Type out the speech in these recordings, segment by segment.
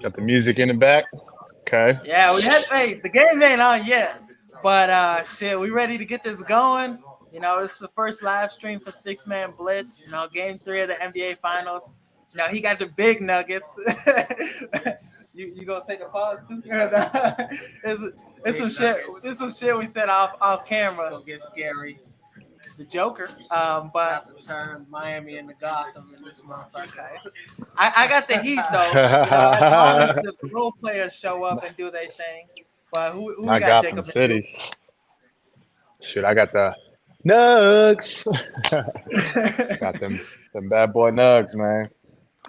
Got the music in the back. Okay. Yeah, the game ain't on yet, but shit, we ready to get this going. This is the first live stream for Six Man Blitz. Game 3 of the NBA Finals. He got the big Nuggets. you gonna take a pause too? It's some shit. It's some shit we said off camera. It'll get scary. The Joker. But About to turn Miami into Gotham in this motherfucker. I got the Heat though. As long as the role players show up and do their thing. But who I got got Jacob them City. Shoot, I got the Nugs. Got them bad boy Nugs, man.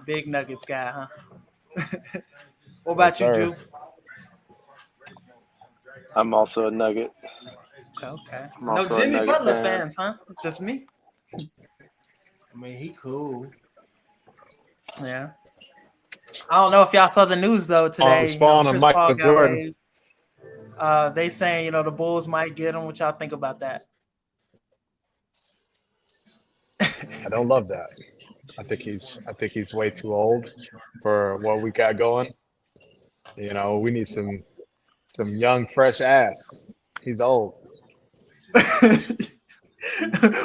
Big Nuggets guy, huh? What about you, Drew? I'm also a Nugget. Okay. I'm also No a Jimmy Nugget Butler fan. fans, huh? Just me? I mean, he cool. Yeah. I don't know if y'all saw the news though today. Spawn and Chris Paul Michael got Jordan. waived. They saying the Bulls might get him. What y'all think about that? I don't love that. I think he's way too old for what we got going. We need some young, fresh ass. He's old.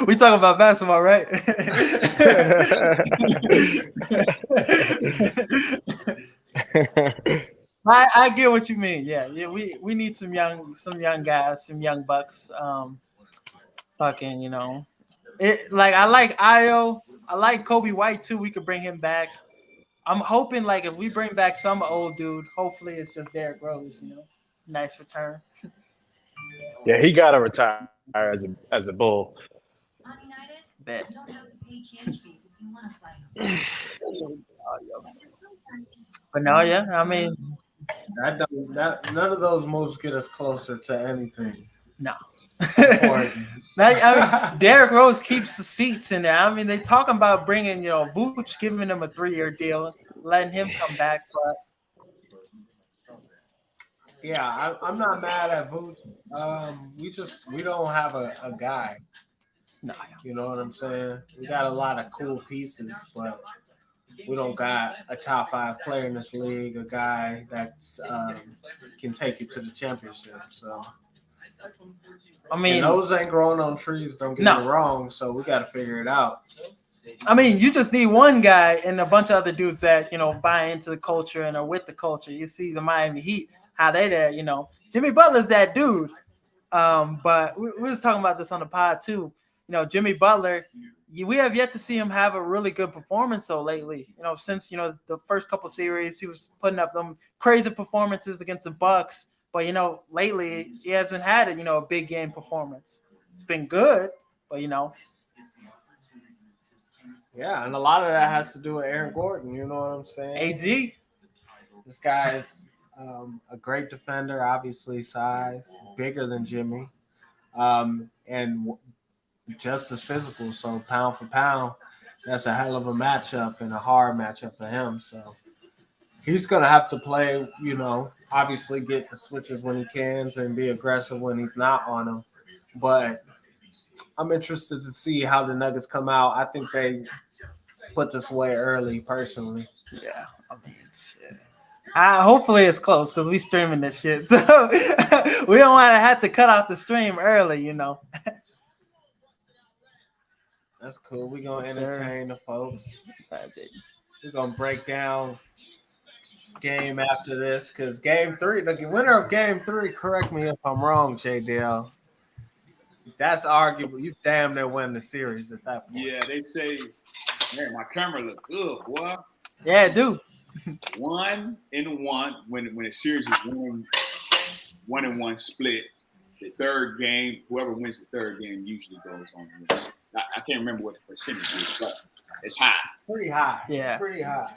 We talking about basketball, right? I get what you mean. Yeah. We need some young guys, some young bucks. I like Io. I like Kobe White too. We could bring him back. I'm hoping if we bring back some old dude, hopefully it's just Derrick Rose. Nice return. Yeah, he got to retire as a Bull. Bet. You don't have to pay change fees if you want to play. But no, yeah, I mean, None of those moves get us closer to anything. no. Important. Derrick Rose keeps the seats in there. I mean, they talking about bringing, Vooch, giving him a 3-year deal, letting him come back. But yeah, I'm not mad at Vooch. We don't have a guy. no, You know what I'm saying? We got a lot of cool pieces, but we don't got a top 5 player in this league, a guy that can take you to the championship. So, I mean, and those ain't growing on trees. Don't get me wrong. So we got to figure it out. I mean, you just need one guy and a bunch of other dudes that buy into the culture and are with the culture. You see the Miami Heat, how they there. Jimmy Butler's that dude. But we was talking about this on the pod too. Jimmy Butler, we have yet to see him have a really good performance lately. Since the first couple series, he was putting up them crazy performances against the Bucks. But lately he hasn't had a big game performance. It's been good, but Yeah, and a lot of that has to do with Aaron Gordon. You know what I'm saying? AG. This guy is a great defender, obviously size, bigger than Jimmy, and just as physical. So pound for pound, that's a hell of a matchup and a hard matchup for him. So he's going to have to play, obviously get the switches when he can and be aggressive when he's not on them. But I'm interested to see how the Nuggets come out. I think they put this away early, personally. Yeah, I mean, shit. Hopefully it's close because we streaming this shit. So we don't want to have to cut out the stream early, That's cool. We're going to entertain the folks. We're going to break down game after this because game 3, the winner of game 3, correct me if I'm wrong, JDL. That's arguable. You damn near win the series at that point. Yeah, they say, man, my camera look good, boy. Yeah, dude. 1-1 when the series is 1-1 split. The third game, whoever wins the third game usually goes on. I can't remember what the percentage is, but it's high. Pretty high. Yeah. It's pretty high.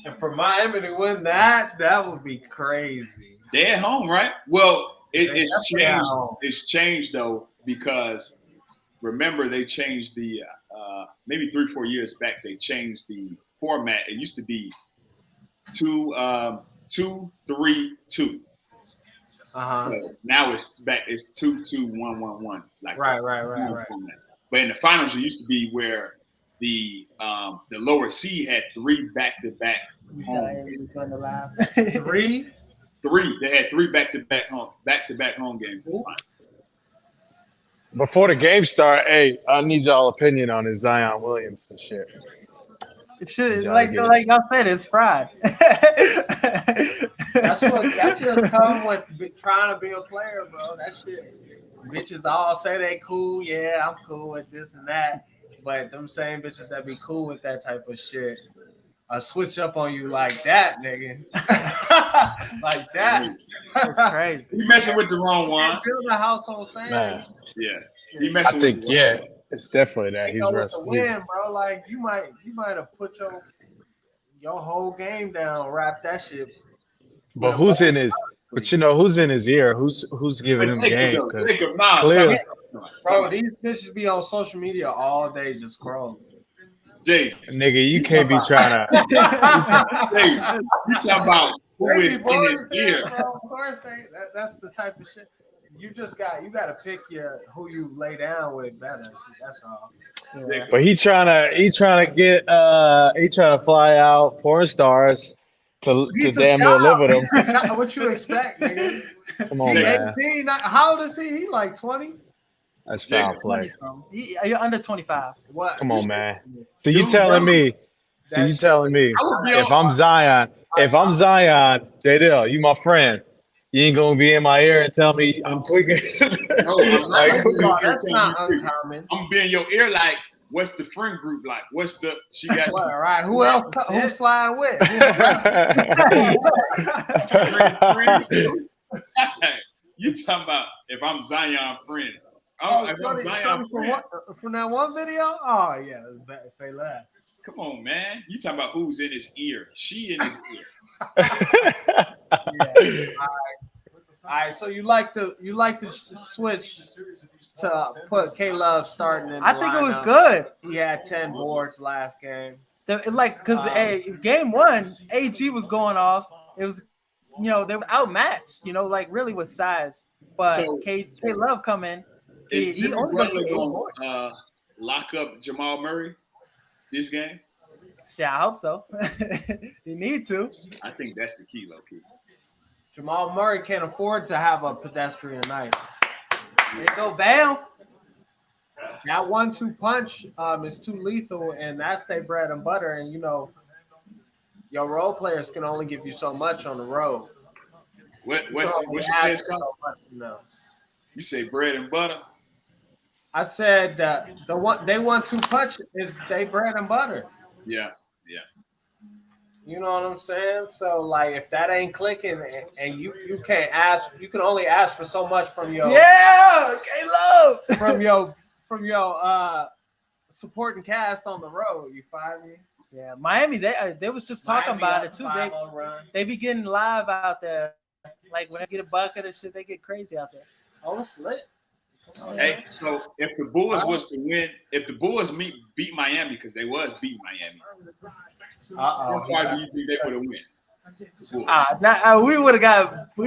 And for Miami to win that would be crazy. They're at home, right? Well, it's changed. It's changed though because remember they changed the maybe 3-4 years back they changed the format. It used to be 2-3-2. So now it's back. It's 2-2-1-1-1. Like right. But in the finals, it used to be where the lower seed had 3 back-to-back home games. Three. They had 3 back-to-back home games. Before the game start, hey, I need y'all opinion on this Zion Williams and shit. It should Y'all like get it. like y'all said, it's fried. That just come with trying to be a player, bro. That shit. Bitches all say they cool. Yeah, I'm cool with this and that. But them same bitches that be cool with that type of shit, switch up on you like that, nigga. Like that. It's crazy. He messing with the wrong one. Build a household saying. Man, Yeah. He I messing think with the wrong one. it's definitely that. He's Go with the wrestling. win, bro. Like you might have put your whole game down, wrap that shit. But who's in his? But who's in his ear? Who's giving him game? 'Cause Jacob, nah, clearly, Bro, these bitches be on social media all day just scrolling. Jay, nigga, you can't be trying to. Jay, you talking about who They is be in bored his as hell, ear? bro. Of course, that's the type of shit. You got to pick who you lay down with better. That's all. Yeah. But he trying to fly out porn stars to He's a damn near live child. with him. What you expect, nigga? Come on, He man. 18. How old is he? He like 20? That's foul play. You're under 25. What? Come on, man. So you Dude, telling bro. me? That You telling me? I would be If on- I'm Zion, J-Dill, you my friend. You ain't gonna be in my ear and tell me I'm tweaking. No, I'm not. Like, Oh, that's not uncommon. I'm be in your ear like, what's the friend group like? What's the she got What, all right. Who else? Who's flying with? friends? You talking about if I'm Zion friend? Oh, if I'm Zion friend. From that one video? Oh yeah, say less. Come on, man. You talking about who's in his ear? She in his ear. Yeah. All right. So you like to switch to put K-Love starting in the I think it was lineup. good. He had 10 boards last game. Because game 1, AG was going off. It was, they were outmatched. Like really with size. But So- K Love come in. Is He Jimmy only Butler got going to lock up Jamal Murray this game? Shit, I hope so. You need to. I think that's the key, low key. Jamal Murray can't afford to have a pedestrian night. There you go, bam. That 1-2 punch is too lethal, and that's their bread and butter. And your role players can only give you so much on the road. What you say? You say bread and butter? I said the 1-2 punch is their bread and butter. Yeah. You know what I'm saying? So like, if that ain't clicking, and you can't ask, you can only ask for so much from your K-Love. from your supporting cast on the road. You find me? Yeah, Miami. They was just talking about it too. They be getting live out there. Like when they get a bucket of shit, they get crazy out there. Oh, it's lit. Hey, so if the Bulls was to win, if the Bulls beat Miami, because they was beating Miami, how far do you think they would have win? We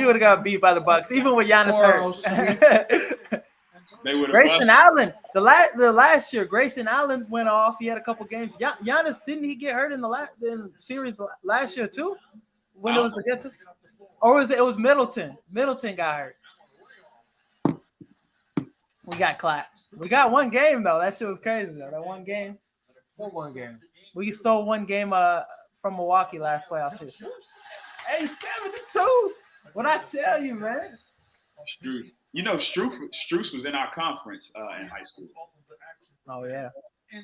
would have got beat by the Bucks, even with Giannis hurt. They would have. Grayson Allen, the last year, Grayson Allen went off. He had a couple games. Giannis, didn't he get hurt in the series last year too? When it was against us, or was it was Middleton? Middleton got hurt. We got clapped. We got one game though. That shit was crazy though. That one game. What one game? We stole one game from Milwaukee last playoff season. Hey, 7-2. What I tell you, man? Strus. Strus was in our conference in high school. Oh yeah.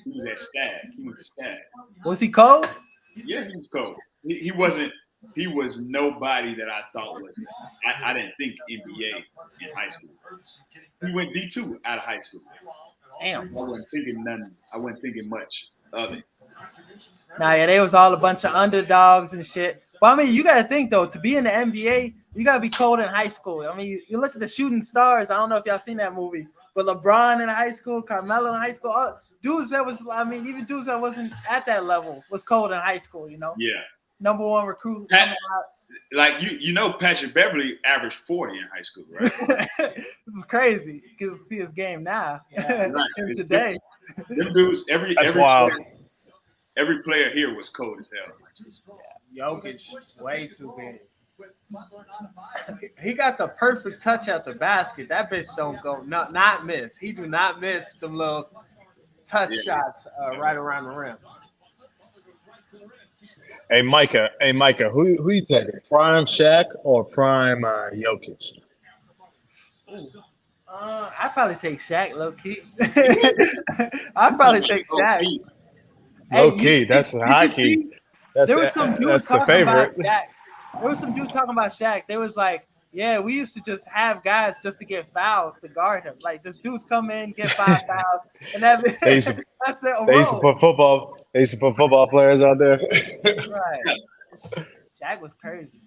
He was at Stag. He went to Stag. Was he cold? Yeah, he was cold. He wasn't. He was nobody that I thought was. I didn't think NBA in high school. He went D2 out of high school. Damn. I wasn't thinking nothing. I wasn't thinking much of it. Nah, yeah, they was all a bunch of underdogs and shit. But I mean, you gotta think though, to be in the NBA, you gotta be cold in high school. I mean, you look at the Shooting Stars. I don't know if y'all seen that movie, but LeBron in high school, Carmelo in high school, all dudes that was, I mean, even dudes that wasn't at that level was cold in high school. Yeah. Number one recruit. Like Patrick Beverly averaged 40 in high school, right? This is crazy. You can see his game now. Yeah, right. Today. Them dudes, every wild. every player here was cold as hell. Jokic, way too big. He got the perfect touch at the basket. That bitch don't go not miss. He do not miss them little touch shots right around the rim. Hey Micah, who you taking? Prime Shaq or prime Jokic? I'd probably take Shaq, low key. I'd probably take Shaq. Low key, that's a high key. There was some dude that's the talking about favorite. Shaq. There was some dude talking about Shaq. They was like, yeah, we used to just have guys just to get fouls to guard him. Like, just dudes come in, get 5 fouls, and that's their role. They used to put football players out there. Right. Shaq was crazy.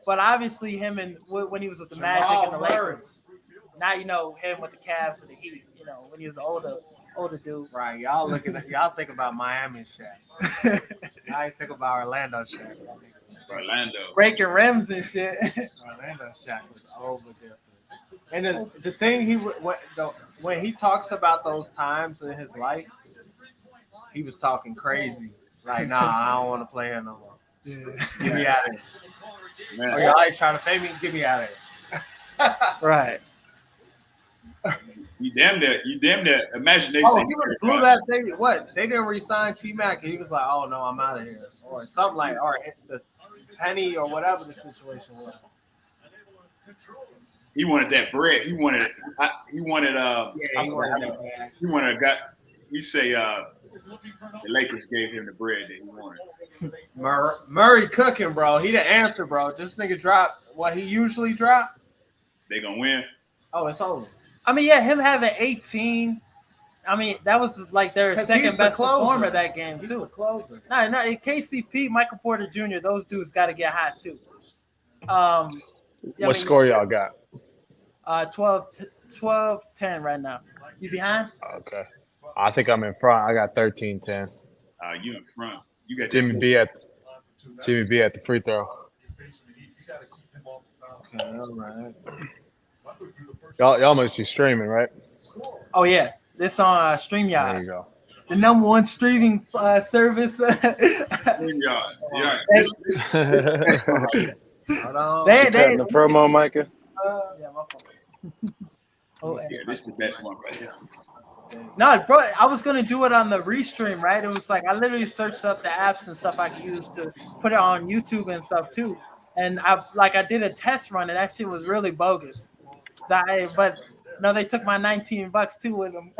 But obviously, him and when he was with the Magic and the Lakers, now you know him with the Cavs and the Heat. You know when he was older dude. Right, y'all think about Miami Shaq. I think about Orlando Shaq. Orlando breaking rims and shit. Orlando Shaq was over different. And the thing when he talks about those times in his life, he was talking crazy. Like, nah, I don't want to play here no more. Get me out of here. Man. Or y'all ain't trying to pay me, get me out of here. Right. You damn near imagination. Oh, he was blew that thing. What? They didn't re-sign T-Mac, and he was like, "Oh no, I'm out of here," or something like, or the penny, or whatever the situation was. He wanted that bread. He wanted a guy. He say the Lakers gave him the bread that he wanted. Murray cooking, bro. He the answer, bro. This nigga dropped what he usually drop. They gonna win. Oh, it's over. I mean, yeah, him having 18. I mean, that was like their second best performer that game too. Closer. No, KCP, Michael Porter Jr. Those dudes got to get hot too. What score y'all got? 12-10 right now. You behind? Okay. I think I'm in front. I got 13-10. You in front. You got Jimmy B at the free throw. Okay, all right. Y'all must be streaming, right? Oh yeah, this on There StreamYard, you go. the #1 streaming service. Yeah. Hold on. they The promo, Micah. yeah, my fault. Oh, Yeah, this is the best one right here. no, bro, I was gonna do it on the restream, right? It was like I literally searched up the apps and stuff I could use to put it on YouTube and stuff too. And I did a test run, and that shit was really bogus. But no, they took my $19 too with them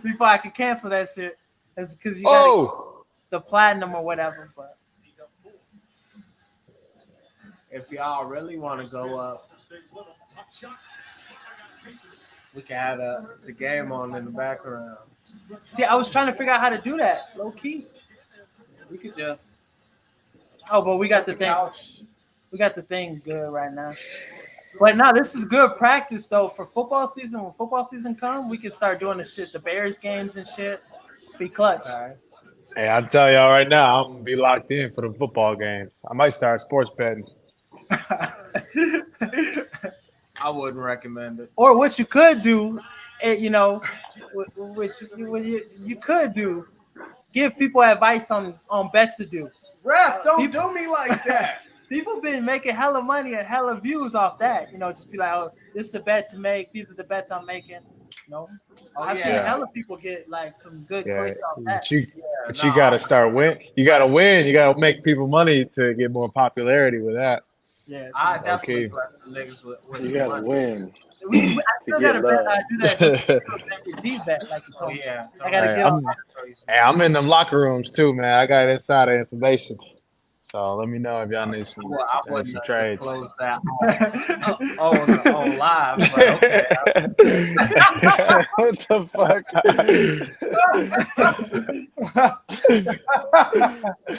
before I could cancel that shit. Because you got the platinum or whatever. But If y'all really want to go up, we can have the game on in the background. see, I was trying to figure out how to do that, low key. We could just. Oh, but we got the thing. We got the thing good right now. But no, this is good practice though for football season. When football season comes, we can start doing the shit, the Bears games and shit. Be clutch. Okay. Hey, I'm telling y'all right now, I'm gonna be locked in for the football game. I might start sports betting. I wouldn't recommend it. Or what you could do, which you could do, give people advice on bets to do. Ref, don't do me like that. People been making hella money and hella views off that. Just be like, oh, this is a bet to make. These are the bets I'm making. I seen hella people get like some good points off that. But you gotta start win. You gotta win. You gotta make people money to get more popularity with that. Yeah, I definitely niggas with You gotta win. I still gotta do that. Bet, like you told me. Yeah. I gotta get on. Hey, I'm in them locker rooms too, man. I got insider information. So let me know if y'all need some, some trades. Close that on live. But okay. What the fuck?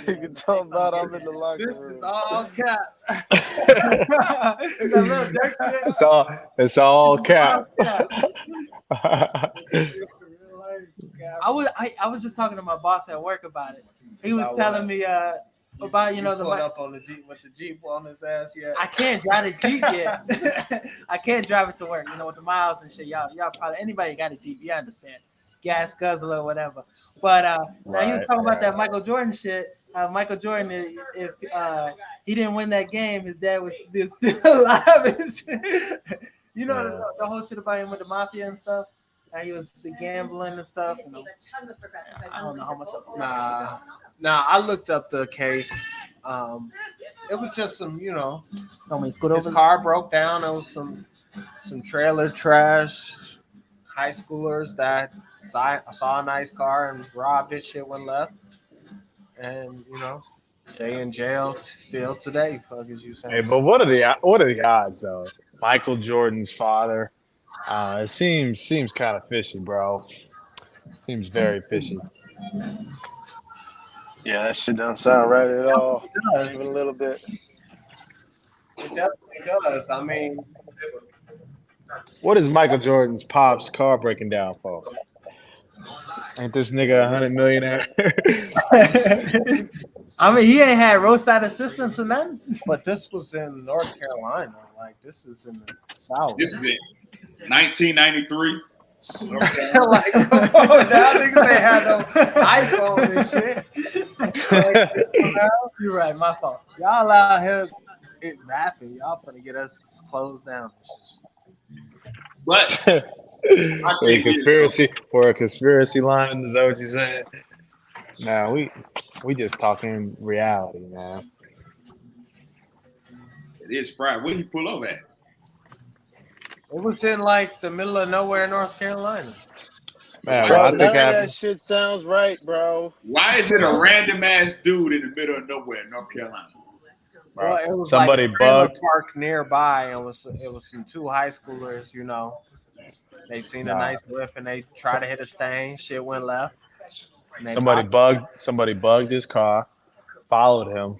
You can tell about I'm in the locker This room. is all cap. It's all cap. I was just talking to my boss at work about it. He was telling me about the up on the Jeep with the Jeep on his ass yet. I can't drive the Jeep yet. I can't drive it to work, with the miles and shit. Y'all probably anybody got a Jeep, you understand. gas guzzler or whatever. But now he was Right, talking about that right. Michael Jordan shit. Michael Jordan, if he didn't win that game, his dad was still alive and shit. You know Yeah. the whole shit about him with the mafia and stuff. And he was the gambling and stuff. You know, I don't know how much. Nah, I looked up the case. It was just some, his car broke down. There was some trailer trash high schoolers that saw a nice car and robbed it. Shit went left, and they in jail still today. Fuck is you Hey, saying? but what are the odds though? Michael Jordan's father. It seems kind of fishy, bro. Seems very fishy. Yeah, that shit don't sound right at all. It does. Even a little bit. It definitely does. I mean, What is Michael Jordan's pop's car breaking down for? Ain't this nigga $100 millionaire? I mean, he ain't had roadside assistance or nothing. but this was in North Carolina. Like this is in the South. This is it. 1993. Like, come on now, niggas ain't had no iPhone and shit. Like, You're right, my fault. y'all out here rapping. Y'all finna get us closed down. But For a conspiracy line, is that what you saying? Nah, we just talking reality, man. it is Friday. Where he pull over at? It was in like the middle of nowhere, North Carolina. Man, Bro, what I none think of that happened. shit sounds right, bro. Why is it a random ass dude in the middle of nowhere, North Carolina? Well, it was Somebody like a trailer bugged. park nearby. It was some two high schoolers. They seen a nice whip and they tried to hit a stain. Shit went left. And they Somebody bugged his car, followed him,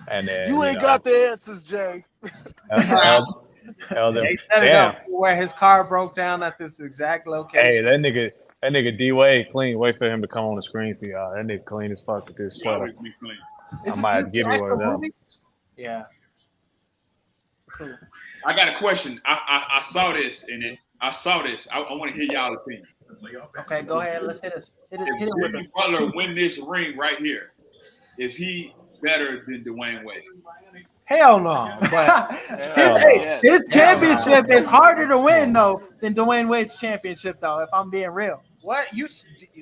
and then You ain't got the answers, Jay. held him. They set it Damn. up where his car broke down at this exact location. Hey, that nigga D Wade clean. Wait for him to come on the screen for y'all. That nigga clean as fuck with this He sweater. always be clean. I might have to give you one of them. Yeah. Cool. I got a question. I saw this I want to hear y'all opinion. Okay, go ahead. Let's hit us. Hit it If with Jimmy it. Butler win this ring right here, is he better than Dwayne Wade? Hell no. But His championship is harder to win though than Dwayne Wade's championship though. If I'm being real. what you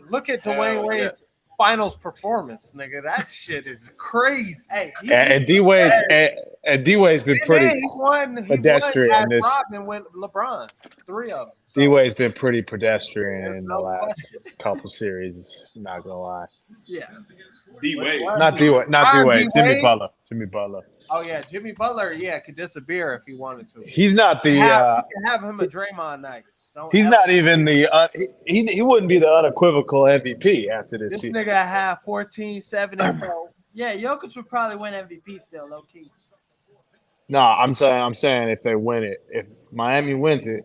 look at Dwayne Wade's finals performance, nigga. That shit is crazy. Hey, And D Wade's been pretty. He won pedestrian at in this. Robin with LeBron. 3 of them. So, D Wade's been pretty pedestrian in the no last question. couple series. Not gonna lie. yeah. D Wade. Not D Wade. Not D Wade. D. Jimmy Wade? Butler. Jimmy Butler. Oh yeah, Jimmy Butler, could disappear if he wanted to. He's not the. You can have him a Draymond night. Don't He's ever- not even the. He wouldn't be the unequivocal MVP after this This season. nigga have 14, 7, and 4. Yeah, Jokic would probably win MVP still, low key. No, I'm saying if they win it, if Miami wins it,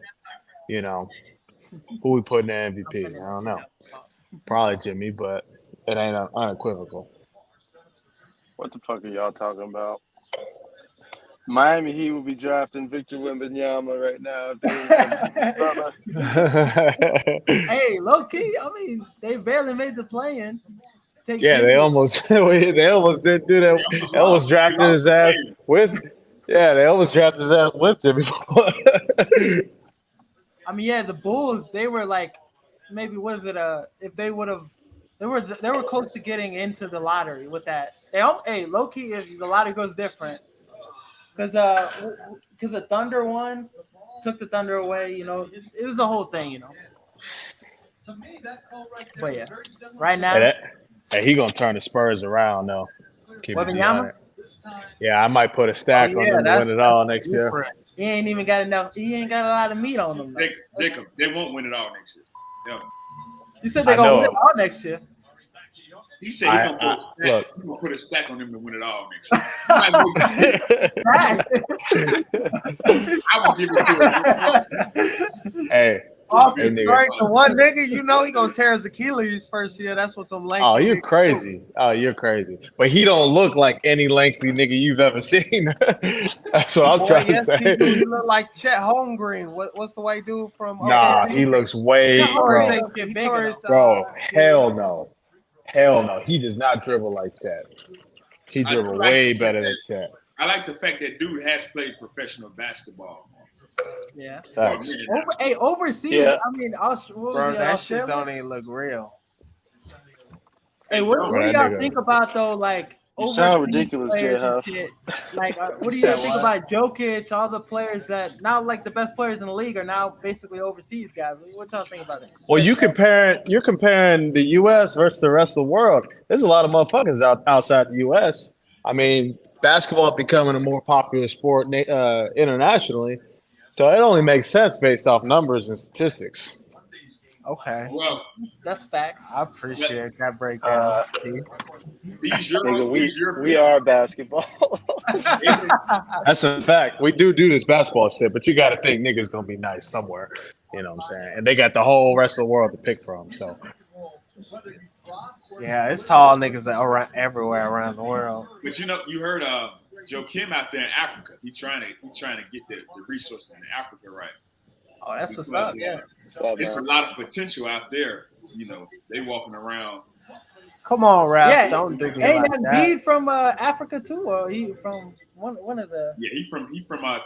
who we put in the MVP? I don't know. Probably Jimmy, but it ain't unequivocal. What the fuck are y'all talking about? Miami Heat will be drafting Victor Wembanyama right now. Hey, low key, I mean, they barely made the play-in. Yeah, they almost did do that. They almost drafted his ass with. Yeah, they almost drafted his ass with Jimmy. I mean, yeah, the Bulls, they were like, maybe was it if they would have, they were close to getting into the lottery with that. Hey, low key, if the lottery goes different, because the Thunder won, took the Thunder away. It was the whole thing. But yeah, right now, Hey, he gonna turn the Spurs around though. Keep it Wembanyama? Yeah, I might put a stack on him to win it all next year. he ain't even got enough. He ain't got a lot of meat on him. though. Jacob, they won't win it all next year. No. You said they're gonna win it all next year. He said he's gonna put a stack on them to win it all next year. I will give it to him. Hey, Off Hey, the nigga. strength of one nigga, you know he gonna tear his Achilles first year. That's what them lanky. Oh, you're niggas crazy. Oh, you're crazy. But he don't look like any lengthy nigga you've ever seen. That's what I'm do. Boy, trying to yes, say. he do. He look like Chet Holmgren. What's the white dude from? Nah, he looks way, Chet Holmgren bro. ain't get bigger, though. Bro, hell no. Hell no. He does not dribble like that. He I dribble do like way the better fact than that. I like the fact that dude has played professional basketball. Yeah. Facts. Overseas, Yeah. I mean, Bro, that shit Australia? don't even look real. Hey, what Bro, do that y'all nigga- think about though? Like You sound overseas ridiculous, players and J-Huff. shit. Like, what do you Said think what? about Jokic? All the players that now, like the best players in the league, are now basically overseas guys. What y'all think about it? Well, you're comparing the U.S. versus the rest of the world. There's a lot of motherfuckers outside the U.S. I mean, basketball becoming a more popular sport internationally, so it only makes sense based off numbers and statistics. Okay, Well, That's facts. I appreciate that breakdown. Steve. these Nigga, European we are basketball. That's a fact. We do this basketball shit, but you got to think niggas gonna be nice somewhere. You know what I'm saying? And they got the whole rest of the world to pick from. So Yeah, it's tall niggas around everywhere around the world. But you heard Joe Kim out there in Africa. He trying to get the resources in Africa right. Oh, that's what's up. Yeah. There's a lot of potential out there. You know, they walking around. Come on, Rap. Yeah, Don't do me Ain't like that that. dude from Africa too, or he from one of the? Yeah, he from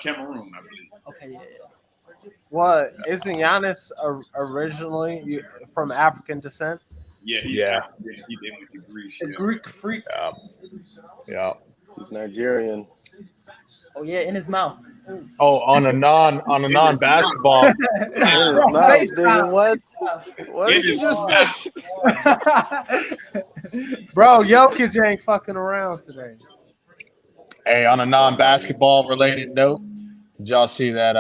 Cameroon, I believe. Okay, yeah. What isn't Giannis originally from African descent? Yeah, Yeah. They went to Greece. The Yeah. Greek freak. yeah. He's Nigerian. Oh yeah, in his mouth. Oh, on a non basketball. Nigga, what? What It did you is just say? Bro, Jokic ain't fucking around today. Hey, on a non basketball related note, did y'all see that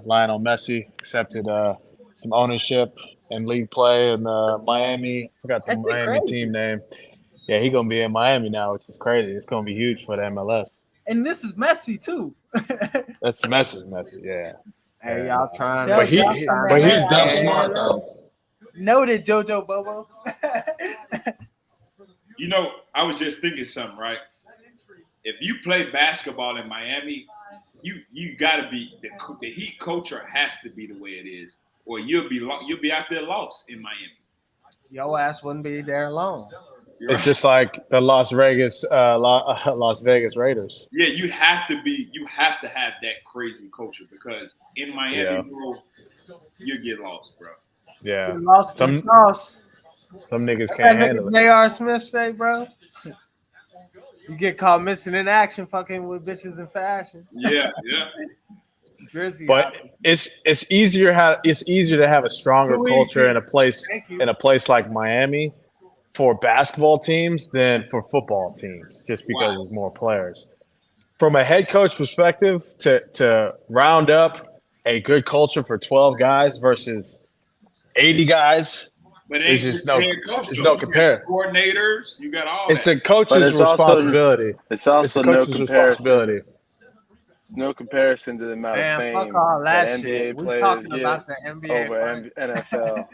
Lionel Messi accepted some ownership and league play in Miami? I forgot the That's Miami crazy. team name. Yeah, he's gonna be in Miami now, which is crazy. It's gonna be huge for the MLS. And this is Messi too. That's Messi, yeah. Hey, y'all trying But to. He's dumb smart though. Noted, JoJo Bobo. You know, I was just thinking something, right? If you play basketball in Miami, you got to be the Heat culture has to be the way it is, or you'll be out there lost in Miami. Your ass wouldn't be there alone. It's just like the Las Vegas Raiders. Yeah, you have to have that crazy culture because in Miami, bro, you get lost, bro. Yeah, You lost the sauce. some niggas That can't handle nigga it. J.R. Smith say, bro. You get caught missing in action, fucking with bitches in fashion. Yeah. Drizzy, But it's easier to have a stronger Too culture easy. in a place like Miami for basketball teams than for football teams, just because there's more players. From a head coach perspective, to round up a good culture for 12 guys versus 80 guys, But it's just no compare. Coordinators, you got all It's that. the coach's it's also- responsibility. It's also the no coach's comparison. responsibility. It's no comparison to the amount man, of fame fuck all that NBA shit. We players talking get about the NBA. over NFL.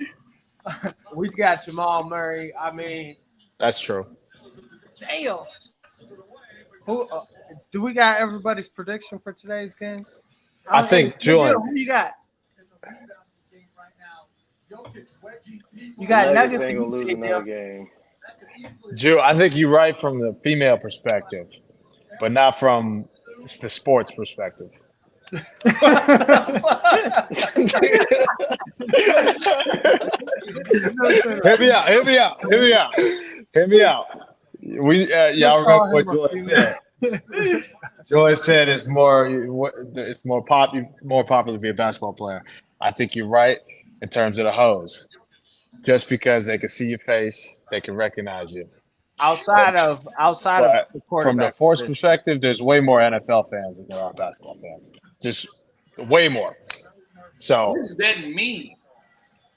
We got Jamal Murray. I mean, That's true. Damn. who do we got everybody's prediction for today's game? I think Julian. Who you got? You got Nuggets ain't and gonna lose UJ, another Dale. game. I think you're right from the female perspective, but not from the sports perspective. Hit me out. Y'all remember what Joy said? Joy said it's more popular to be a basketball player. I think you're right in terms of the hoes. Just because they can see your face, they can recognize you. outside of the From quarterback the force position. perspective, there's way more NFL fans than there are basketball fans. Just way more. So What does that mean?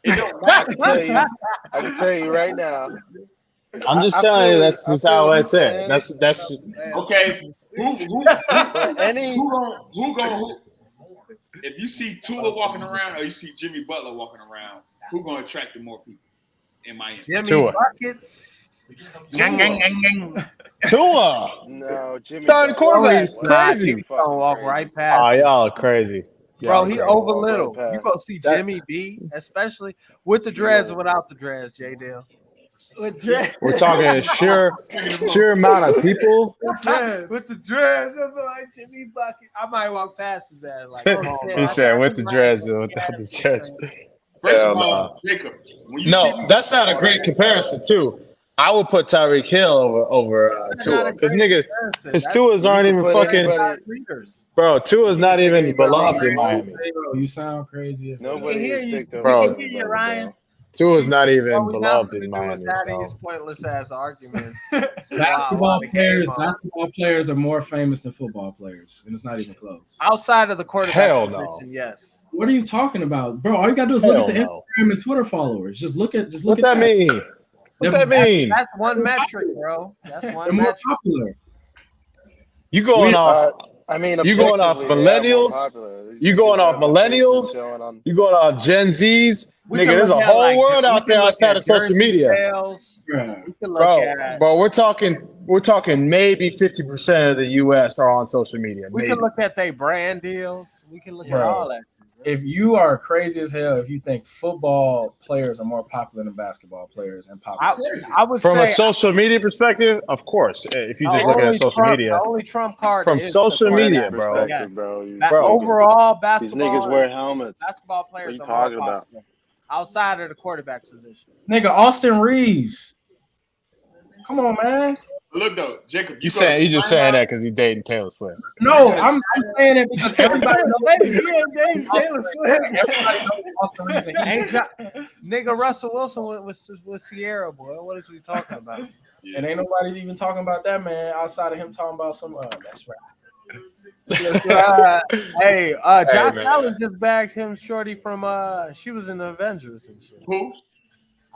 It don't matter. I can tell you right now. I'm just I telling you feel- that's I just feel how what I you're said. saying. That's Okay. Who if you see Tua walking around or you see Jimmy Butler walking around, who's gonna attract more people in Miami? Jimmy Tua. buckets. Gang, gang, gang, gang. Tua, No, Jimmy. starting Butler. quarterback, Oh, nah, crazy. Jimmy gonna walk right Oh, past him. y'all crazy. Bro, Y'all he crazy. over Walk little. right You past. gonna see That- Jimmy B, especially with the dreads or without the dreads, J Dale. With dread. We're talking sheer amount of people. With the dreads, that's like Jimmy Bucket. I might walk past his ass like, come on, He man. said with the dreads or without the dreads. First Hell of all, no. Jacob, when you see No, these- that's not a great comparison too. I would put Tyreek Hill over Tua because his Tuas aren't even fucking. Bro, Tua's not even beloved in Miami. You sound crazy as hell. Nobody hear is you. picked over Bro. Jimmy Hear you, Butler, Ryan. bro. Tua's not What even we not beloved gonna in do Miami. is have these So. pointless ass arguments. Basketball the players, game on. basketball players are more famous than football players, and it's not even close. Outside of the quarterback Hell position, no. yes. What are you talking about, bro? All you gotta do is look at the Hell no. Instagram and Twitter followers. Just look at What that mean? What that mean? That's one metric, bro. That's They're one more metric. popular. You going off? I mean, You going off objectively, they are more millennials? popular. You going off millennials? Going on. You going off Gen Zs? We Nigga, can there's look a at, whole like, world we out can there look outside at of social jersey media. sales. Bruh. We can look at. Bro, we're talking maybe 50% of the US are on social media. We Maybe. can look at their brand deals. We can look at Bro. all that. If you are crazy as hell, if you think football players are more popular than basketball players and popular, I would From say a social media perspective, of course. If you just the look only at social Trump- media. The only Trump card From is social the media, quarterback. bro. Yeah. Bro. You- Bro. Overall, These basketball niggas wear helmets. basketball players you are more talking popular about? outside of the quarterback position. nigga, Austin Reeves. Come on, man. look though, Jacob, You just saying that because he's dating Taylor Swift. No, I'm saying it because everybody knows. Taylor Swift. Everybody knows Austin Reeves. and he- Ain't nigga Russell Wilson with Sierra, boy. What is we talking about? And ain't nobody even talking about that man outside of him talking about some. That's right. Hey, Josh man. Allen just bagged him shorty from she was in the Avengers and shit. Who?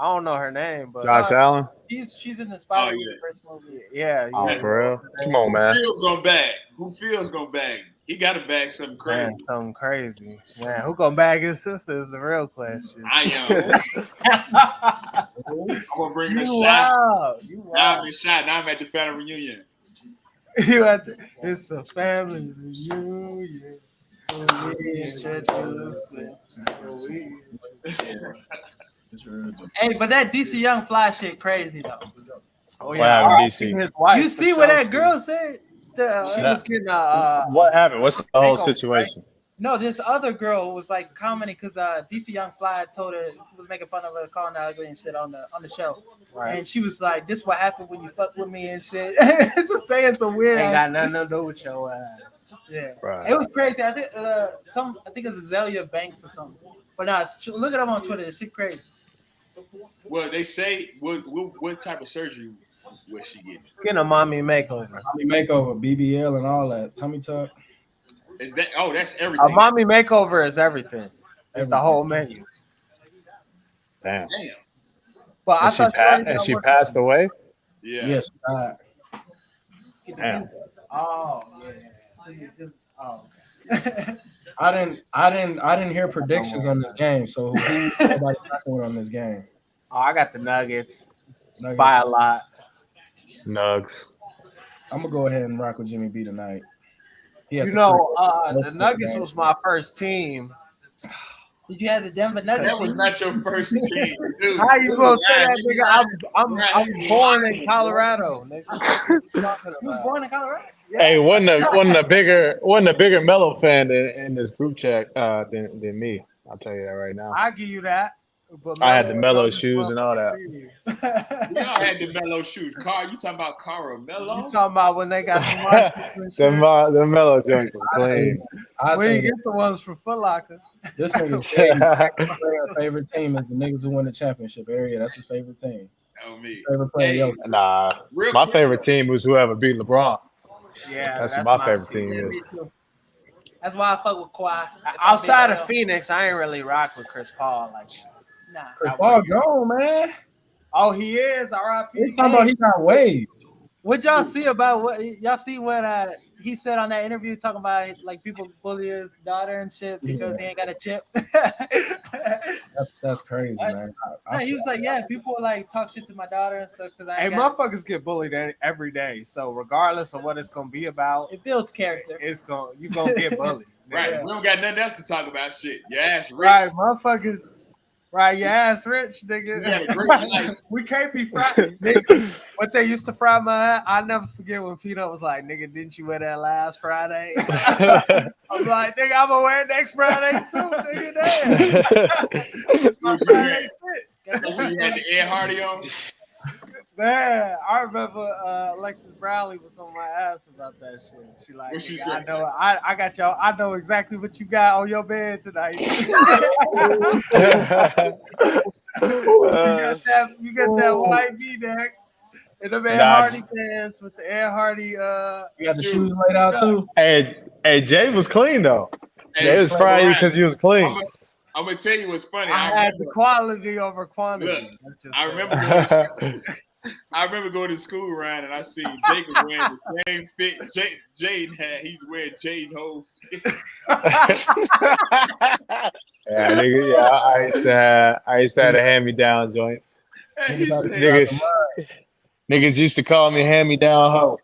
I don't know her name, but Josh Allen? She's in the Oh, Spider-Verse movie. yeah. Oh, for real? Come on, man. Who feels gonna bag? Who feels gonna bag? He got to bag something crazy. Man, something crazy. Man, who gonna bag his sister is the real question. I am. I'm gonna bring in a You shot. wild. You Now I'm wild. in shot. Now I'm at the family reunion. You at the, it's a family reunion. We introduced it. Hey, but that DC Young Fly shit crazy though. Oh What happened, R.I.P. DC? his wife, You see what that girl said? She was getting What happened? What's the whole Takeover, situation? No, this other girl was like commenting because DC Young Fly told her, was making fun of her, calling her ugly and shit on the show, right. and she was like, "This what happened when you fuck with me and shit." Just saying some weird. Ain't ass got nothing to do with your ass. Yeah, Right. it was crazy. I think I think it's Azalea Banks or something. But nah, look it up on Twitter. It's shit crazy. Well, they say what type of surgery was she getting? Getting a mommy makeover. Mommy makeover, BBL, and all that. Tummy tuck. Is that? Oh, that's everything. A mommy makeover is everything. It's the whole menu. Damn. Damn. But And she passed away? Yeah. Yes. Damn. Oh yeah. Oh. I didn't hear predictions on this game. So who everybody talking on this game? Oh, I got the Nuggets Nuggets. by a lot. Nugs. I'm gonna go ahead and rock with Jimmy B tonight. You know, the Nuggets was my first team. Did you have the Denver Nuggets? That was not your first team, dude. How you gonna say that, nigga? I'm born in Colorado, nigga. You was born in Colorado? Hey, wasn't a bigger Melo fan in this group chat than me. I'll tell you that right now. I give you that. But I had the Melo shoes and all that. We all had the Melo shoes. You talking about Cara Melo? You talking about when they got some monsters and shit? The Melo joints was clean. Where you get the ones from Foot Locker? This nigga's favorite team is the niggas who win the championship area. That's his favorite team. Oh, me. Favorite player. Hey, Yo, Nah, real my quick, favorite team was whoever beat LeBron. Yeah, That's who my favorite team Yeah, is. me too. That's why I fuck with Kawhi. Outside of Phoenix, I ain't really rock with Chris Paul like that. Nah. Chris Paul gone, man. Oh, he is. R.I.P. They talking about he got waived. What y'all see about what y'all see what he said on that interview talking about like people bully his daughter and shit because he ain't got a chip. That's crazy, man. He was like, yeah, people like talk shit to my daughter and stuff because I Hey, ain't got motherfuckers get bullied every day. So regardless of what it's gonna be about, it builds character. you gonna get bullied. Right. Yeah. We don't got nothing else to talk about. Shit. Your ass rich. Right, motherfuckers. Right, your ass rich, nigga. You have a great life. We can't be fried. Nigga, what they used to fry my ass, I'll never forget when Peanut was like, nigga, didn't you wear that last Friday? I'm like, nigga, I'm gonna wear it next Friday too, nigga. Damn. It's my Friday fit. That's when you had the Ed Hardy on. Man, I remember Alexis Brownlee was on my ass about that shit. She like, What she "Nigga, say? I got y'all. I know exactly what you got on your bed tonight. You got that white V-neck and the Ed Hardy pants with the Ed Hardy. You got the shoes laid out too. Hey, Jay was clean though. Hey, Jay was frying because he was clean. I'm gonna tell you what's funny. I had the quality over quantity. Look, I remember going to school, Ryan, and I seen Jacob wearing the same fit Jaden had. He's wearing Jaden whole fit. Yeah, nigga. Yeah, I used to have a hand-me-down joint. Niggas used to call me hand-me-down hoe.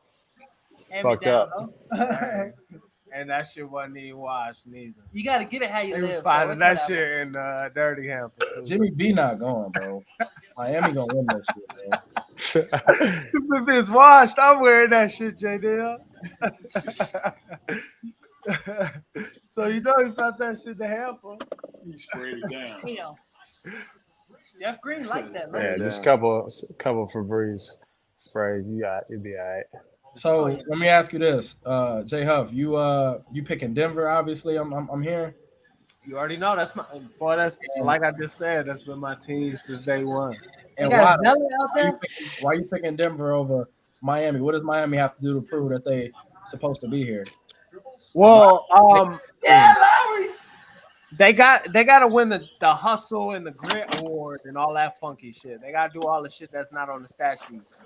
Fucked up. And that shit wasn't even washed neither. You got to get it how you They live. was finding that whatever. shit in Dirty Hamper too. Jimmy B not going, bro. Miami gonna win that shit, bro. If it's washed, I'm wearing that shit, JDL. So you know he found that shit to Hamper. He sprayed it down. Damn. Jeff Green like that, man. Yeah, just couple Febreze spray. You'll be all right. So let me ask you this, J Huff, you picking Denver? Obviously, I'm hearing. You already know that's my boy. That's like I just said. That's been my team since day one. And You got Belly out there? why you picking Denver over Miami? What does Miami have to do to prove that they supposed to be here? Well, Yeah, Lowry. they got to win the hustle and the grit award and all that funky shit. They got to do all the shit that's not on the stat sheets.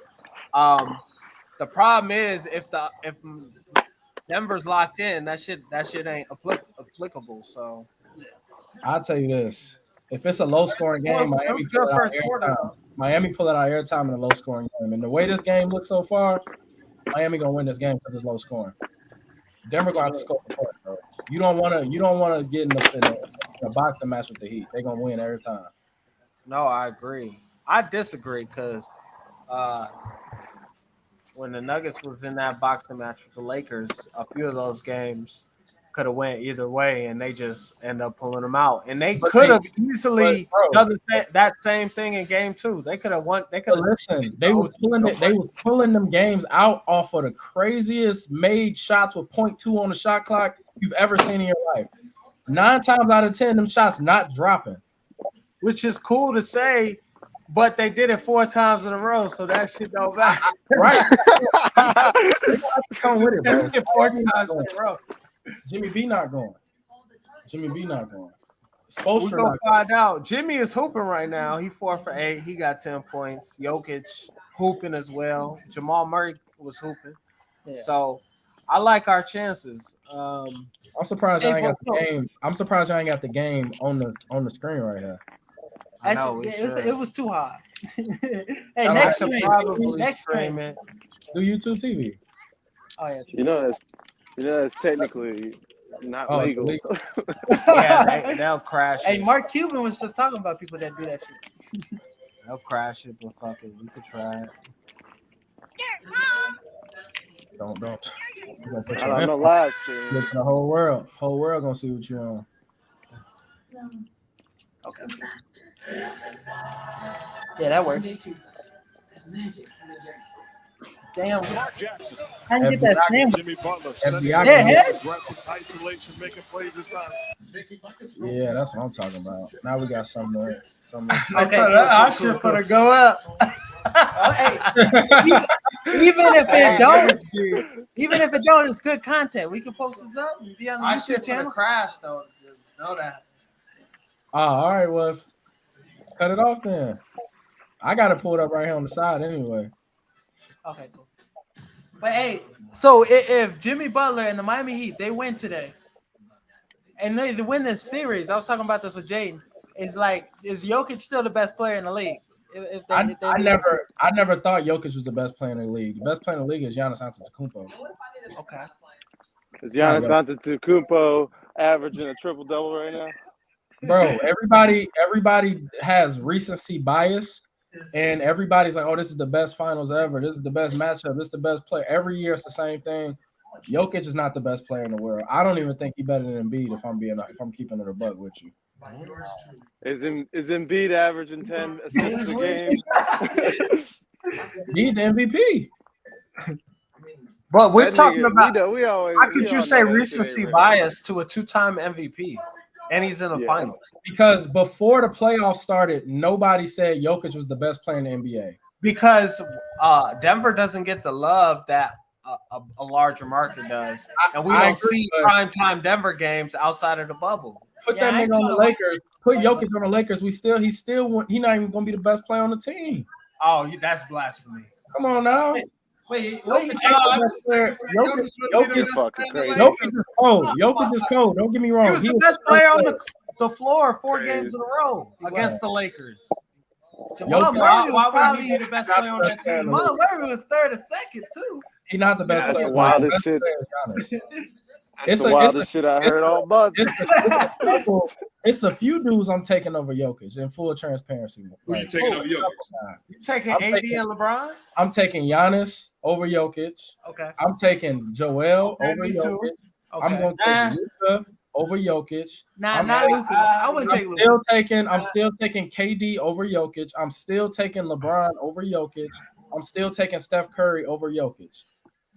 The problem is if Denver's locked in, that shit ain't applicable. So I'll tell you this: if it's a low-scoring game, Miami pull it out airtime in a low-scoring game. And the way this game looks so far, Miami gonna win this game because it's low-scoring. Denver gonna have to score the point, bro. You don't want to get in a boxing match with the Heat. They're gonna win every time. no, I agree. I disagree because when the Nuggets was in that boxing match with the Lakers, a few of those games could have went either way, and they just end up pulling them out. And they could have easily done that same thing in game two. They could have won. They could listen. They was pulling them games out off of the craziest made shots with 0.2 on the shot clock you've ever seen in your life. 9 times out of 10, them shots not dropping, which is cool to say. But they did it 4 times in a row, so that shit don't matter. Right? Come with it, bro. That's 4 times in a row. Jimmy B not going. We're gonna find out. Jimmy is hooping right now. He 4 for 8. He got 10 points. Jokic hooping as well. Jamal Murray was hooping. Yeah. So I like our chances. I'm surprised I ain't got the game. I'm surprised I ain't got the game on the screen right here. It was too hard. Hey, next stream it. Do YouTube TV. Oh yeah. You know that's technically not legal. Yeah, they'll crash. Hey, Mark Cuban was just talking about people that do that shit. They'll crash it, but fuck it, we could try it. Don't. You're gonna put I don't know live stream. Look, the whole world gonna see what you're on. Okay. Yeah, that works. That's magic in the journey. Damn. Jackson. I can get that name. Jimmy Butler. Aggressive isolation, making plays this time. Yeah, that's what I'm talking about. Now we got something. Okay, I should put a go up. Even if it don't, it's good content. We can post this up and be on the YouTube channel. Crash though. Just know that. All right, well, cut it off then. I got to pull it up right here on the side anyway. Okay, cool. But hey, so if Jimmy Butler and the Miami Heat they win today, and they win this series, I was talking about this with Jaden. It's like, is Jokic still the best player in the league? I never thought Jokic was the best player in the league. The best player in the league is Giannis Antetokounmpo. Okay. Is Giannis Antetokounmpo averaging a triple-double right now? Bro, everybody has recency bias, and everybody's like, "Oh, this is the best finals ever. This is the best matchup. This is the best player." Every year, it's the same thing. Jokic is not the best player in the world. I don't even think he's better than Embiid. If I'm keeping it a buck with you. Is Embiid averaging 10 assists a game? He's the MVP. But we're That talking nigga, about. How could you say recency bias to a 2-time MVP, and he's in the finals? Because before the playoffs started, nobody said Jokic was the best player in the NBA. Because Denver doesn't get the love that a larger market does, and we don't see primetime Denver games outside of the bubble. Put that nigga on the Lakers. Put Jokic on the Lakers. He's not even gonna be the best player on the team. Oh, that's blasphemy. Come on now. Wait. Jokic fucking crazy. Jokic is cold. Jokic is cold. Don't get me wrong. He was the best player on the floor 4 games in a row against the Lakers. Jamal Murray was probably he be the best player on that team. Jamal Murray was third or second too. He's not the best player. That's the wildest shit. That's the wildest shit I heard all month. It's a few dudes I'm taking over Jokic in full transparency. Who you taking over Jokic? You taking AD and LeBron? I'm taking Giannis over Jokic. Okay. I'm taking Joel over me Jokic. too. Okay. I'm going to take Luka over Jokic. Not Luka. I wouldn't take Luka. I'm still taking KD over Jokic. I'm still taking LeBron over Jokic. I'm still taking Steph Curry over Jokic.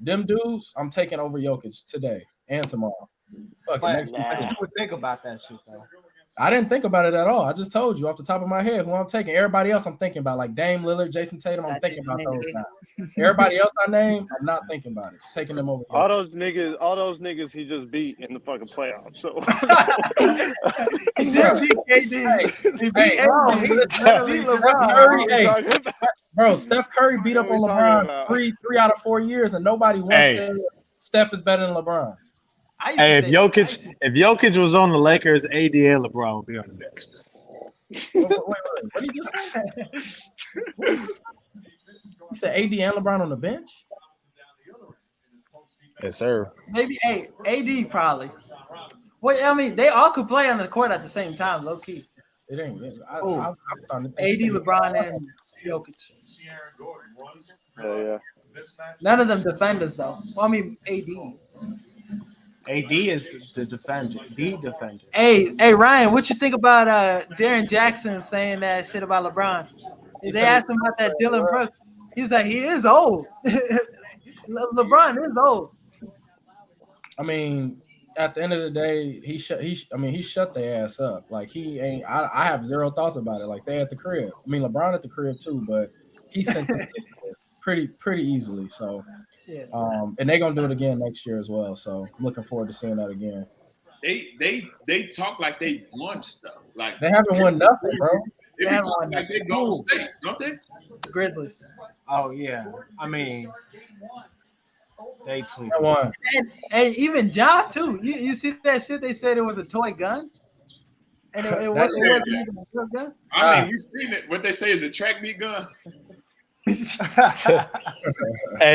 Them dudes, I'm taking over Jokic today and tomorrow. But you would think about that shit though. I didn't think about it at all. I just told you off the top of my head who I'm taking. Everybody else I'm thinking about, like Dame Lillard, Jason Tatum, I'm thinking about those guys. Everybody else I name, I'm not thinking about it. Taking them over. All those niggas he just beat in the fucking playoffs. So He did beat KD. He beat LeBron. Bro, Steph Curry beat up on LeBron three out of 4 years, and nobody once said Steph is better than LeBron. Hey, if Jokic was on the Lakers, AD and LeBron would be on the bench. Wait. What did you just say? You said AD and LeBron on the bench? Yes, sir. Maybe AD probably. Well, I mean, they all could play on the court at the same time, low key. It ain't. I'm AD, LeBron, and Jokic. Yeah. None of them defenders though. Well, I mean, AD. AD is the defender. Hey, Ryan, what you think about Jaren Jackson saying that shit about LeBron? They asked him about that Dylan Brooks. He's like, he is old. LeBron is old. I mean, at the end of the day, he shut their ass up. Like he ain't. I have zero thoughts about it. Like they at the crib. I mean, LeBron at the crib too, but he sent them pretty easily. So. Yeah. And they're gonna do it again next year as well. So I'm looking forward to seeing that again. They talk like they won stuff. Like they haven't won nothing, bro. They talk like they Golden State, don't they? Grizzlies. Oh yeah. I mean, they won. And even Ja too. You see that shit? They said it was a toy gun. And it wasn't even a toy gun. I mean, we've seen it. What they say is a track meet gun. Hey,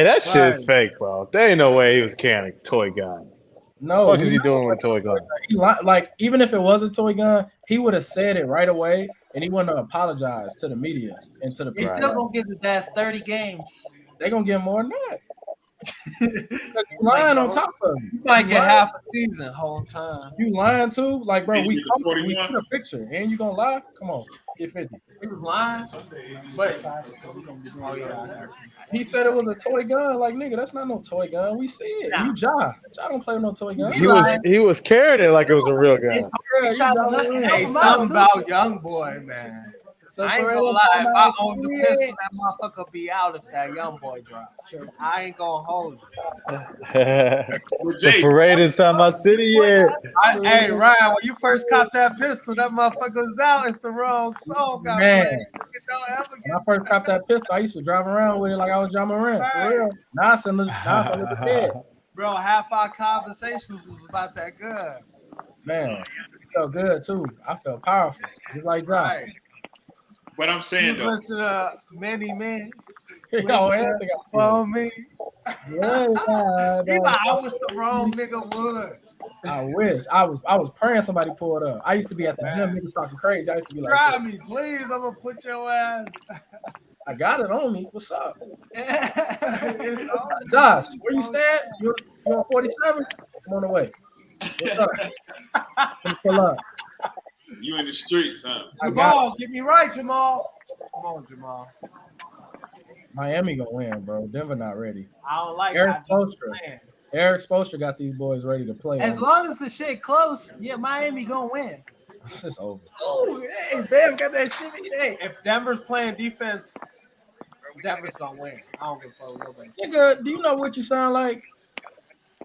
that shit is fake, bro. There ain't no way he was carrying a toy gun. No, what is he doing with a toy gun? Like, even if it was a toy gun, he would have said it right away, and he wouldn't have apologized to the media and to the press. He's still gonna give his ass 30 games. They're gonna get more than that. Lying on top of him. You might get half a season whole time. You lying too? Like, bro, we see a picture, and you gonna lie? Come on, get 50. He was lying, but he said it was a toy gun. Like, nigga, that's not no toy gun. We see it. Nah. Ja don't play with no toy gun. He was carrying it like it was a real gun. Hey, something about young boy, man. I ain't gonna lie. If I own the pistol, that motherfucker be out if that young boy drop. I ain't gonna hold you. The parade inside my city, yeah. Hey, Ryan, when you first caught that pistol, that motherfucker was out if the wrong song got Man. played. Don't ever When I first copped that pistol, I used to drive around with it like I was John Moran. For real. Now it's in the bed. Bro, half our conversations was about that good. Man, it felt good too. I felt powerful. Just like that. Right. But I'm You saying though, listen to Many Men. Oh, everything For me. Yeah, He like, I was the wrong nigga wood. I wish. I was praying somebody pulled up. I used to be at the gym, niggas talking crazy. I used to be like, Try me, please. I'm gonna put your ass. I got it on me. What's up? It's on. Josh, where you stand? You on 47? I'm on the way. What's up? Pull up. you in the streets, huh? Jamal, get me right, Jamal. Come on, Jamal. Miami gonna win, bro. Denver not ready. I don't like Eric how Spoelstra. Eric Spoelstra got these boys ready to play. As long as the shit close, yeah, Miami gonna win. It's over. Oh, hey, Bam got that shit. Hey. If Denver's playing defense, Denver's gonna win. I don't give a fuck nobody. Nigga, do you know what you sound like?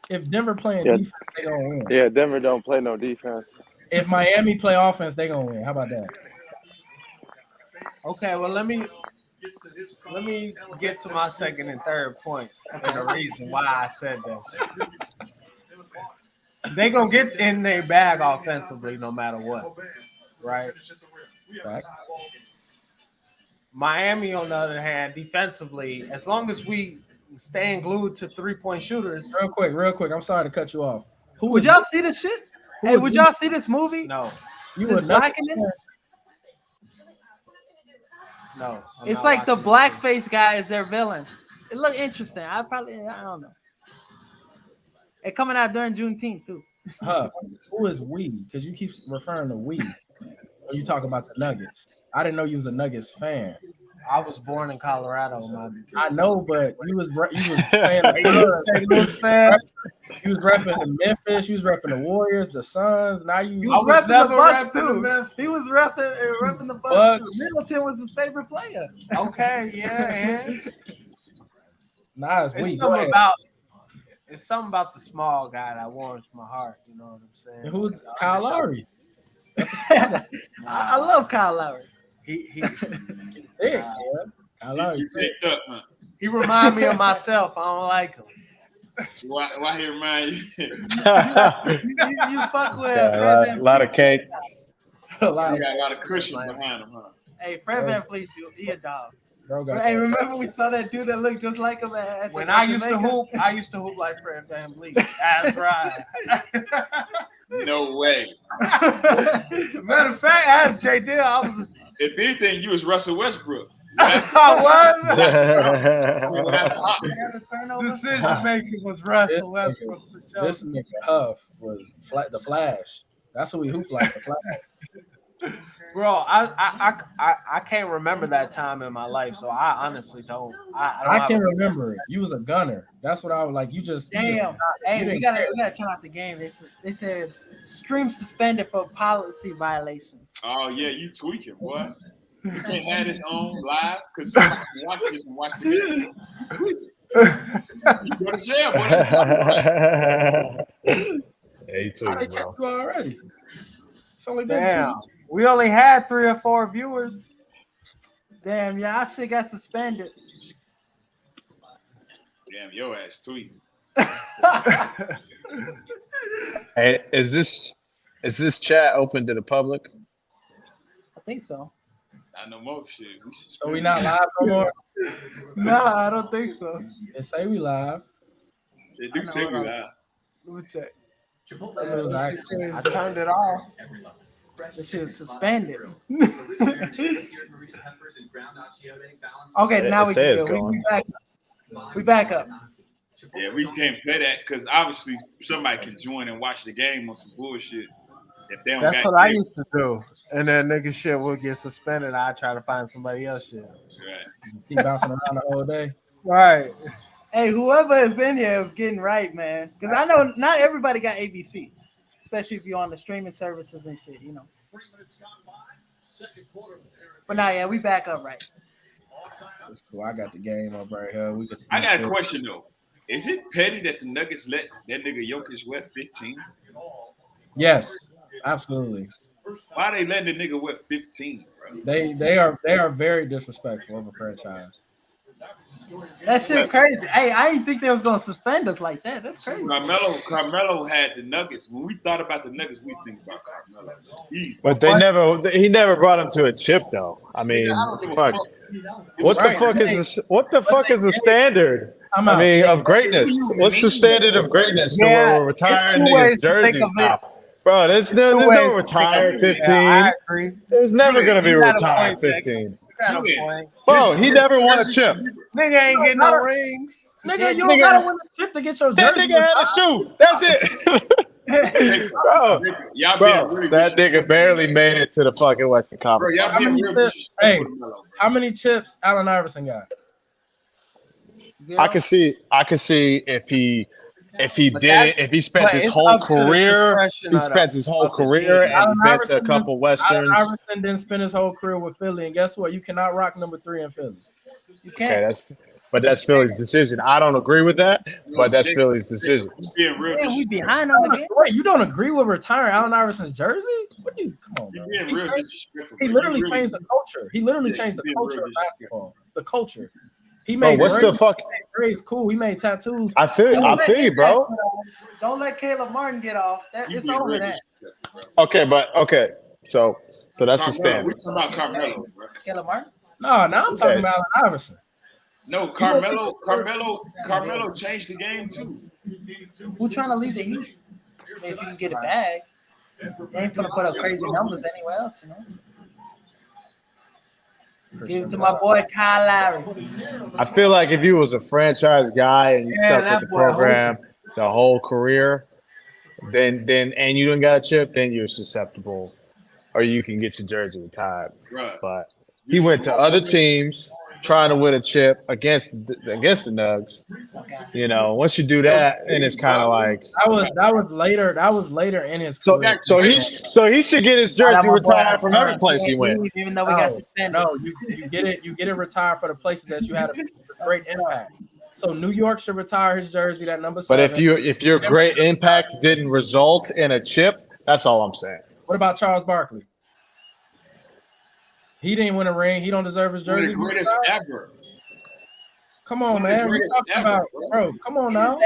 If Denver playing defense, they gonna win. Yeah, Denver don't play no defense. If Miami play offense, they gonna win. How about that? Okay, well let me get to my second and third point and the reason why I said that. They gonna get in their bag offensively no matter what, right? Right. Miami, on the other hand, defensively, as long as we staying glued to 3-point shooters. Real quick. I'm sorry to cut you off. Would y'all see this shit? Hey, would y'all see this movie? No. You This were black in it? No. It's like the blackface guy is their villain. It look interesting. I don't know. It coming out during Juneteenth too. Who is we? Because you keep referring to we when you talk about the Nuggets. I didn't know you was a Nuggets fan. I was born in Colorado, man. I know, but you was saying you was repping the Memphis, you was repping the Warriors, the Suns. Now you was repping the Bucks too. He was repping the Bucks. Middleton was his favorite player. Okay, yeah, and nah, it's weak. It's something about the small guy that warms my heart. You know what I'm saying? And who's Kyle Lowry? I love Kyle Lowry. He He remind me of myself. I don't like him. Why he remind you? you fuck with a lot of cake. He got a lot of cushion behind him, huh? Hey, Fred VanVleet, he a dog. Bro, hey, remember we saw that dude that looked just like him at when I used to hoop like Fred VanVleet. That's right. No way. Matter of fact, I asked J. Dill. I was. If anything, you was Russell Westbrook. Decision making was Russell Westbrook for sure. This nigga Huff was the Flash. That's who he hooped like, the Flash. Bro, I can't remember that time in my life, so I honestly don't. I can't remember it. You was a gunner. That's what I was like. You just damn. Hey, we gotta turn out the game. They said stream suspended for policy violations. Oh yeah, you tweaking, boy. You can't have this on live because somebody can watch this and watch the game. Tweaking. You go to jail, boy. Yeah, you tweaking, bro. You already. It's only been damn. We only had 3 or 4 viewers. Damn, yeah, I shit got suspended. Damn, your ass tweeting. Hey, is this chat open to the public? I think so. Not no more shit. So we not live no more? Nah, I don't think so. They say we live. They do say we live. Let me check. I turned it off. The shit was suspended. Okay, now we can go. We back up. Yeah, we can't play that because obviously somebody can join and watch the game on some bullshit. If they don't That's what I used to do. And then nigga shit will get suspended. I try to find somebody else shit. Right. Keep bouncing around the whole day. Right. Hey, whoever is in here is getting right, man. Because I know not everybody got ABC, especially if you're on the streaming services and shit, you know. 3 minutes gone by. Second quarter. But now, yeah, we back up right. That's cool. I got the game up right here. We I got a question though. Is it petty that the Nuggets let that nigga Jokic wear 15? Yes, absolutely. Why they letting the nigga wear 15, bro? They are very disrespectful of a franchise. That shit crazy. Hey, I didn't think they was gonna suspend us like that. That's crazy. Carmelo had the Nuggets. When we thought about the Nuggets, we think about Carmelo. But he never brought him to a chip though. I mean, fuck. What the fuck is the standard? I mean, of greatness. What's the standard of greatness? To where we're retiring niggas' jerseys now? Bro, there's no retired 15. I agree. There's never gonna be a retired 15. Bro, he never won a chip. Nigga ain't getting no rings. Nigga, you don't gotta win a chip to get your That jersey. nigga had a shoe. That's it. Bro, that nigga barely made it to the fucking Western Conference. Hey, how many chips Allen Iverson got? I could see if he spent his whole career, and been to a couple Westerns. Allen Iverson didn't spend his whole career with Philly, and guess what? You cannot rock number 3 in Philly. You can't. Okay, that's Philly's decision. I don't agree with that, but that's Philly's decision. Yeah, we behind on the game. Wait, you don't agree with retiring Allen Iverson's jersey? What do you? Come on, bro. He literally changed the culture. He literally changed the culture of basketball. The culture. He made grades cool. He made tattoos. I feel you, bro. Don't let Caleb Martin get off. It's over that. Okay. So that's the standard. We're talking about Carmelo, bro. Caleb Martin? No, now I'm talking about Allen Iverson. No, Carmelo changed the game too. Who's trying to lead the Heat? If you can get it back, they ain't gonna put up crazy numbers anywhere else, you know. Give it to my boy Kyle Lowry. I feel like if you was a franchise guy and you stuck with the program the whole career, then and you didn't got a chip, then you're susceptible, or you can get your jersey retired. Right. But he went to other teams trying to win a chip against the Nugs. You know, once you do that, and it's kind of like that was later in his career. So he should get his jersey retired from every place he went. Even though we got suspended. No, you get it retired for the places that you had a great impact. So New York should retire his jersey, that number 7. But if your great impact didn't result in a chip, that's all I'm saying. What about Charles Barkley? He didn't win a ring. He don't deserve his jersey. The greatest ever. Come on, man. We're talking about, bro. Come on now.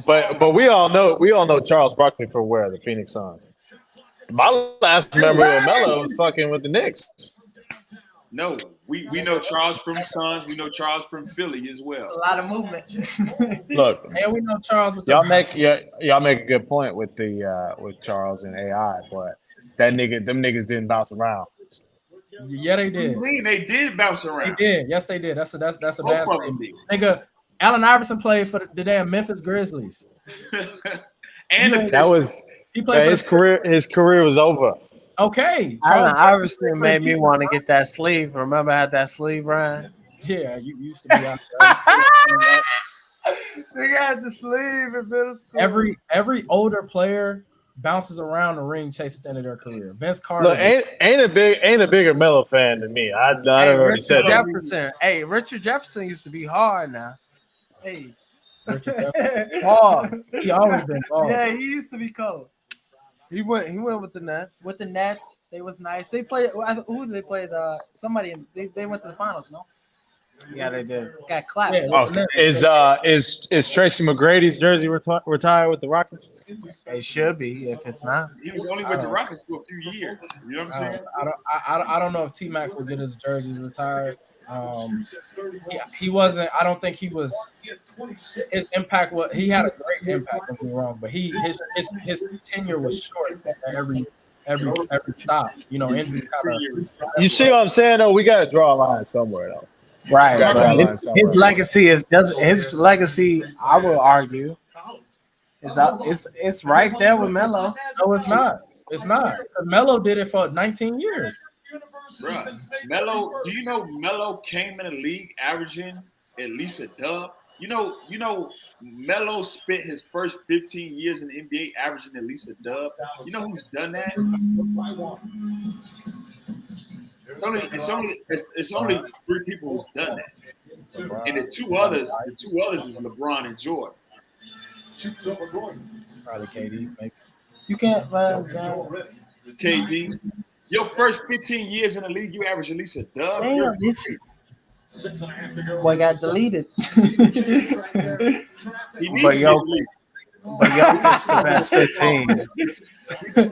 But we all know Charles Barkley for where? The Phoenix Suns. My last memory of Melo was fucking with the Knicks. No, we know Charles from Suns. We know Charles from Philly as well. A lot of movement. Look, and we know Charles. With y'all make a good point with the with Charles and AI, but them niggas didn't bounce around. Yeah, they did. What do you mean they did bounce around? They did. Yes, they did. That's a bad statement. Nigga, Allen Iverson played for the damn Memphis Grizzlies. And he played his career was over. Okay. Allen Iverson made me want to get that sleeve. Remember I had that sleeve, Ryan? Yeah, you used to be out there. They got the sleeve in middle school. Every older player bounces around the ring chasing the end of their career. Vince Carter. Look, ain't a bigger Melo fan than me. I've already said Jefferson. Hey, Richard Jefferson used to be hard now. Hey. Pause. He always been hard. Yeah, he used to be cold. He went with the Nets. With the Nets, they was nice. They played. Who did they play? Somebody. They went to the finals. No. Yeah, they did. Got clapped. Yeah, is Tracy McGrady's jersey retired with the Rockets? It should be. If it's not, he was only with the Rockets for a few years. You know what I'm saying? I don't know if T-Mac will get his jersey retired. He wasn't. I don't think he was. His impact was. He had a great impact. Don't get me wrong, but his tenure was short at every stop. You know, injury kind of. You see what I'm saying? Though we got to draw a line somewhere, though. Right. His legacy is his legacy. I will argue. It's right there with Melo. No, it's not. It's not. Melo did it for 19 years. Bruh, Melo, do you know Melo came in the league averaging at least a dub? You know, Melo spent his first 15 years in the NBA averaging at least a dub. You know who's done that? It's only three people who's done that, and the two others is LeBron and Jordan. Probably KD. Maybe. You can't. KD, your first 15 years in the league, you average at least a dub. Damn, this boy got deleted. But yo, the best 15.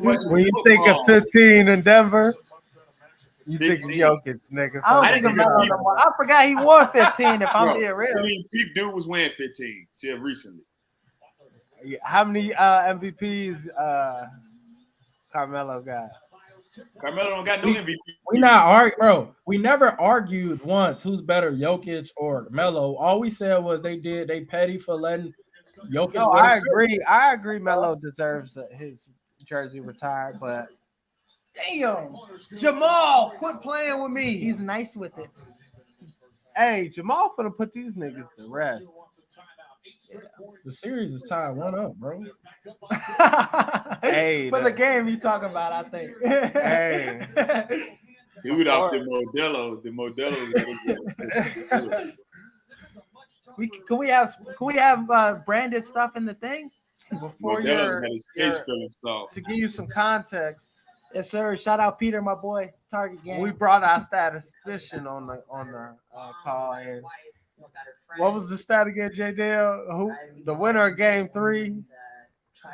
When you think of 15 in Denver, you think of Jokic, nigga. I don't think of Melo no more. I forgot he wore 15. If I'm being real, Peep dude was wearing 15 till recently. How many MVPs Carmelo got? Carmelo don't got no MVP. We not arguing, bro. We never argued once who's better, Jokic or Melo. All we said was they petty for letting Jokic. No, I agree. I agree. Melo deserves his jersey retired, but damn, Jamal, quit playing with me. He's nice with it. Hey, Jamal finna put these niggas to rest. The series is tied 1-1, bro. Hey, for the game you talking about, I think. Hey, dude, off the Modelo's. The Modelo's. Can we have branded stuff in the thing? Before to give you some context. Yes, sir. Shout out Peter, my boy. Target game. We brought our statistician on the call, and what was the stat again, J. Dale? Who the winner of Game 3?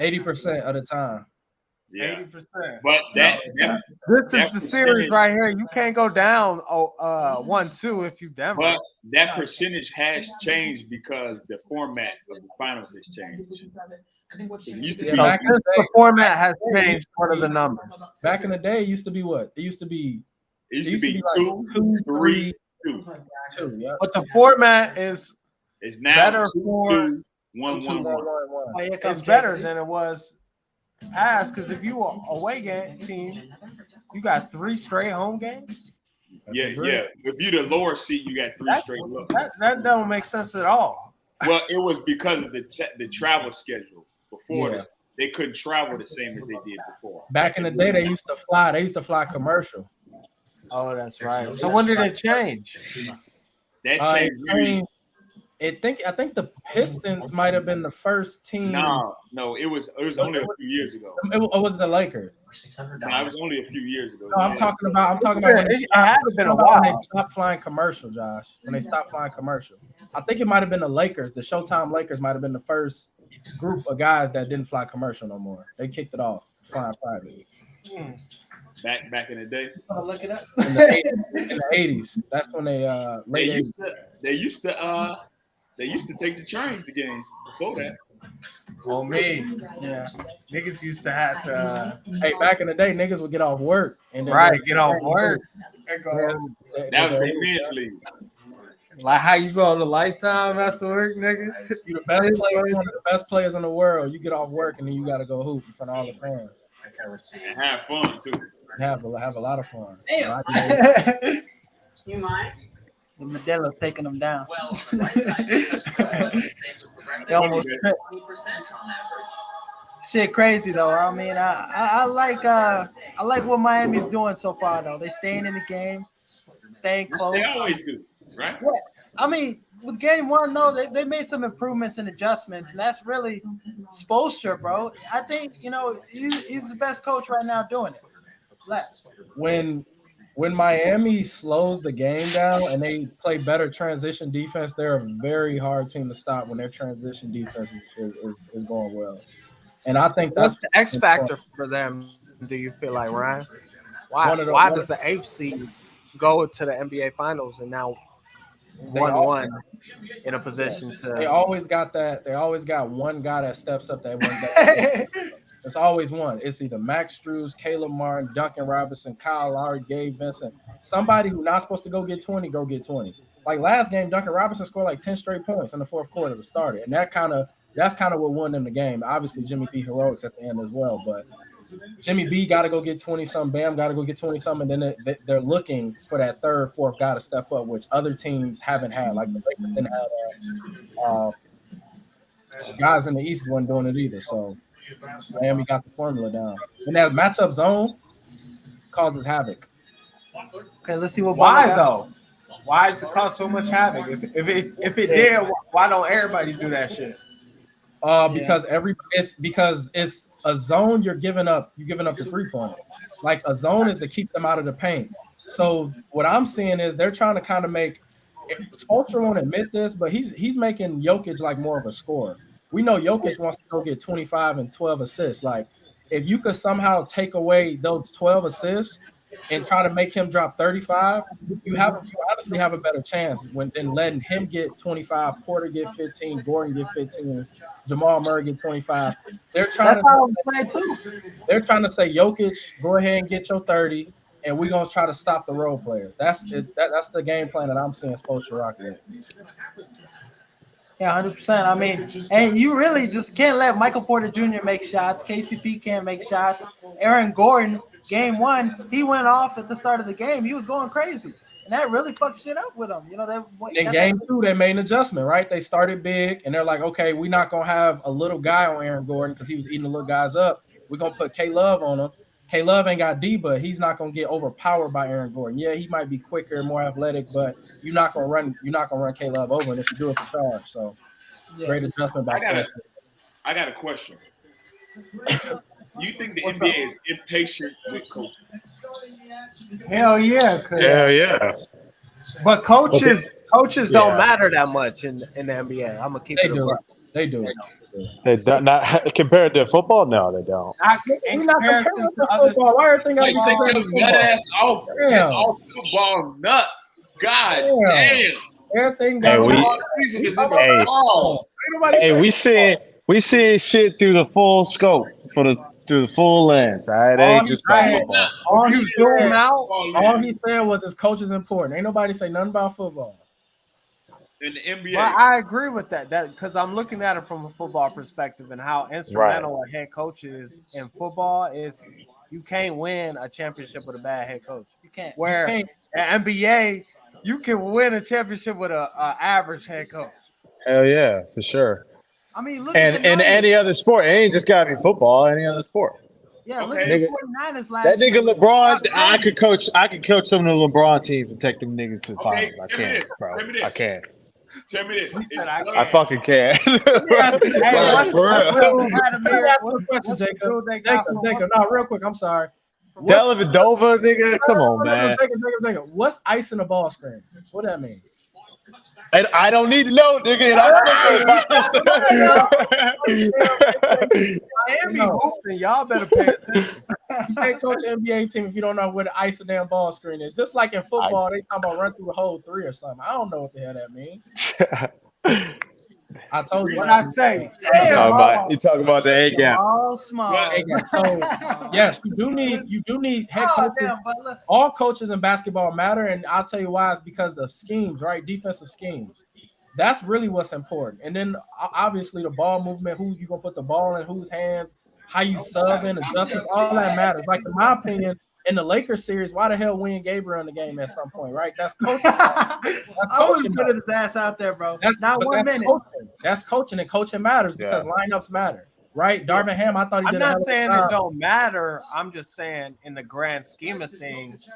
80% of the time. Yeah. 80%. But this is the series right here. You can't go down 1-2 if you Denver. But that percentage has changed because the format of the finals has changed. The format has changed. What are the numbers? Back in the day, it used to be what? It used to be 2, like 3, 2. Yeah. But the format is now better 2, for 2, 1, 1, 1. It's better than it was past because if you are away game team, you got 3 straight home games. Yeah. If you the lower seat, you got 3 straight looks. That don't make sense at all. Well, it was because of the travel schedule. Before this, they couldn't travel the same as they did before. Back in the day, they used to fly. They used to fly commercial. Oh, that's right. So when did it change? That changed. I think the Pistons might have been the first team. No, it was only a few years ago. It was the Lakers. No, it was only a few years ago. No, I'm talking about when it had been a while. When they stopped flying commercial, Josh. When they stopped flying commercial, I think it might have been the Lakers. The Showtime Lakers might have been the first group of guys that didn't fly commercial no more. They kicked it off, flying private. Back in the day. Look it up. In the 80s. That's when they used to take the trains to games before that. Well, me, yeah, niggas used to have to. Hey, back in the day, niggas would get off work and then get off work. That was the men's league. Like how you go on the Lifetime after work, nigga. You the best player, one of the best players in the world. You get off work and then you gotta go hoop in front of all the fans. And have fun too. Have a lot of fun. Damn. You mind? The Modelo's taking them down. Well, the right side They almost 20% on average. shit crazy though. I mean, I like what Miami's doing so far though. They staying in the game, staying close. They always do, right? Yeah. I mean, with game 1 though, they made some improvements and adjustments, and that's really Spoelstra, bro. I think he's the best coach right now doing it. When Miami slows the game down and they play better transition defense, they're a very hard team to stop when their transition defense is going well. And I think that's the X factor for them. Do you feel like, Ryan? Why does the 8th seed go to the NBA Finals and now 1-1 in a position to? They always got that. They always got one guy that steps up that one day. It's always one. It's either Max Strus, Caleb Martin, Duncan Robinson, Kyle Lowry, Gabe Vincent. Somebody who's not supposed to go get 20, go get 20. Like last game, Duncan Robinson scored like 10 straight points in the fourth quarter to start it. And that's kind of what won them the game. Obviously, Jimmy B heroics at the end as well. But Jimmy B got to go get 20-something. Bam got to go get 20-something. And then they're looking for that third, fourth guy to step up, which other teams haven't had. Like the Lakers didn't have guys in the East weren't doing it either. So Miami got the formula down. And that matchup zone causes havoc. Okay, let's see what. Why Butler got. though? Why does it cause so much havoc? If it did, why don't everybody do that shit? Because it's a zone. You're giving up the 3-pointer. Like a zone is to keep them out of the paint. So what I'm seeing is they're trying to kind of make. Spoelstra won't admit this, but he's making Jokic like more of a scorer. We know Jokic wants to go get 25 and 12 assists. Like if you could somehow take away those 12 assists and try to make him drop 35, you honestly have a better chance than letting him get 25, Porter get 15, Gordon get 15, Jamal Murray get 25. They're trying to say, Jokic, go ahead and get your 30, and we're gonna try to stop the role players. That's the game plan that I'm seeing Spoelstra rock with. Yeah, 100%. I mean, and you really just can't let Michael Porter Jr. make shots. KCP can't make shots. Aaron Gordon, game 1, he went off at the start of the game. He was going crazy, and that really fucked shit up with him. You know, in game 2, they made an adjustment, right? They started big, and they're like, okay, we're not gonna have a little guy on Aaron Gordon because he was eating the little guys up. We're gonna put K-Love on him. K-Love ain't got D, but he's not gonna get overpowered by Aaron Gordon. Yeah, he might be quicker and more athletic, but you're not gonna run K-Love over, and if you do it for charge, so great adjustment by Spoelstra. I got a question. You think the NBA is impatient with coaches? Hell yeah, Yeah. But coaches don't matter that much in the NBA. I'm gonna keep it a buck. They do. They don't, not compared to football. No, they don't. In comparison to other football. Why everything Like, got take your nut ass off. Get off football nuts. God damn. Everything Hey, got Season is in the fall. we seeing shit through the full scope through the full lens. All right, it ain't just about football. All he said was his coach is important. Ain't nobody say nothing about football. In the NBA. Well, I agree with that because I'm looking at it from a football perspective and how instrumental a head coach is in football is you can't win a championship with a bad head coach. You can't. Where in NBA, you can win a championship with an average head coach. Hell yeah, for sure. I mean, look And at the in any other sport, it ain't just gotta be football. Any other sport. Yeah, look Okay. at the 49ers last That year. nigga LeBron, I could coach some of the LeBron teams and take them niggas to the finals. I tell me can't, this. bro. Tell me this. I can't. Tell me this. I fucking can't. Hey, For real. Jacob, no, real quick, I'm sorry. Delavadova, nigga, come on, man. Jacob. What's icing a ball screen? What that mean? And I don't need to know, nigga. And Miami hooping, y'all better pay attention. You can't coach an NBA team if you don't know where the ice a damn ball screen is. Just like in football, they talking about run through the whole 3 or something. I don't know what the hell that means. I told you what I say. You talking about the A gap? All small. So yes, you do need head coaches. All coaches in basketball matter, and I'll tell you why. It's because of schemes, right? Defensive schemes. That's really what's important. And then obviously the ball movement, who you gonna put the ball in whose hands, how you sub in, adjustments, all that matters. Like in my opinion, in the Lakers series, why the hell Wayne Gabriel in the game at some point, right? That's coaching. I wouldn't put his ass out there, bro. That's not 1 minute. Coaching. That's coaching, and coaching matters because lineups matter, right? Darvin Ham, I thought he did. I'm not saying it don't matter. I'm just saying in the grand scheme of things,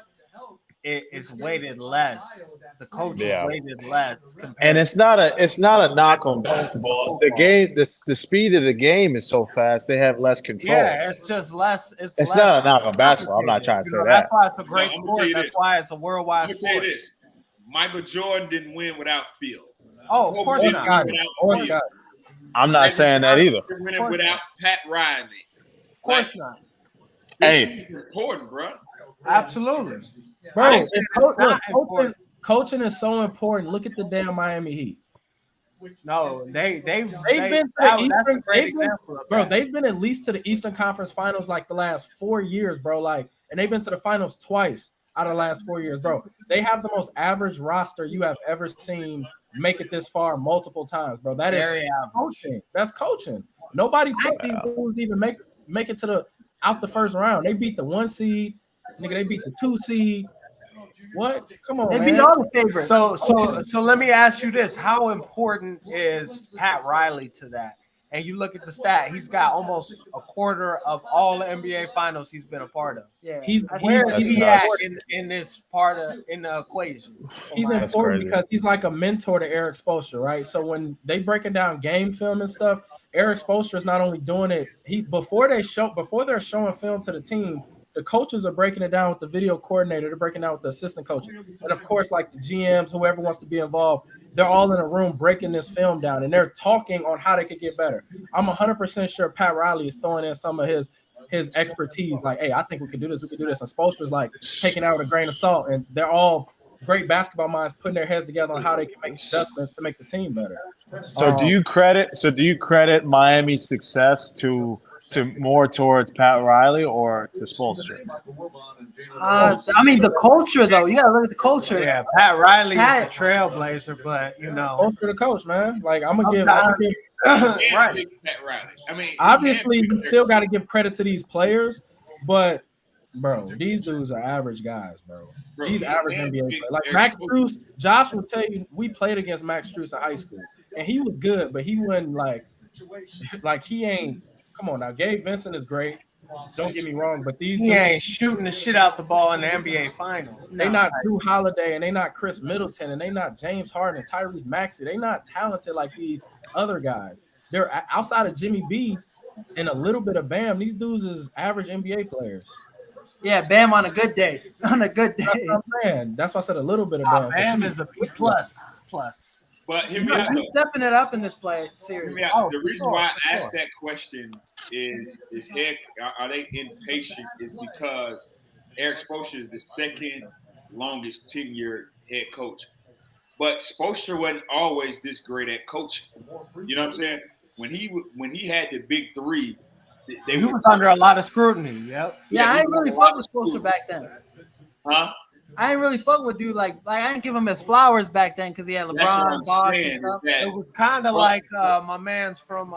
it's weighted less. The coach is weighted less. And it's not a knock on basketball. The game, the speed of the game is so fast. They have less control. Yeah, it's just less. It's not a knock on basketball. I'm not trying to say that. That's why it's a great sport. That's why it's a worldwide sport. Let me tell you this: Michael Jordan didn't win without Phil. Oh, of course not. I'm not saying that either. Winning without Pat Riley. Of course not. Hey, important, bro. Absolutely. Bro, coaching is so important. Look at the damn Miami Heat. No, they've been to the Eastern. They've been at least to the Eastern Conference Finals like the last 4 years, bro. Like, and they've been to the finals twice out of the last 4 years, bro. They have the most average roster you have ever seen make it this far multiple times, bro. That is coaching. That's coaching. Nobody picked these dudes to even make it to out the first round. They beat the 1 seed, nigga. They beat the 2 seed. What? Come on, they beat all the favorites. So let me ask you this: how important is Pat Riley to that? And you look at the stat; he's got almost quarter of all the NBA finals he's been a part of. Yeah, Where That's is he at nuts. in this part of in the equation? He's That's important crazy. because he's like a mentor to Eric Spoelstra, right? So when they breaking down game film and stuff, Eric Spoelstra is not only doing it. Before they're showing film to the team, the coaches are breaking it down with the video coordinator. They're breaking down with the assistant coaches, and of course, like the GMs, whoever wants to be involved. They're all in a room breaking this film down, and they're talking on how they could get better. I'm 100% sure Pat Riley is throwing in some of his expertise. Like, hey, I think we can do this. We can do this. And Spoelstra's like taking out with a grain of salt, and they're all great basketball minds putting their heads together on how they can make adjustments to make the team better. So do you credit Miami's success to more towards Pat Riley or to Spoelstra? I mean, the culture though. You gotta look at the culture. Yeah, Pat Riley is the trailblazer, but you know, Spoelstra the coach, man. Like I'm gonna give right. Pat Riley. I mean, obviously you still got to give credit to these players, but bro, these dudes are average guys, bro. These average NBA players. Like Max Strus, Josh will tell you, we played against Max Strus in high school, and he was good, but he wasn't like he ain't. Come on now, Gabe Vincent is great. Don't get me wrong, but these he ain't shooting the shit out the ball in the NBA Finals. They not Drew Holiday, and they not Chris Middleton, and they not James Harden and Tyrese Maxey. They not talented like these other guys. They're outside of Jimmy B and a little bit of Bam. These dudes is average NBA players. Yeah, Bam on a good day. On a good day. That's why I said a little bit of Bam. Bam is a B plus. But hear me out, He's stepping it up in this play series. The reason why I asked that question is are they impatient is because Eric Spoelstra is the second longest tenured head coach. But Spoelstra wasn't always this great at coaching. You know what I'm saying? When he had the big three, he was under a lot of scrutiny. Yep. Yeah, I ain't really fuck with Spoelstra back then. Huh? I ain't really fuck with dude like I didn't give him his flowers back then because he had LeBron, Bosh, and stuff. It was kind of like my man's from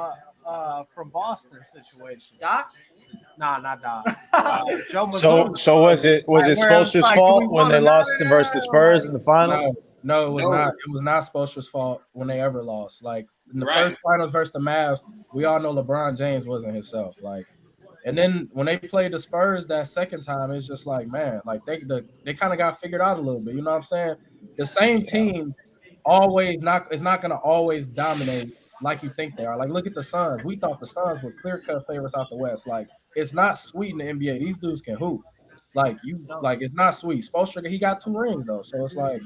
Boston situation. Doc? Nah, not Doc. Joe So was it Spoelstra's fault when they lost versus the Spurs in the finals? No, it was not. It was not Spoelstra's fault when they ever lost. Like in the first finals versus the Mavs, we all know LeBron James wasn't himself. Like, and then when they played the Spurs that second time, it's just like, man, like they kind of got figured out a little bit. You know what I'm saying? The same team is not going to always dominate like you think they are. Like, look at the Suns. We thought the Suns were clear-cut favorites out the West. Like, it's not sweet in the NBA. These dudes can hoop. It's not sweet. Spoelstra, he got 2 rings though, so it's like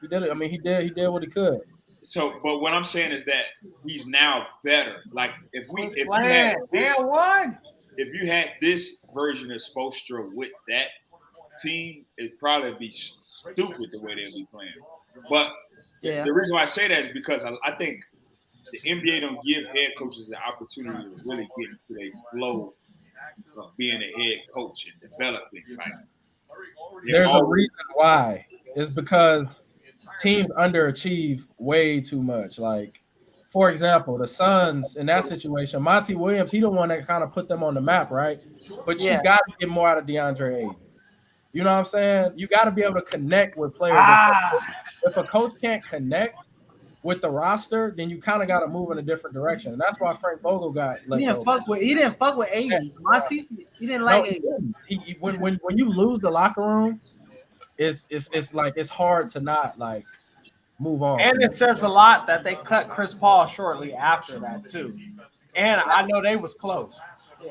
he did it. I mean, he did what he could. So, but what I'm saying is that he's now better. Like if you had this version of Spoelstra with that team, it'd probably be stupid the way they'd be playing. But the reason why I say that is because I think the NBA don't give head coaches the opportunity to really get into their flow of being a head coach and developing. There's a reason why. It's because teams underachieve way too much. Like, for example, the Suns in that situation, Monty Williams, he the one that kind of put them on the map, right? But you got to get more out of DeAndre Ayton. You know what I'm saying? You got to be able to connect with players. If a coach can't connect with the roster, then you kind of got to move in a different direction. And that's why Frank Vogel got let go. He didn't fuck with Ayton. Monty, he didn't like Ayton. When you lose the locker room, it's like it's hard to not like move on. And it says a lot that they cut Chris Paul shortly after that too. And I know they was close.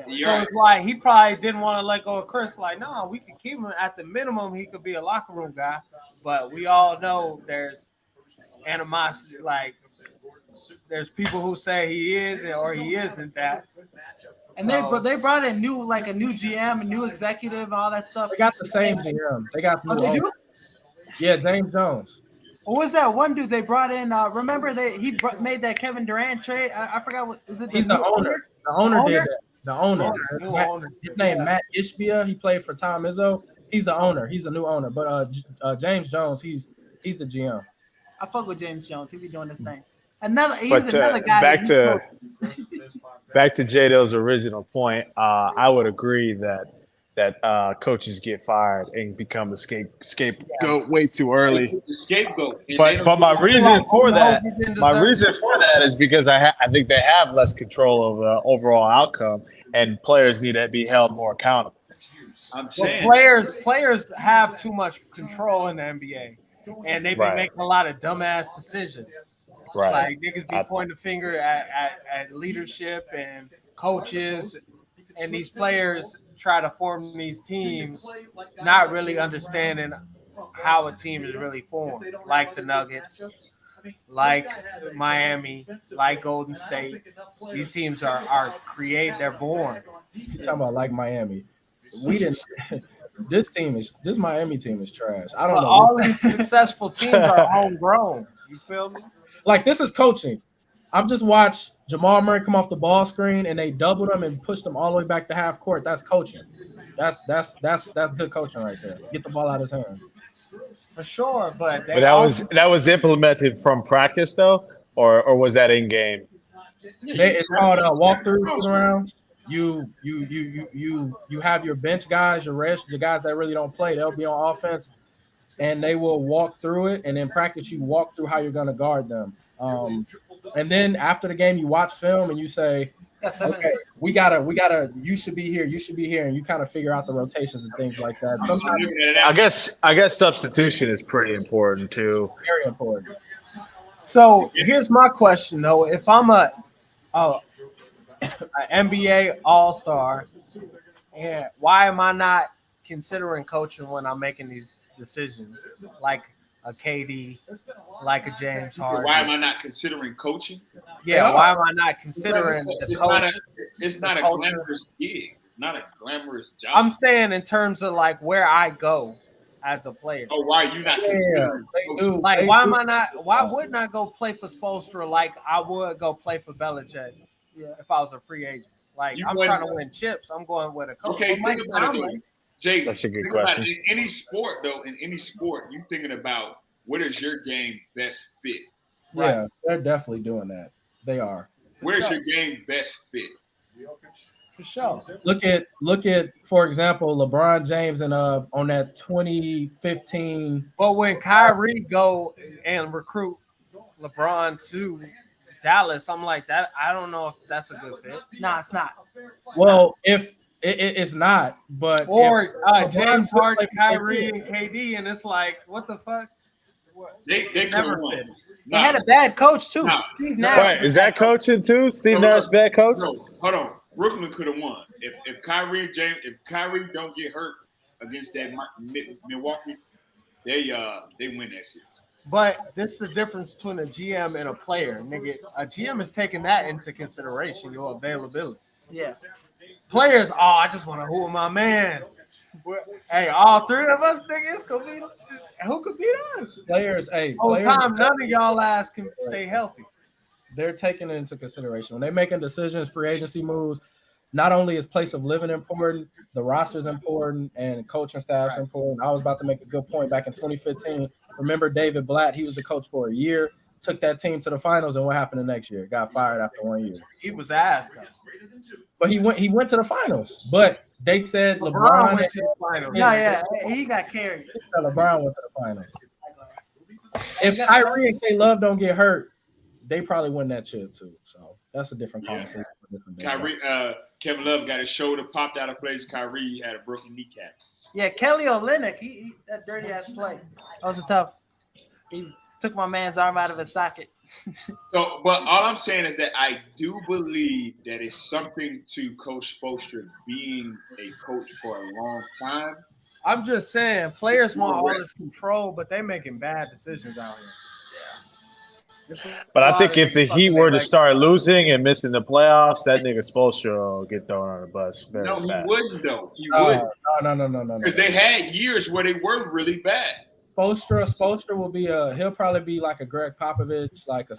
Yeah. So it's like he probably didn't want to let go of Chris. Like, no, we could keep him at the minimum. He could be a locker room guy. But we all know there's animosity. Like, there's people who say he is or he isn't that. And they brought in a new GM, a new executive, all that stuff. They got the same GM. They got they do? Yeah, James Jones. What was that one dude they brought in? Remember he made that Kevin Durant trade? I forgot what is it. He's the owner. The owner did that. The owner. His name Matt Ishbia. He played for Tom Izzo. He's the owner. He's the new owner. But James Jones, he's the GM. I fuck with James Jones. He be doing this thing. Another guy. Back to J-Dill's original point. I would agree that coaches get fired and become a scapegoat way too early. The scapegoat. But my reason for that is because I think they have less control of the overall outcome, and players need to be held more accountable. I'm Well, saying players have too much control in the NBA, and they've been Right. making a lot of dumbass decisions. Right. Like niggas be pointing the finger at leadership and coaches, and these players try to form these teams, not really understanding how a team is really formed. Like the Nuggets, like Miami, like Golden State. These teams are created, they're born. You talking about like Miami? We didn't. This Miami team is trash. I don't But know. all these successful teams are homegrown. You feel me? Like this is coaching. I've just watched Jamal Murray come off the ball screen and they doubled him and pushed him all the way back to half court. That's coaching. That's good coaching right there. Get the ball out of his hands. For sure, but But that was implemented from practice though, or was that in game? It's called walkthrough rounds. You have your bench guys, your guys that really don't play. They'll be on offense, and they will walk through it. And in practice, you walk through how you're going to guard them. And then after the game, you watch film and you say, "Okay, we gotta. You should be here. You should be here." And you kind of figure out the rotations and things like that. Sometimes I guess substitution is pretty important too. very important. So here's my question though: if I'm an NBA All-Star, and why am I not considering coaching when I'm making these decisions, like a KD, like a James Harden? why am I not considering coaching? Yeah, why am I not considering It's the not coach? it's not a culture. glamorous gig. It's not a glamorous job. I'm saying in terms of like where I go as a player. Oh, why are you not considering coaching? Like, why am I not? Why wouldn't I go play for Spoelstra like I would go play for Belichick if I was a free agent? Like, I'm trying to win chips. I'm going with a coach. Okay, think about it though. Jay, That's a good think about question. it. In any sport though, you thinking about what is your game best fit? Yeah, they're definitely doing that. They are. Where's your game best fit? For sure. Look at for example, LeBron James and on that 2015. But when Kyrie go and recruit LeBron to Dallas, I'm like that. I don't know if that's a good fit. Nah, it's not. Well, if it's not, but Or if James LeBron Harden, plays Kyrie, for and KD, and it's like, what the fuck? They could Never have won. fit. They had a bad coach too. Nah. Steve Nash. Wait, is that coaching too? Steve Nash bad coach? No, hold on. Brooklyn could have won if Kyrie don't get hurt against that Milwaukee. They win that series. But this is the difference between a GM and a player, nigga. A GM is taking that into consideration, your availability. Yeah. Players, I just want to hoop my man. Hey, all three of us niggas could beat. Who could beat us? players, Whole time, none of y'all ass can stay healthy. they're taking it into consideration when they're making decisions, free agency moves. Not only is place of living important, the roster's important, and coaching staff's important. I was about to make a good point back in 2015. Remember David Blatt? He was the coach for a year, took that team to the finals, and what happened the next year? Got fired after 1 year. He was asked. But he went to the finals. But they said LeBron went to the finals. Yeah, he got carried. LeBron went to the finals. If Kyrie and K-Love don't get hurt, they probably win that chip too. So that's a different conversation. Kyrie, Kevin Love got his shoulder popped out of place. Kyrie had a broken kneecap. Yeah, Kelly Olynyk, he that dirty ass play. That was a tough. He took my man's arm out of his socket. So, but all I'm saying is that I do believe that it's something to Coach Spoelstra being a coach for a long time. I'm just saying, players want all this control, but they making bad decisions out here. But I think if the Heat were to start losing and missing the playoffs, that nigga Spoelstra will get thrown on the bus very No, he fast. wouldn't though. He wouldn't. No. Because they had years where they were really bad. Spoelstra will be he'll probably be like a Greg Popovich, like a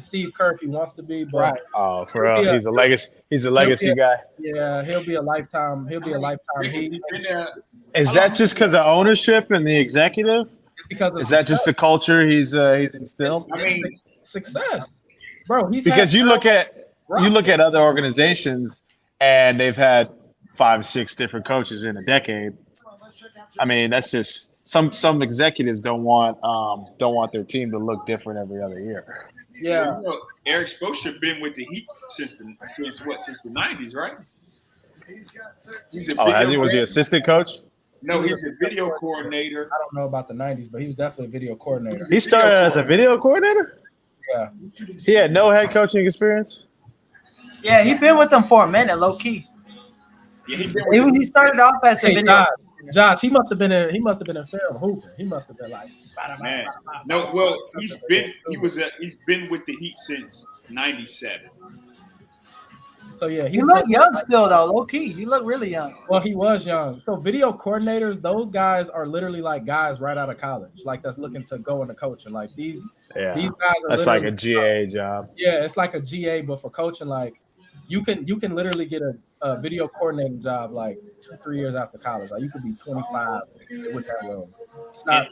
Steve Kerr if he wants to be, but Oh, for real, he's a legacy guy. Yeah, he'll be a lifetime Heat. Is that just because of ownership and the executive? It's because of Is that just the culture he's instilled? I mean, success, bro. Because you look at other organizations and they've had 5 or 6 different coaches in a decade. I mean, that's just some executives don't want their team to look different every other year. Yeah, Eric Spoelstra been with the Heat since the 90s, right? He's a Oh, has he? video Was he assistant coach? No, he's a video coordinator. I don't know about the 90s, but he was definitely a video coordinator. He started as a video coordinator? Yeah. He had no head coaching experience? Yeah, he been with them for a minute, low key. Yeah, He started off as a Hey, video. Josh, he must have been in film hooping. He must have been like, Man. No, well, he's been with the Heat since '97. so yeah, You look young still though, low key. You look really young. Well, he was young. So video coordinators, those guys are literally like guys right out of college, like that's looking to go into coaching. Like these guys are That's like a literally- GA job. Yeah, it's like a GA, but for coaching, like you can literally get a video coordinating job like 2-3 years after college. Like you could be 25 with that role. It's not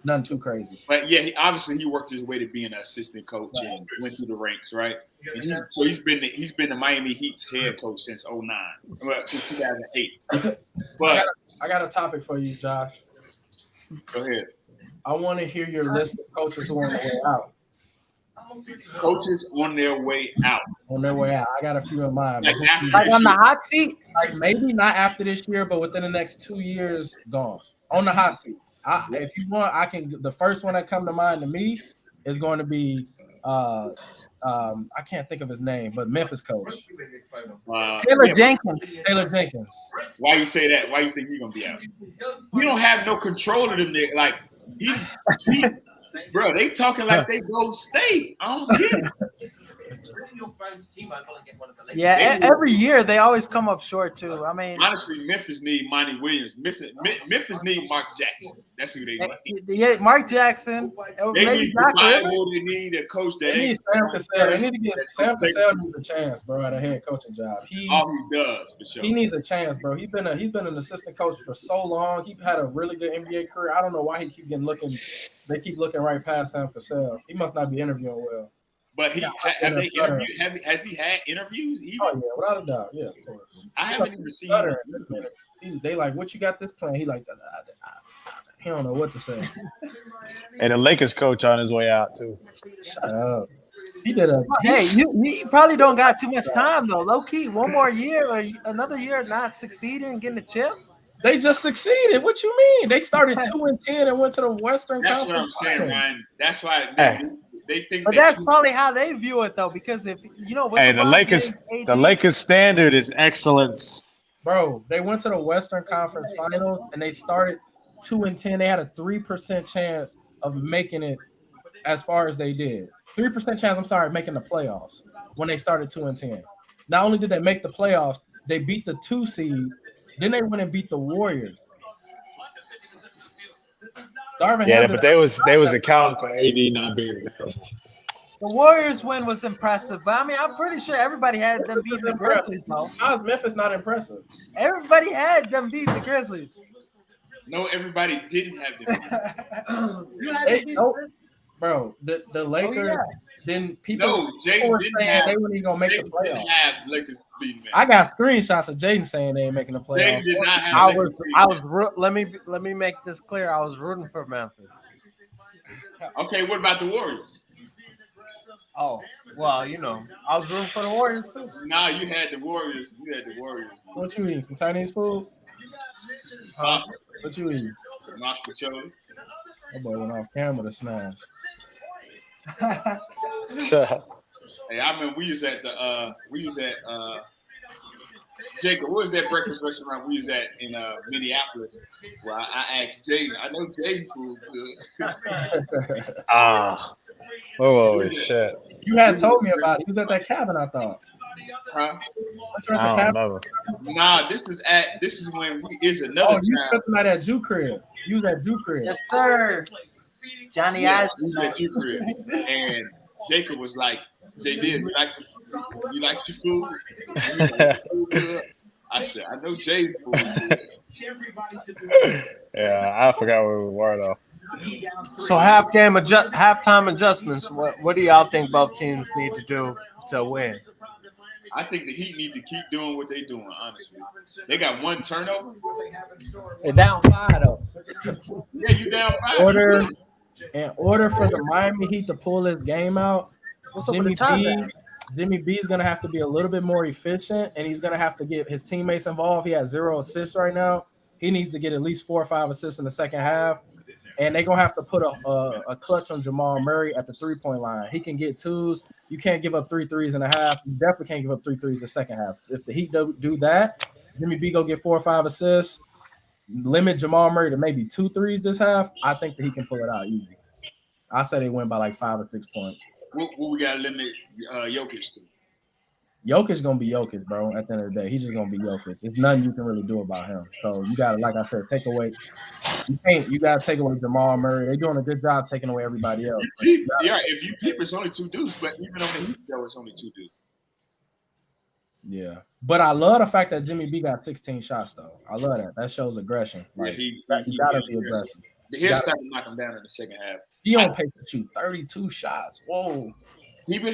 nothing too crazy. But yeah, he worked his way to being an assistant coach and went through the ranks, right? And he's been the Miami Heat's head coach since 2009, well, since 2008. But I got a topic for you, Josh. Go ahead. I want to hear your list of coaches who are on their way out. Coaches on their way out. On their way out. I got a few in mind. Like on the hot seat? Like maybe not after this year, but within the next 2 years, gone. On the hot seat. If you want, I can. The first one that come to mind to me is going to be I can't think of his name, but Memphis coach. Taylor Jenkins. Taylor Jenkins. Why you say that? Why you think he's gonna be out? You don't have no control of them. Like he bro, they talking like they go state. I don't get it. Yeah, every year they always come up short too. I mean, honestly, Memphis need Monty Williams. Memphis need Mark Jackson. That's who they need. Yeah, Mark Jackson. They need they need a coach that they need Sam Cassell. They need to get Sam Cassell needs a chance, bro, at a head coaching job. He does for sure. He needs a chance, bro. He's been an assistant coach for so long. He had a really good NBA career. I don't know why he keep getting looking. They keep looking right past Sam Cassell. He must not be interviewing well. But has he had interviews? Even? Oh yeah, without a doubt. Yeah, of course. I haven't even seen him. They like, what you got this plan? He like, he don't know what to say. And the Lakers coach on his way out too. Shut up. He did a. Hey, you probably don't got too much time though. Low key, one more year or another year not succeeding, getting a chip. They just succeeded. What you mean? They started 2-10 and went to the Western That's Conference. what I'm saying, Ryan. That's why they think. But that's probably how they view it though, because if you know. Hey, the Lakers standard is excellence. Bro, they went to the Western Conference Finals and they started 2-10. They had a 3% chance of making it as far as they did. 3% chance, I'm sorry, making the playoffs when they started 2-10. Not only did they make the playoffs, they beat the 2 seed. Then they went and beat the Warriors. But they was accounting for AD not being there. The Warriors win was impressive, but I mean, I'm pretty sure everybody had them beat the Grizzlies, though. How is Memphis not impressive? Everybody had them beat the Grizzlies. No, everybody didn't have them. You had them beat the Grizzlies? Bro, the Lakers didn't people. No, Jaden didn't have. They weren't even gonna make the playoffs. Didn't have Lakers beating them. I got screenshots of Jaden saying they ain't making the playoffs. Jaden did not have. Let me make this clear. I was rooting for Memphis. Okay, what about the Warriors? Oh, well, you know, I was rooting for the Warriors too. Nah, you had the Warriors. What you eat? Some Chinese food? Huh? What you eat? Mashed potato. That boy went off camera to smash. Hey, I remember we was at Jacob. What was that breakfast restaurant we was at in Minneapolis? Well, I asked Jaden. I know Jaden food good. Oh shit! You had told me about it. He was at that cabin, I thought. Huh? I don't remember. Nah, this is when is another time. You spent the night at Jew crib. You was at Jew crib. Yes, sir. Johnny Eyes. We was at Jew crib, and Jacob was like, "JD, you like your food?" I said, "I know Jay's food." Yeah, I forgot where we were though. So halftime adjustments. What do y'all think both teams need to do to win? I think the Heat need to keep doing what they're doing. Honestly, they got one turnover. They're down 5 though. Yeah, you down 5. In order for the Miami Heat to pull this game out, Jimmy B is going to have to be a little bit more efficient, and he's going to have to get his teammates involved. He has 0 assists right now. He needs to get at least 4 or 5 assists in the second half, and they're going to have to put a clutch on Jamal Murray at the three-point line. He can get twos. You can't give up 3 threes in a half. You definitely can't give up 3 threes in the second half. If the Heat do that, Jimmy B go get 4 or 5 assists, limit Jamal Murray to maybe 2 threes this half, I think that he can pull it out easy. I say they win by like 5 or 6 points. What we got to limit Jokic to? Jokic gonna be Jokic, bro. At the end of the day, he's just gonna be Jokic. There's nothing you can really do about him. So you gotta, like I said, take away. You gotta take away Jamal Murray. They're doing a good job taking away everybody else. Yeah, if you keep it's only 2 dudes, but even on the Heat, though, it's only 2 dudes. Yeah, but I love the fact that Jimmy B got 16 shots though. I love that. That shows aggression. Like, he gotta be aggressive. He'll start to knock him down in the second half. He on pace to shoot 32 shots. Whoa.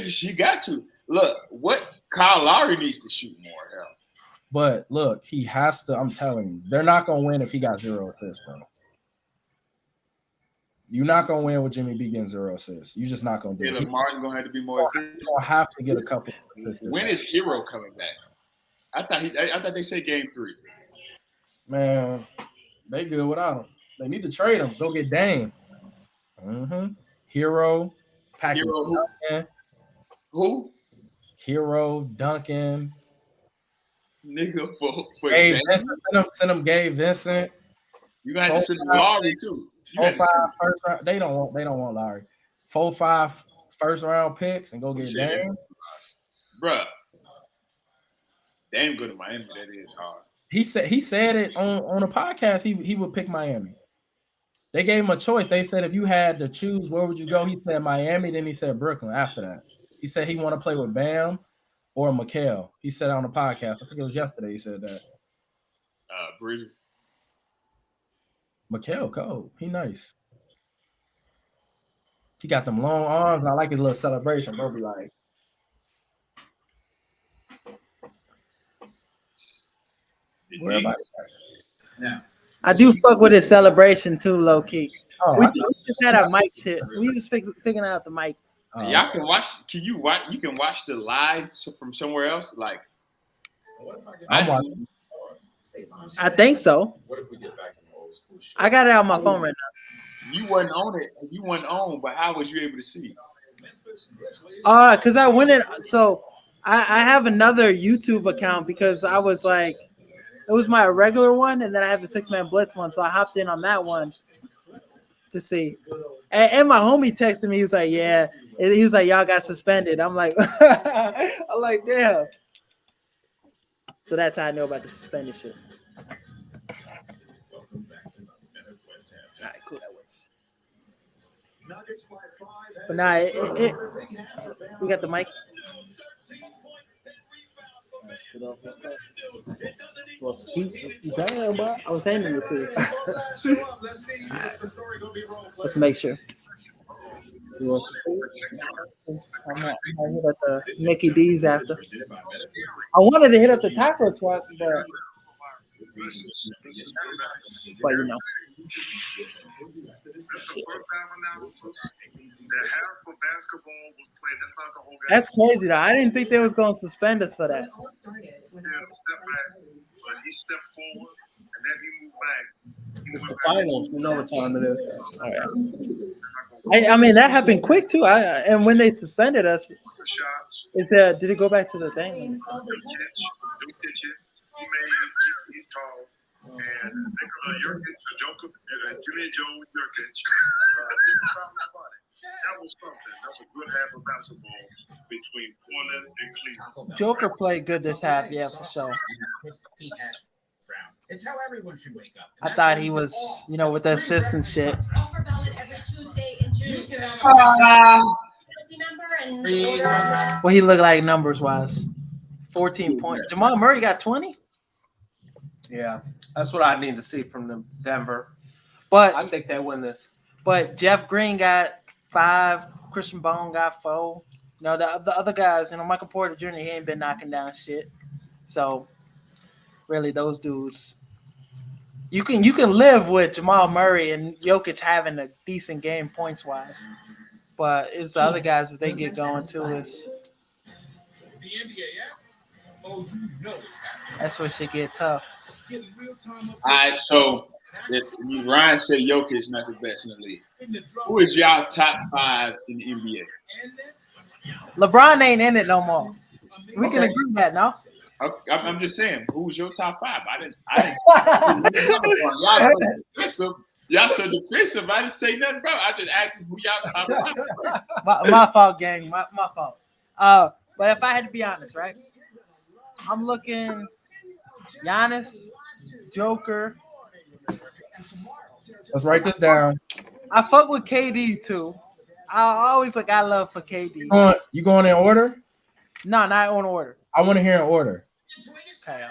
She got to. Look, what Kyle Lowry needs to shoot more. Hell. But look, he has to. I'm telling you, they're not gonna win if he got 0 assists, bro. You're not gonna win with Jimmy B getting 0 assists. You're just not gonna do it. Caleb Martin gonna have to be more. He's gonna have to get a couple. When is Hero coming back? I thought they said game 3. Man, they good without him. They need to trade him. Go get Dame. Hero, Patrick Duncan. Who? Hero, Duncan. Nigga for Gabe Vincent. Send him Gabe Vincent. You got to send Lowry too. 4-5 first round. They don't want Lowry. 4-5 first round picks and go get Dame. Bruh. Dame go to Miami. That is hard. He said it on a podcast. He would pick Miami. They gave him a choice. They said if you had to choose, where would you go? He said Miami. Then he said Brooklyn. After that, he said he want to play with Bam or Mikal. He said on the podcast. I think it was yesterday. He said that. Bridges. Mikal cold. He nice. He got them long arms. And I like his little celebration. Bro, be like. Where am I? Yeah. I do fuck with his celebration too, low key. Oh, we just had our mic shit. We was figuring out the mic. Y'all can watch. You can watch the live from somewhere else. Like, I'm watching. I think so. What if we get back in old school shit? I got it on my phone right now. You wasn't on it. You wasn't on, but how was you able to see? Because I went in. So I have another YouTube account because I was like. It was my regular one, and then I have the 6-man-blitz one, so I hopped in on that one to see. And my homie texted me. He was like, "Yeah." He was like, "Y'all got suspended." I'm like, "Damn." So that's how I know about the suspended shit. All right, cool. That works. But nah, we got the mic. Damn, bro. I was handing it to you. Let's make sure. I'm not hit up the Mickey D's after. I wanted to hit up the taco truck, but you know. That's crazy though. I didn't think they was going to suspend us for that. It's the finals. You know what time it is. All right. I mean that happened quick too. And when they suspended us, did it go back to the thing? He's tall. And Nikola Jokic, Jimmy Joe Jokic, that was something. That's a good half of basketball between Portland and Cleveland. Joker played good this half, yeah, for sure. It's how everyone should wake up. I thought he was, with the assists and shit. What he looked like numbers wise. 14 points. Jamal Murray got 20. Yeah, that's what I need to see from Denver. But I think they win this. But Jeff Green got 5. Christian Bone got 4. The other guys, Michael Porter Jr. He ain't been knocking down shit. So really, those dudes, you can live with Jamal Murray and Jokic having a decent game points wise. But it's the other guys that they get going too. That's when shit get tough. All right, so Ryan said Jokic is not the best in the league. Who is y'all top 5 in the NBA? LeBron ain't in it no more. We can agree that, no? I'm just saying, who's your top 5? I didn't. Y'all so defensive. I didn't say nothing about it. I just asked who y'all top 5. My fault, gang. My fault. But if I had to be honest, right? I'm looking Giannis, Joker. Let's write this down. I fuck with KD too. I always I love for KD. You going in order? No, not on order. I want to hear in order. Okay.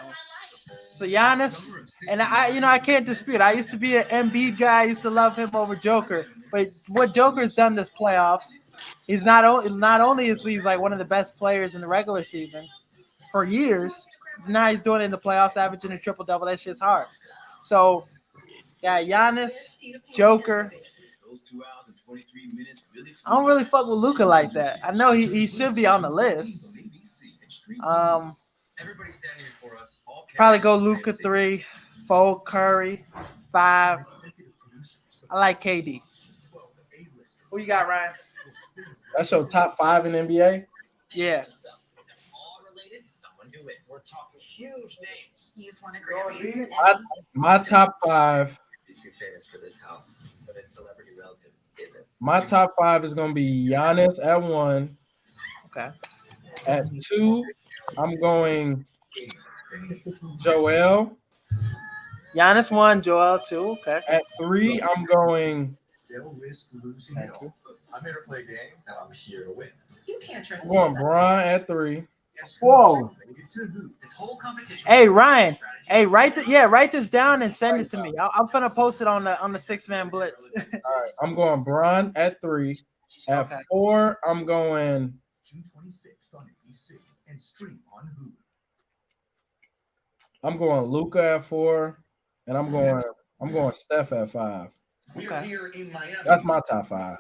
So Giannis, and I can't dispute. I used to be an Embiid guy. I used to love him over Joker. But what Joker's done this playoffs, he's not only is he like one of the best players in the regular season for years. Now he's doing it in the playoffs, averaging a triple-double. That shit's hard. So, yeah, Giannis, Joker. I don't really fuck with Luka like that. I know he should be on the list. Probably go Luka 3, 4 Curry, 5. I like KD. Who you got, Ryan? That's your top 5 in NBA? Yeah. My top 5. My top 5 is gonna be Giannis at 1. Okay. At 2, I'm going Joel. Giannis 1, Joel 2. Okay. At 3, I'm going. I'm here to play a game, and I'm here to win. You can't trust I'm going Bron at 3. Whoa. Hey Ryan. Hey, write this down and send it to me. I'm gonna post it on the 6-man blitz. All right. I'm going Bron at 3. At 4, I'm going. I'm going Luka at 4, and I'm going Steph at 5. Okay. That's my top 5.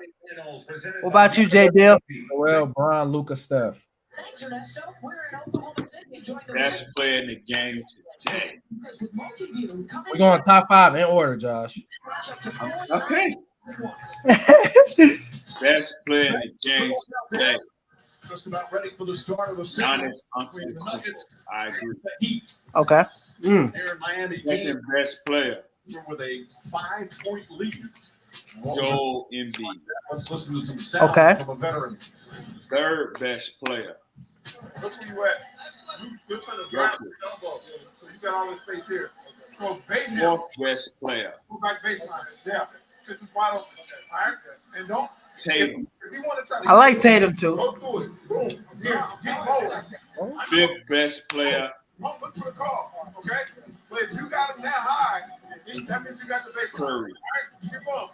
What about you, J. Dill? Well, Bron, Luka, Steph. Thanks, Ernesto. We're in Oklahoma City enjoying the Best player in the game today. We're going top 5 in order, Josh. Okay. Best player in the game today. Just about ready for the start of the Giannis Antetokounmpo. I agree. Okay. Here in Miami, Second best player, with a 5-point lead. Joel Embiid. Let's listen to some sound from a veteran. Third best player, Look where you at. You're trying to drop your elbow, so you got all this space here. So bait him. fourth best player, Go back baseline. Yeah. Get this wide open. All right. And don't. Tatum. If you want to try to I like Tatum too. go through it. Boom. Here. Get rolling. Fifth best player, Don't look for the call. Okay. But if you got him that high, that means you got the baseline. Curry. All right. Keep on.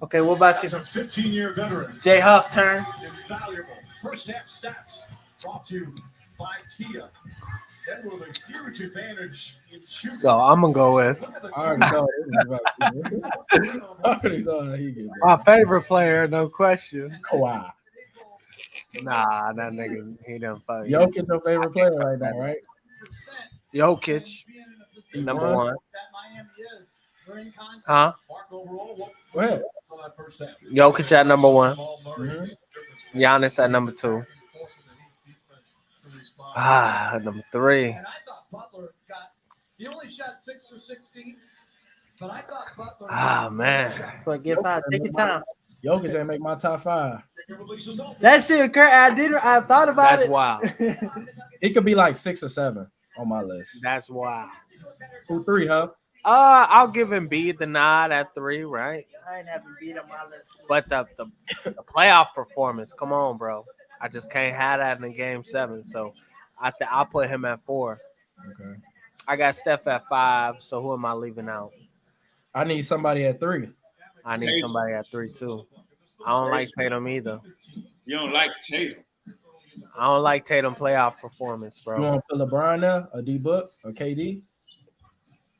Okay, what about you? That's a 15-year veteran. J. Huff turn. Invaluable first half stats brought to you by Kia. That was a huge advantage in shooting. So I'm gonna go with I already know this is about to I already know how he get my favorite player, no question. Kawhi. Nah, that nigga, he done fuck. Jokic your favorite player right now, right? Jokic, He number won? 1. Huh? Go ahead. Jokic at number 1. Mhm. Giannis at number 2. Number 3. Man. So I guess I'll take your time. Jokic ain't make my top 5. That shit occurred. I thought about That's it. wild. It could be like 6 or 7 on my list. That's wild. Who 3, huh? I'll give Embiid the nod at 3, right? I ain't having beat on my list. But the playoff performance, come on, bro. I just can't have that in a game 7. So I'll put him at 4. Okay. I got Steph at 5. So who am I leaving out? I need somebody at 3. I need somebody at 3 too. I don't like Tatum either. You don't like Tatum. I don't like Tatum playoff performance, You bro. want to put LeBron there, or D-Book, or KD?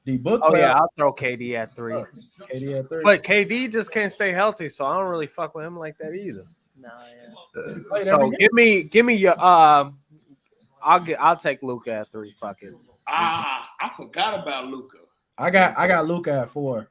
D-Book. Oh yeah, I'll throw KD at 3. KD at 3. But KD just can't stay healthy, so I don't really fuck with him like that either. No, yeah. So give me your I'll take Luka at 3. Fuck it. I forgot about Luka. I got Luka at 4.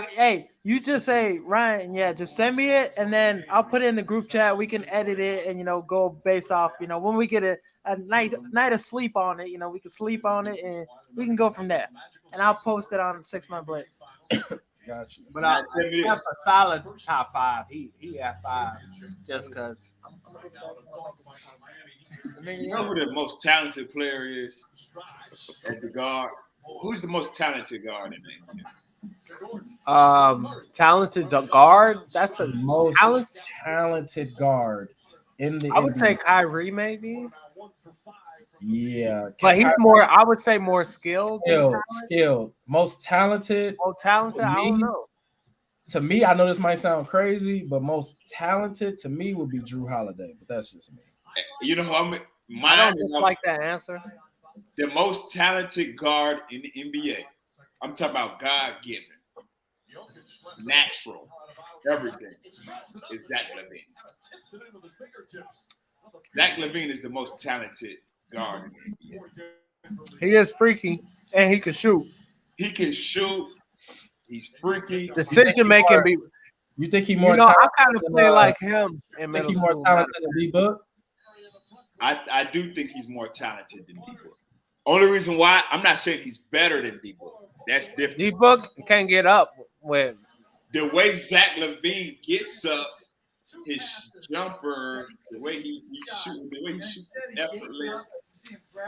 Hey, you just say Ryan, yeah, just send me it, and then I'll put it in the group chat. We can edit it and go based off. When we get a night of sleep on it, we can sleep on it and we can go from there. And I'll post it on 6-Man Blitz. Got you. But I'll have a solid top 5. He at 5 just because. You know who the most talented player is at the guard? Who's the most talented guard in the NBA? Talented guard. That's the Most talented guard in the I would NBA. say Kyrie maybe. Yeah, But he's more. I would say more skilled. Skilled. Most talented. Oh, talented. I don't know. To me, I know this might sound crazy, but most talented to me would be Drew Holiday. But that's just me. You know who I don't just like that answer. The most talented guard in the NBA. I'm talking about God-given, natural, everything. Is Zach LaVine. Zach LaVine is the most talented guard in the NBA. He is freaky and he can shoot. He can shoot. He's freaky. Decision making be. You think he more? I kind of play like him. In think he's more talented than D-Book? I do think he's more talented than D-Book. Only reason why I'm not saying he's better than D-Book. That's different. D-Book can't get up with the way Zach LaVine gets up, his jumper, the way he shoots effortless.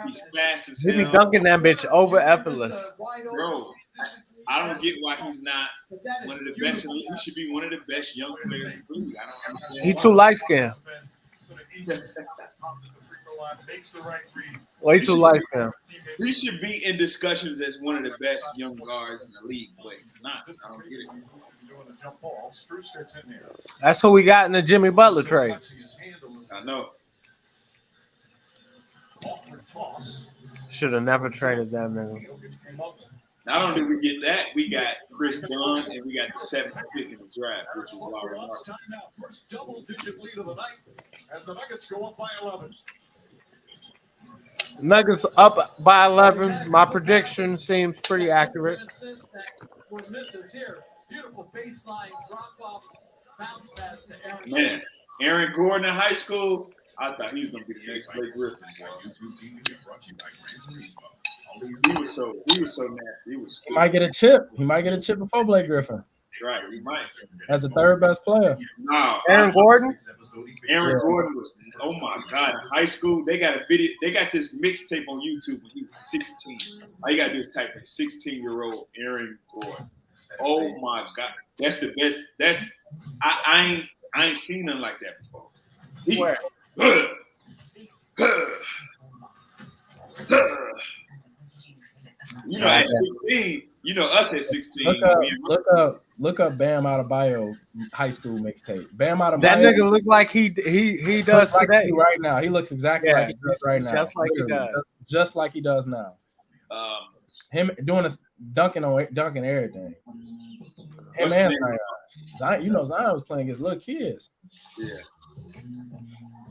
He's fast as hell. He be dunking that bitch over effortless. Bro, I don't get why he's not one of the best. He should be one of the best young players in the league. I don't understand. He too light skinned. Way too light skinned. He should be in discussions as one of the best young guards in the league, but he's not. I don't get it. That's who we got in the Jimmy Butler trade. I know. Should have never traded that nigga. Not only did we get that, we got Chris Dunn and we got the 7th pick in the draft, which is wild remarkable. First double-digit lead of the night as the Nuggets go up by 11. Nuggets up by 11. My prediction seems pretty accurate. Man, Aaron Gordon in high school, I thought he was going to be the next Blake Griffin. He was so nasty. He might get a chip. He might get a chip before Blake Griffin. Right, he might. As the 3rd best player. No, Aaron Gordon. Aaron Gordon was. Oh my God! In high school, they got a video. They got this mixtape on YouTube when he was 16. All you got to do is type in 16-year-old Aaron Gordon. Oh my God, that's the best. That's I ain't seen nothing like that before. Where? You know, at 16, you know us at 16. Look up Bam Adebayo high school mixtape. Bam Adebayo. That nigga look like he does like today. Right now. He looks exactly like he does right now. Just like he does. Just like he does now. Him doing this dunking everything. Him and Zion. You know Zion was playing against little kids. Yeah.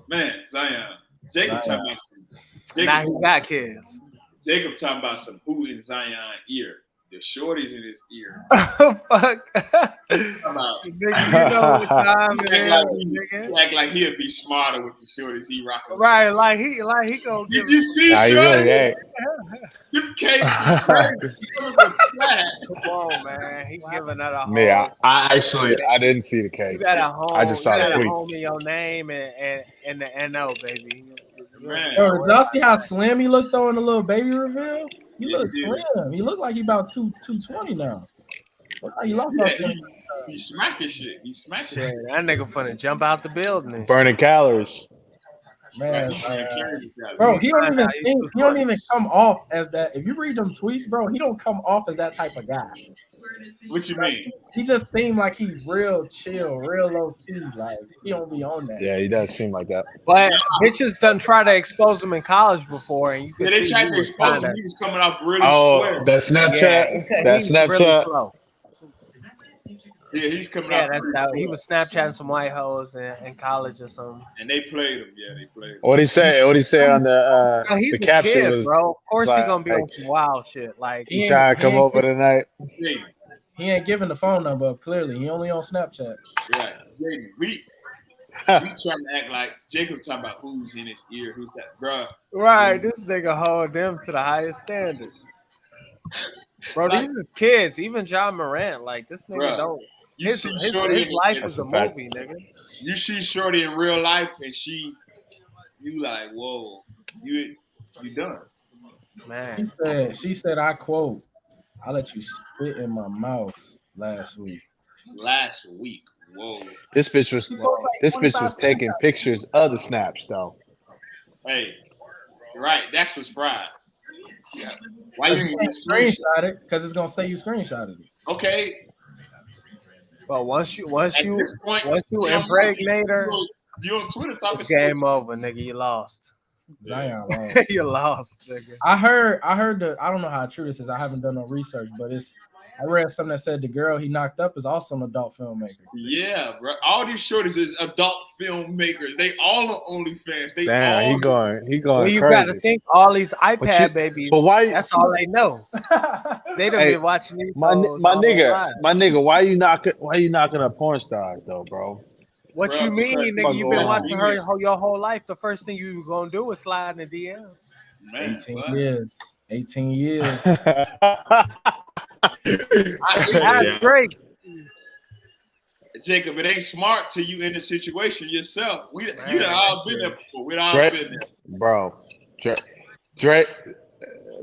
Man, Zion. Jacob talking about some. Now he got kids. Jacob talking about some who in Zion ear. The shorties in his ear. Oh, fuck. About, you know what time it is, act like he'll be smarter with the shorties he rocking. Right, like he gonna Did you see Shorty? Them cakes was crazy. Come on, man. He giving that a home. Yeah, I didn't see the cake. I just saw the tweets. Home in your name and the NO, baby. Man. Yo, did y'all see how slim he looked though in the little baby reveal? He looked slim. He looked like he about 220 now. He lost He smacking shit. He smacking shit. That nigga finna jump out the building. Burning calories. Man, bro, he don't even come off as that. If you read them tweets, bro, he don't come off as that type of guy. What you mean? He just seemed like he's real chill, real low key. Like he don't be on that. Yeah, he does seem like that. But bitches done try to expose him in college before, and you can they see tried to expose him. He was coming off really square. That Snapchat. That Snapchat. Yeah, he's coming Yeah, out. that's pretty that. He slow. was Snapchatting some white hoes in college or something. And they played him. Yeah, they played him. What he say? What he say on the Bro, he's the a caption kid, was, bro. Of course it's he gonna be on like, some wild shit. Like "You trying to come over tonight?" Jaden. He ain't giving the phone number up. Clearly, he only on Snapchat. Right. Jaden, we trying to act like Jacob talking about who's in his ear, who's that, bro. right, this nigga hold them to the highest standard. Bro, Like, these is kids. Even John Morant, like this nigga Bruh, don't. you His, see his, Shorty his in- life That's is a a fact. movie, nigga. You see Shorty in real life, and you like, whoa, you done. Man, She said, I quote, "I let you spit in my mouth last week." Last week, whoa. This bitch was taking pictures of the snaps though. Hey, right, that's what's fried. Yeah. Why you You didn't can't screenshot it because it's gonna say you screenshotted it. Okay. but once you At this point, impregnate her, you on Twitter talking it's game over, nigga. You lost. Zion lost. You lost, nigga. I heard I don't know how true this is. I haven't done no research, but I read something that said the girl he knocked up is also an adult filmmaker. Yeah, bro. All these shorties is adult filmmakers. They all are OnlyFans. They Damn, all he going Well, you crazy. gotta think all these iPad you- babies. but why- That's all they know. They done Hey, been watching these. My hoes all their lives. nigga, why you knocking up porn stars though, bro? What Bro, you mean, because- nigga? You been Fuck watching on. her your whole life. The first thing you gonna do is slide in the DM. Man, 18 what? years. 18 years. That's great. Jacob, it ain't smart till you in the situation yourself. You done all been there before. We all Drake- been there.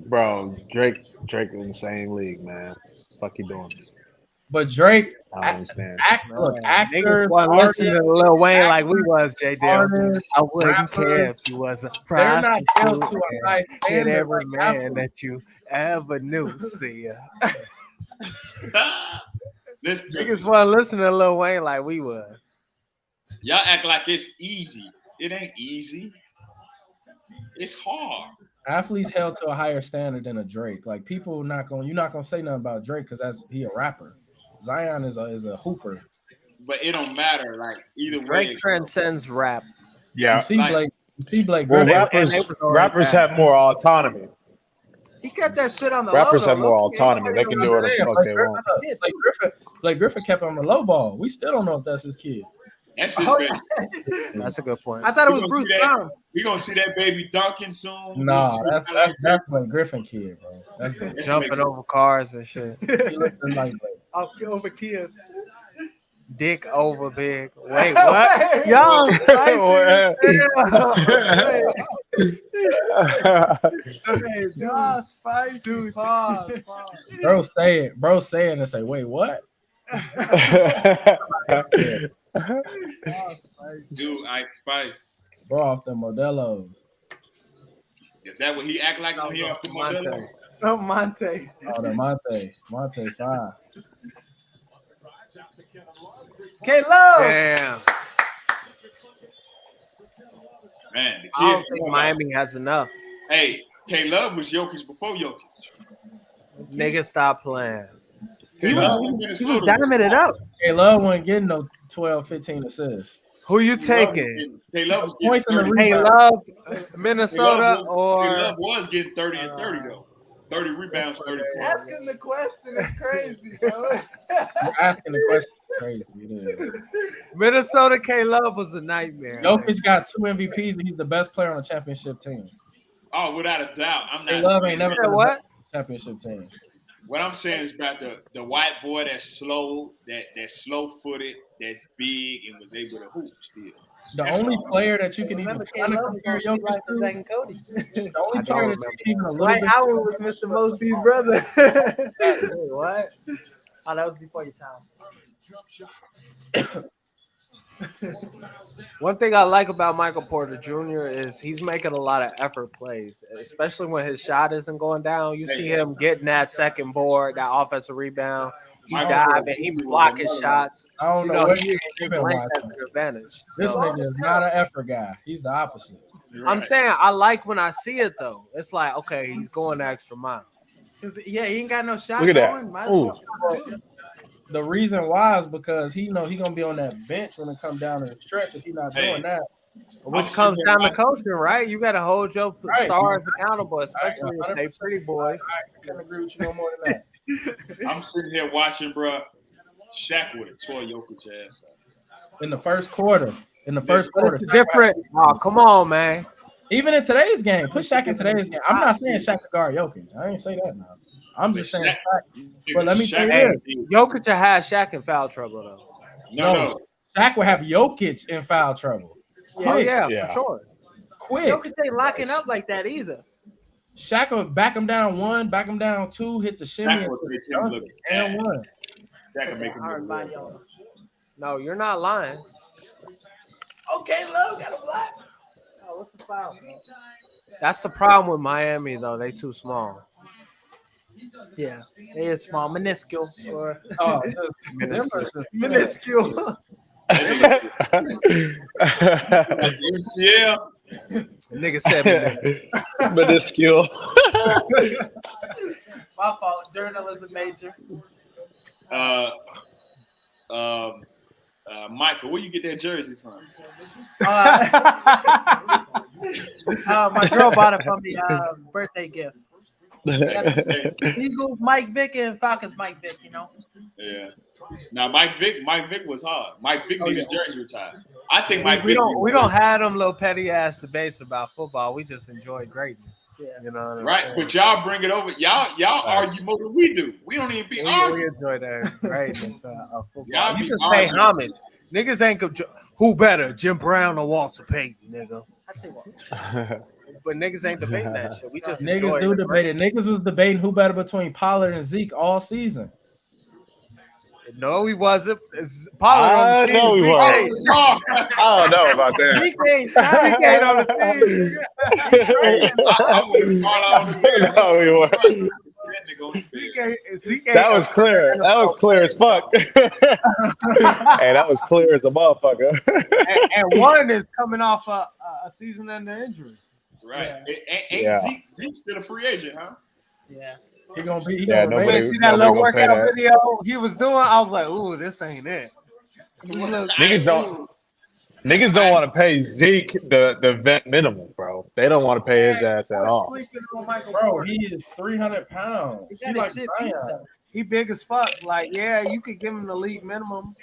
Bro, Drake, Drake's in the same league, man. Fuck you doing? But Drake, I don't understand. look, Niggas actors, wasn't listening to Lil Wayne like we was, J. Dale. artists, I wouldn't rappers, care if you was a they're not held prostitute. to a high Hit standard every like man athletes. that you ever knew. See ya. Listen to Niggas me. wasn't listening to Lil Wayne like we was. Y'all act like it's easy. It ain't easy. It's hard. Athletes held to a higher standard than a Drake. Like people you're not gonna say nothing about Drake because he a rapper. Zion is a hooper. But it don't matter. Like either way. Drake transcends rap. Yeah. You see Blake Well, Griffin. rappers have more autonomy. He kept that shit on the Rappers low, have though. more Low-key, autonomy. ain't They nobody can do whatever the fuck they want. Blake Griffin kept on the low ball. We still don't know if that's his kid. That's his Oh, baby. That's a good point. I thought it We was gonna Bruce see that. Brown. We gonna see that baby dunking soon. No, that's Blake Griffin kid, bro. That's Jumping over cars and shit. he looks like Blake. I'll kill over kids. Dick over big. Wait, what? Y'all Hey, nah, spicy. Pause. Bro saying and say, wait, what? Dude, Ice Spice. Bro off the Modelos. Is that what he act like when he off the Modelo? Oh, Monte. Oh, the Monte 5. K-Love. Damn. Man, the I don't kids. think Miami has enough. Hey, K-Love was Jokic before Jokic. Nigga, stop playing. He was Minnesota. diamond it up. Hey, Love wasn't getting no 12, 15 assists. Who you taking? K-Love was Points in the getting 30. Hey, Love, Minnesota, or K-Love was getting 30 and 30 though. 30 rebounds, 30 points. Asking the question is crazy, bro. You're asking the question crazy. It is. Minnesota K Love was a nightmare. Jokic got 2 MVPs and he's the best player on the championship team. Oh, without a doubt. I'm Hey, not Love saying ain't never that. been the what? best on the championship team. What I'm saying is about the white boy that's slow, that's slow footed, that's big, and was able to hoop still. The That's only all. player that you can even Remember kind of K-Love was compare on Sweet Jokic Life with Zach to, and Cody. the only I don't player that you can even a little Dwight bit. Howard was Mr. Mosby's brother. Wait, what? Oh, that was before your time. One thing I like about Michael Porter Jr. is he's making a lot of effort plays, especially when his shot isn't going down. You see him getting that second board, that offensive rebound. He diving, he blocking shots. I don't You know know, what he you've been brings watching. that to the advantage. This So, nigga is not an effort guy. He's the opposite. I'm saying I like when I see it though. It's like, okay, he's going the extra mile. Cause yeah, he ain't got no shot Look at that. going. Might as Ooh. well shoot. the reason why is because he gonna be on that bench when it comes down to the stretch. If he's not doing that, which comes down to coaching, right? You got to hold your stars accountable, especially if they pretty boys. I can't agree with you no more than that. I'm sitting here watching, bro. Shaq would have tore Jokic ass up in the first quarter. It's different. Oh, come on, man. Even in today's game, put Shaq in today's game. I'm not saying Shaq could guard Jokic. I ain't say that now. I'm just saying Shaq. But let me tell you this. Jokic will have Shaq in foul trouble, though. No. Shaq will have Jokic in foul trouble. Oh, yeah, for sure. Quick. Jokic ain't locking up like that either. Shaq will back him down 1, back him down 2, hit the shimmy, and 1. Shaq will make him look. No, you're not lying. Okay, Love got a block. Oh, what's the foul? That's the problem with Miami, though. They too small. Yeah, they is small, minuscule, or minuscule. MCL. Nigga said minuscule. My fault. Journalism major. Michael, where you get that jersey from? My girl bought it from me birthday gift. Eagles, Mike Vick, and Falcons, Mike Vick. You know. Yeah. Now Mike Vick was hard. Mike Vick needs his jersey retired. I think Mike we Vick. We don't have them little petty ass debates about football. We just enjoy greatness. Yeah. You know. Right, but y'all bring it over. Y'all argue more than we do. We don't even be arguing. We enjoy that greatness of football. Y'all You be just pay arguing. homage. Niggas ain't who better, Jim Brown or Walter Payton, nigga. I tell you what. But niggas ain't debating that shit. We just niggas do debate it. Niggas was debating who better between Pollard and Zeke all season. No, he wasn't. Pollard. I know he was. I don't know about that. Zeke ain't on the team. That was clear. That was clear as fuck. Hey, that was clear as a motherfucker. and one is coming off a season-ending injury. Right. Ain't Zeke still a free agent, huh? Yeah. He gonna be. See that little workout video he was doing? I was like, "Ooh, this ain't it." Niggas don't want to pay Zeke the vet minimum, bro. They don't want to pay his ass at all. Bro, he is 300 pounds. He big as fuck. Like, yeah, you could give him the league minimum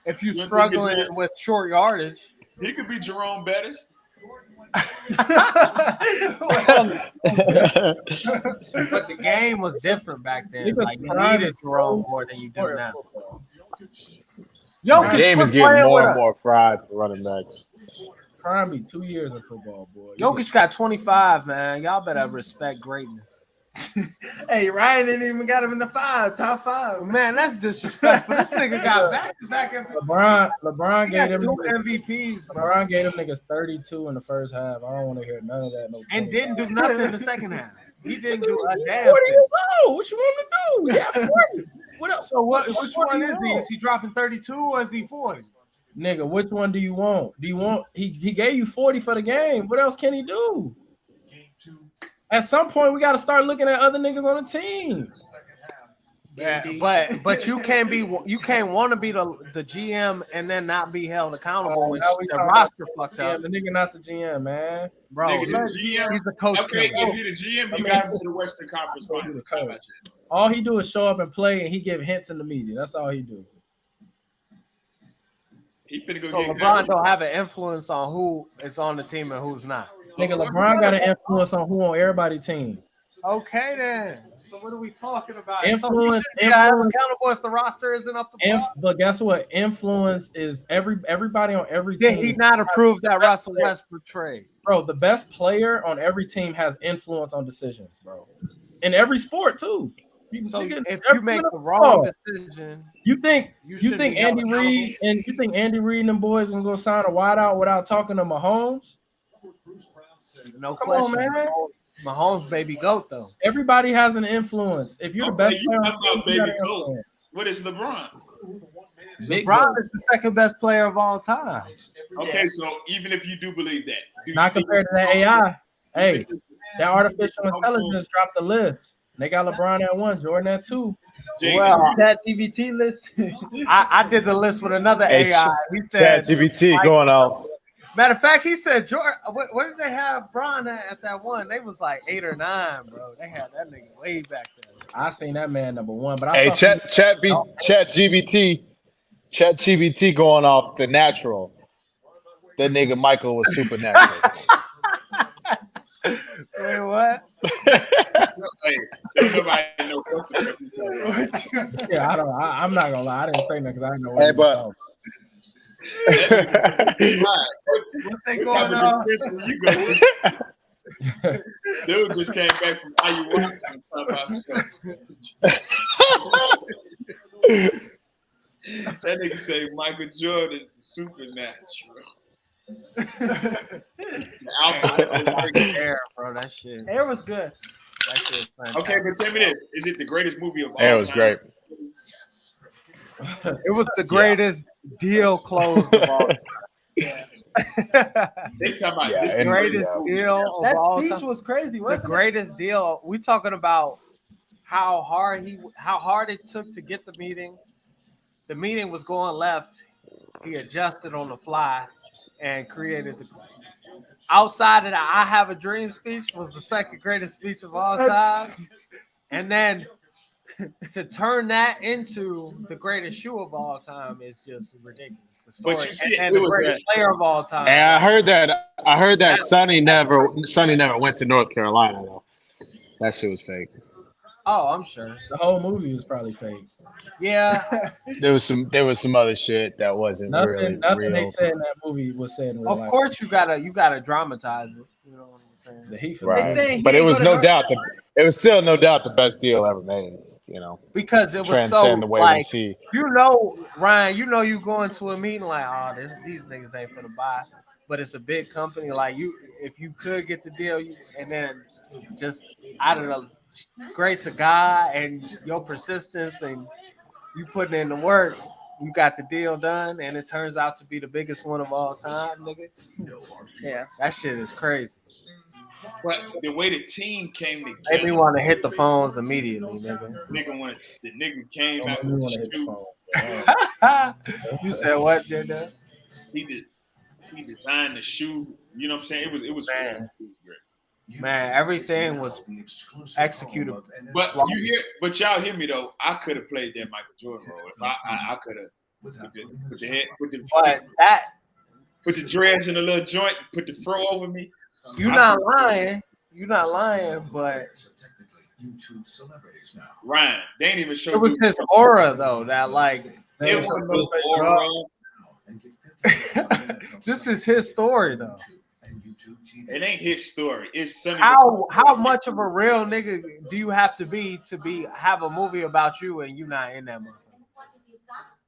if you struggling with short yardage. He could be Jerome Bettis. But the game was different back then. Like, you needed Jerome more than you do now. The game is getting more and more fried for running backs. Prime be 2 years of football, boy. Jokic got 25, man. Y'all better respect greatness. Hey, Ryan didn't even got him in the top 5. Man, that's disrespectful. This nigga got back. LeBron gave them two MVPs. LeBron gave them niggas 32 in the first half. I don't want to hear none of that. And didn't do nothing in the second half. He didn't do a damn 40 thing. What you want to do? Yeah, 40. What else? So which one is he? Is he dropping 32 or is he 40? Nigga, which one do you want? Do you want he gave you 40 for the game? What else can he do? At some point, we got to start looking at other niggas on the team. Yeah, but you can't want to be the GM and then not be held accountable when the roster fucked up. The nigga not the GM, man. Bro, nigga, he's the coach. Okay, if he's the GM, he got him to the Western Conference Finals. All he do is show up and play, and he give hints in the media. That's all he do. He finna go so get LeBron don't have an influence on who is on the team and who's not. Nigga, LeBron got an influence on who on everybody's team. Okay, then. So what are we talking about? Influence. So accountable if the roster isn't up to par. But guess what? Influence is everybody on every team. Did he not approve that Russell Westbrook trade? Bro, the best player on every team has influence on decisions, bro. In every sport, too. So if you make the wrong decision, you think Andy Reid and them boys gonna go sign a wideout without talking to Mahomes? No Come question. on, man. Mahomes baby goat though. Everybody has an influence. If you're the best player, about baby goat. What is LeBron? LeBron is the second best player of all time. Okay, so even if you do believe that, not compared to that AI. Hey, that artificial intelligence dropped the list. They got LeBron at 1, Jordan at 2. Well, That TBT list. I did the list with another Hey, AI. He said, ChatGPT going off. matter of fact, he said, George, what did they have Bron at that one? They was like 8 or 9, bro. They had that nigga way back there. I seen that man number 1, but I Hey, saw ChatGPT going off the natural. That nigga Michael was supernatural. Wait, what? Hey, don't nobody know what the fuck you talking about. Yeah, I'm not gonna lie. I didn't say nothing because I didn't know what Hey, he was talking. What they What going type of on? dispensary you go to? Dude just came back from ayahuasca and talking about stuff. That nigga say Michael Jordan is the supernatural. Air, bro. That shit. Air was good. That shit is fantastic. Okay, but tell me this: is it the greatest movie of all time? It was great. It was the greatest deal closed of all time. They talking about Yeah, this and- Greatest deal of That all speech time. was crazy, The wasn't it? greatest deal. We talking about how hard it took to get the meeting. The meeting was going left. He adjusted on the fly and created the. Outside of the "I Have a Dream" speech was the second greatest speech of all time, and then to turn that into the greatest shoe of all time is just ridiculous. The story But you see, and it the was greatest player of all time. And I heard that Sonny never went to North Carolina though. That shit was fake. Oh, I'm sure. The whole movie was probably fake. Yeah, There was some other shit that wasn't really Nothing real. they said in that movie was said in real of life. course you gotta dramatize it. You know what I'm saying? The Heat Right. They saying he But it ain't was go to no North doubt it was still no doubt the best deal ever made. You know, Because it was transcend so the way we like see. Ryan, you going to a meeting like, oh, these niggas ain't finna buy, but it's a big company. Like if you could get the deal, and then just out of the grace of God and your persistence and you putting in the work, you got the deal done, and it turns out to be the biggest one of all time, nigga. Yeah, that shit is crazy. But the way the team came Made me together, want to hit the phones immediately, nigga. the nigga came out Don't with wanna the hit the shoe. phone. You said what, Jada? He designed the shoe. You know what I'm saying? It was great. Man, everything was executed. But y'all hear me though. I could have played that Michael Jordan role. If I could have put the dreads in a little joint, put the fro over me. You're not lying, but Ryan, they ain't even show it was his aura though that like It was no aura. this is his story though. It ain't his story. It's Sonny. How much of a real nigga do you have to have a movie about you and you not in that movie?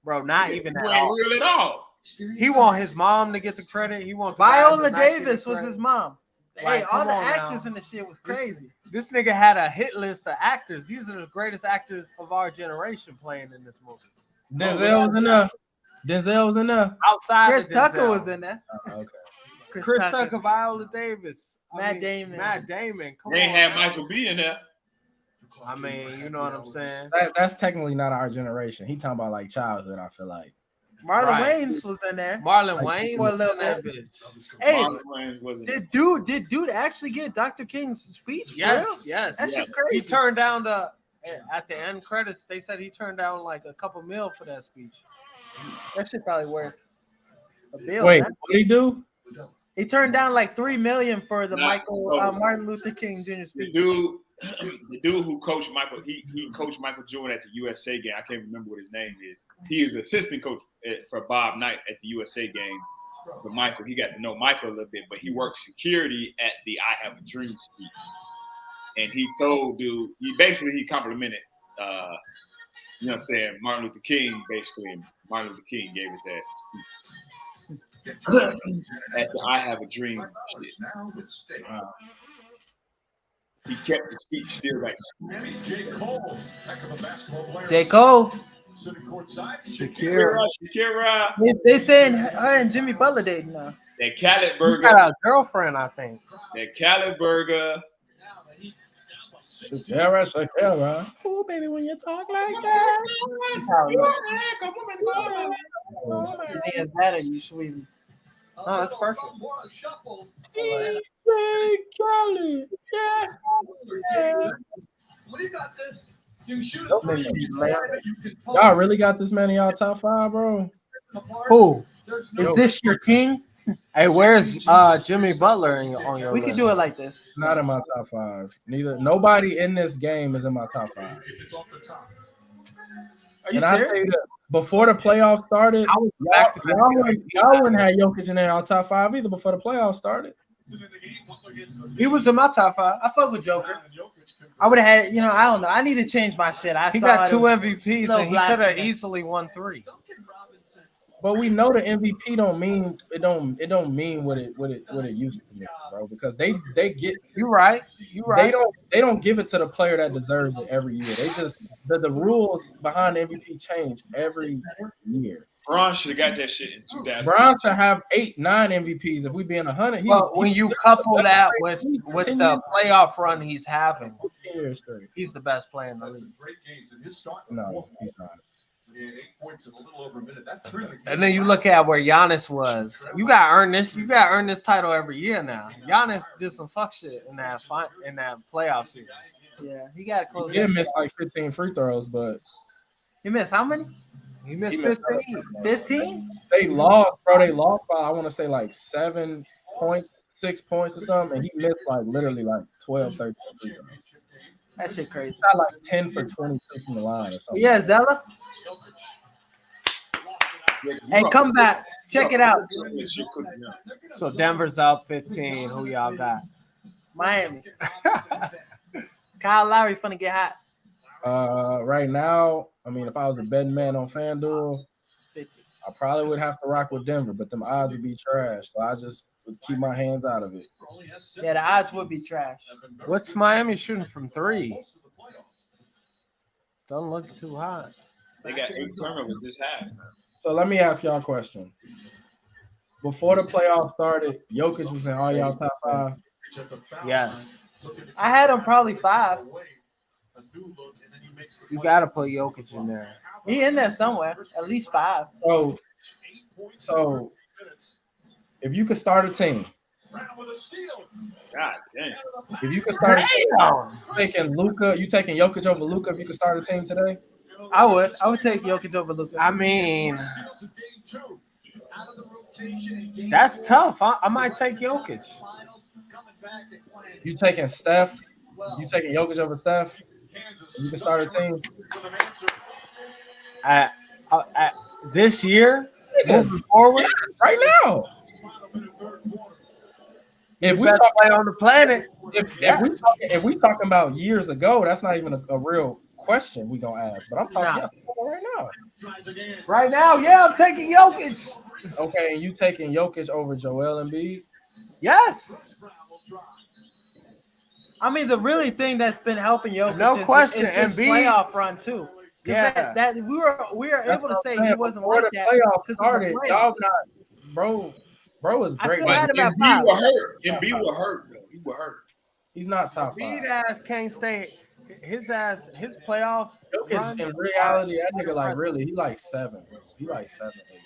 Bro, not even You at ain't all. real at all. He want his mom to get the credit. He want Viola Davis was his mom. Like, Hey, all come the on actors now. in the shit was crazy. This nigga had a hit list of actors. These are the greatest actors of our generation playing in this movie. Denzel was in there. Denzel was in there. Outside Chris of Tucker Denzel. was in there. Okay. Chris Tucker, Viola Davis, Matt Damon. Matt Damon. Come They ain't on, had man. Michael B in there. I mean, you know what I'm saying. That's technically not our generation. He talking about like childhood. I feel like. Marlon Right. Wayans was in there. Marlon Wayne For a was little in that bit. bitch. Hey, Marlon Wayans wasn't. did dude actually get Dr. King's speech? For Yes, real? yes. That shit He crazy. turned down at the end credits. They said he turned down like a couple mil for that speech. That shit probably worth a bill. Wait, man. what did he do? He turned down like $3 million for the Nah, Martin Luther King Jr. The speech. dude who coached Michael, he coached Michael Jordan at the USA game. I can't remember what his name is. He is assistant coach for Bob Knight at the USA game. But Michael, he got to know Michael a little bit, but he worked security at the "I Have a Dream" speech. And he told dude, he complimented, you know what I'm saying, Martin Luther King, basically, and Martin Luther King gave his ass the speech. At the "I Have a Dream" shit. He kept the speech still like J. Cole, heck of a basketball player. J. Cole. Sitting courtside. Shakira. They saying her and Jimmy Butler dating now. That Khaled He burger. got a girlfriend, I think. That Khaled burger. Shakira. Oh, baby, when you talk like that. That's how it looks. Is that or you sweet? Oh, that's perfect. DJ Khaled. Yeah. When you got this, you shoot Those a three. niggas- Y'all really got this man in y'all top 5, bro? Who? Is this your king? Hey, where's Jimmy Butler on your We list? could do it like this. Not in my top 5. Nobody in this game is in my top 5. If it's off the top. Are you And I tell serious? you that before the playoffs started, y'all wouldn't have Jokic in our top 5 either before the playoffs started. He was in my top 5. I fuck with Joker. I would have had, I don't know. I need to change my shit. He got 2 MVPs no and he could have blasphemy. easily won 3. But we know the MVP don't mean what it used to mean, bro. Because they get You're right. they don't give it to the player that deserves it every year. They just the rules behind the MVP change every year. Bron should have got that shit in 2000. Bron should have 8, 9 MVPs if we being 100. Well, when you couple that with the playoff run he's having, 10 years straight. he's the best player in the league. No, he's not. And then you look at where Giannis was. You got to earn this. You got to earn this title every year now. Giannis did some fuck shit in that playoff series. Yeah, he got to close. He did miss like 15 free throws, but he missed how many? He missed 15. 15? They lost, bro. They lost by I want to say like 7 points, 6 points or something, and he missed like literally like 12, 13 free throws. That shit crazy. Got like 10 for 22 from the line or something. Yeah, Zella. Hey, come back. Check it out. So Denver's up 15. Who y'all got? Miami. Kyle Lowry finna get hot. Right now, I mean, if I was a betting man on FanDuel, Bitches. I probably would have to rock with Denver, but them odds would be trash. So I just would keep my hands out of it. Yeah, the odds would be trash. What's Miami shooting from 3? Don't look too hot. They got 8 turnovers this half. So let me ask y'all a question. Before the playoffs started, Jokic was in all y'all top 5. Yes. I had him probably 5. You got to put Jokic in there. He in there somewhere. At least 5. So if you could start a team, God damn. if you could start a team, you taking Jokic over Luka if you could start a team today? I would take Jokic over Luka. I mean, that's tough. I might take Jokic. You taking Steph? You taking Jokic over Steph? If you can start a team. This year, moving forward, right now. If we best talk player on the planet, if we talking about years ago, that's not even a real question we gonna ask. But I'm talking right now. Right now, yeah, I'm taking Jokic. Okay, and you taking Jokic over Joel Embiid? Yes. I mean, the really thing that's been helping Jokic No question, is his Embiid. playoff run too. Yeah, that we were able to say he wasn't before like the that. playoffs started. Y'all got bro is I great. still had him at 5. Embiid will hurt, though. He will hurt. He's not top 5. Embiid ass can't stay. His playoff. Jokic, in reality, that nigga he like 7. He like 7. 8.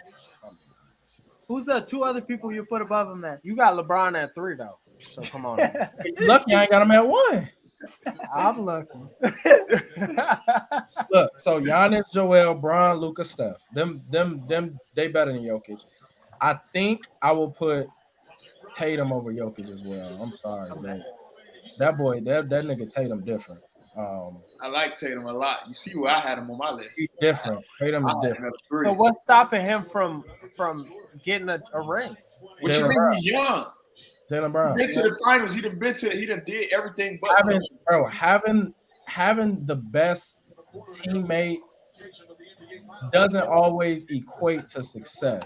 Who's the 2 other people you put above him then? You got LeBron at 3 though. So come on. You lucky I ain't got him at 1. I'm lucky. Look, so Giannis, Joel, Bron, Luka, Steph. Them, they better than Jokic. I think I will put Tatum over Jokic as well. I'm sorry, man. That nigga Tatum different. I like Tatum a lot. You see where I had him on my list. He's different. Tatum is different. So what's stopping him from getting a ring? What you mean he's young? Jaylen Brown. Been to the finals. He done did everything but having the best teammate doesn't always equate to success.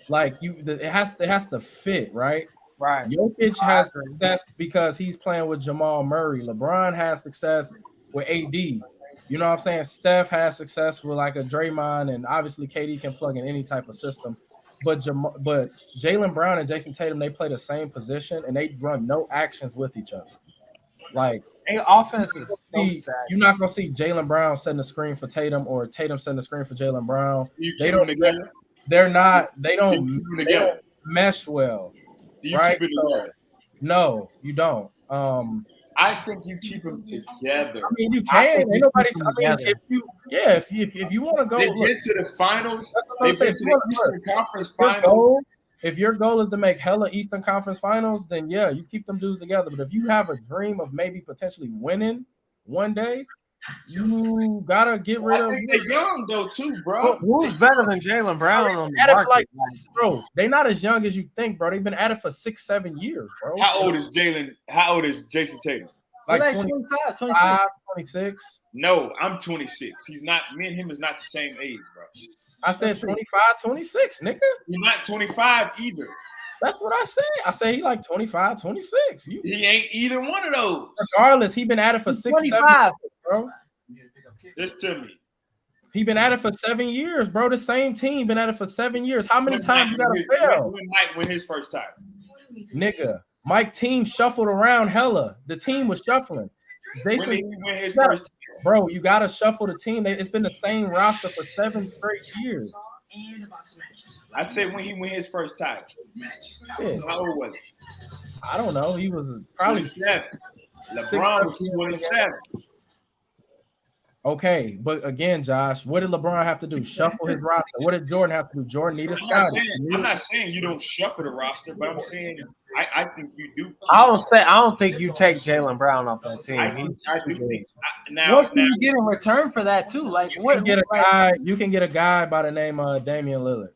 Like it has to fit, right? Right. Jokic has success because he's playing with Jamal Murray. LeBron has success with AD. You know what I'm saying? Steph has success with like a Draymond, and obviously KD can plug in any type of system. But Jaylen Brown and Jason Tatum, they play the same position and they run no actions with each other. Like offense is you're not gonna see Jaylen Brown setting the screen for Tatum or Tatum setting the screen for Jaylen Brown. You They keep don't. them together? They're not. They You don't. keep them They together? don't mesh well. Do you Right? keep it together? No, you don't. I think you keep them together. I mean, you can. Ain't nobody. I mean, if you want to go, They look, get to the finals. that's They what I'm saying. get to the Eastern Conference Finals. If your goal is to make hella Eastern Conference Finals, then yeah, you keep them dudes together. But if you have a dream of maybe potentially winning one day, you gotta get rid of. I think they're young though too, bro. Who's better than Jaylen Brown on the market? Like, bro, they're not as young as you think, bro. They've been at it for 6-7 years, bro. How old is Jaylen? How old is Jason Tatum? Like 25, 26. No, I'm 26. He's not. Me and him is not the same age, bro. I said 25, 26, nigga. You're not 25 either. That's what I said. I said he like 25, 26. He ain't either one of those. Regardless, he been at it for 6-7 years, bro. Listen to me. He been at it for 7 years, bro. The same team been at it for 7 years. How many times you gotta fail? When Mike win his first time? Nigga, Mike team shuffled around hella. The team was shuffling. When did he win his first time? Bro, you gotta shuffle the team. It's been the same roster for 7 straight years. I said when he win his first time. Yeah. How old was he? I don't know. He was probably 27. LeBron was 27. Okay, but again, Josh, what did LeBron have to do? Shuffle his roster. What did Jordan have to do? Jordan needed scouting. I'm not saying you don't shuffle the roster, but I'm saying I think you do. I don't think you take Jaylen Brown off that team. I do think what can you get in return for that too? Like you can get a guy by the name of Damian Lillard.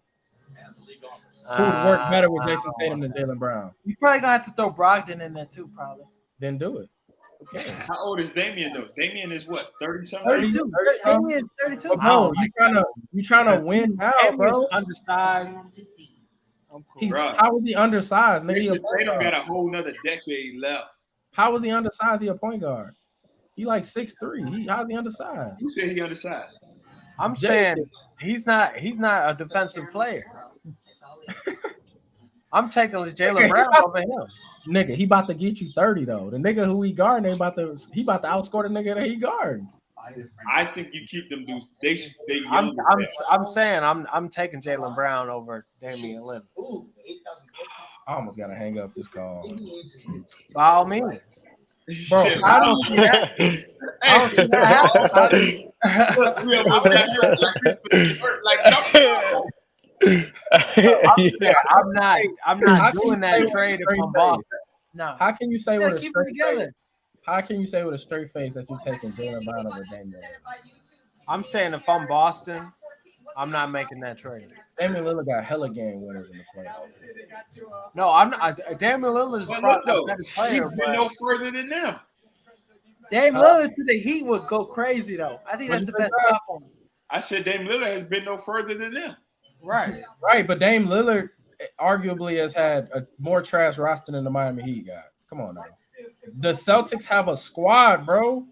Who would work better with Jason Tatum than Jaylen Brown? You probably gonna have to throw Brogdon in there too, probably. Then do it. Okay. How old is Damian though? Damian is what, 30-something? 32. Damian 32. But bro, you trying to win now, bro. Undersized. How was he undersized? Jason Tatum got a whole nother decade left. How was he undersized? He a point guard. He like 6'3". How's he undersized? Who said he undersized? I'm saying he's not a defensive player. I'm taking Jaylen Brown over him. Nigga, he about to get you 30 though. The nigga who he guarding, he about to outscore the nigga that he guarding. I think you keep them dudes. They I'm saying I'm taking Jaylen Brown over Damian Lillard. I almost gotta hang up this call. By all means. Bro, I don't see that. I don't see that I'm not doing that trade if I'm Boston. No. How can you say with a straight face? How can you say with a straight face that you're taking Jaylen Brown over Damian? I'm saying if I'm Boston, I'm not making that trade. Damian Lillard got hella game winners in the playoffs. No, I'm not. Damian Lillard is probably a better player. He's been no further than them. Dame Lillard to the Heat would go crazy though. I think that's the best platform. I said Dame Lillard has been no further than them. Right. But Dame Lillard arguably has had a more trash roster than the Miami Heat got. Come on now. The Celtics have a squad, bro.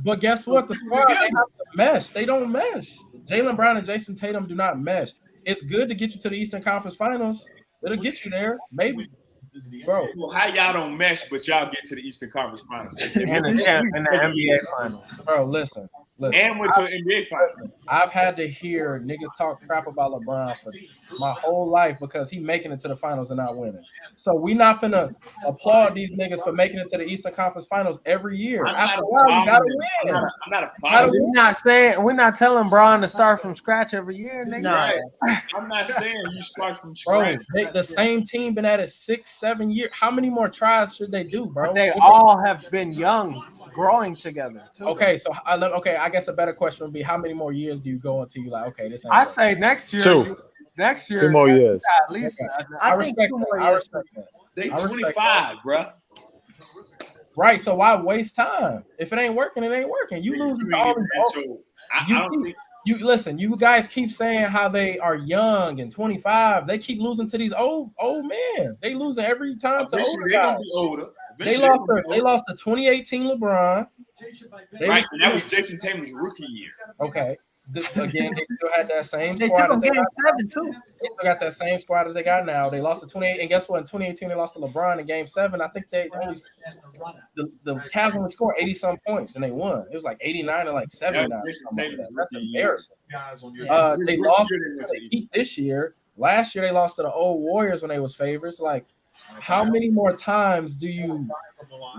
But guess what? The squad, they have to mesh. They don't mesh. Jaylen Brown and Jason Tatum do not mesh. It's good to get you to the Eastern Conference Finals. It'll get you there, maybe. Bro. Well, how y'all don't mesh, but y'all get to the Eastern Conference Finals? And the NBA Finals. Bro, listen. And went to the NBA Finals. I've had to hear niggas talk crap about LeBron for my whole life because he making it to the finals and not winning. So we not finna applaud these niggas for making it to the Eastern Conference Finals every year. After a while, you gotta win. I'm not a we're not telling Bron to start from scratch every year, nigga. No. Right. I'm not saying you start from scratch. Bro, the same team been at it 6-7 years. How many more tries should they do, bro? But they all have been young, growing together. Too. Okay, so I guess a better question would be how many more years do you go until you like, okay, this ain't I working? say next year. 2. Next year, 2 more years. At least I respect that. They 25, bro. Right, so why waste time? If it ain't working, it ain't working. You lose all these. Listen, you guys keep saying how they are young and 25. They keep losing to these old men. They losing every time to older guys. Gonna be older. They lost the 2018 LeBron. Right, and that was Jason Tatum's rookie year. Okay. Again, they still had that same They squad. took them That they game got 7 too. They still got that same squad that they got now. They lost to 28, and guess what? In 2018, they lost to LeBron in Game 7. I think they only the Cavs only scored 80-some points, and they won. It was like 89 and like 79. That's embarrassing. They lost to the Heat this year. Last year, they lost to the old Warriors when they was favorites. Like, how many more times do you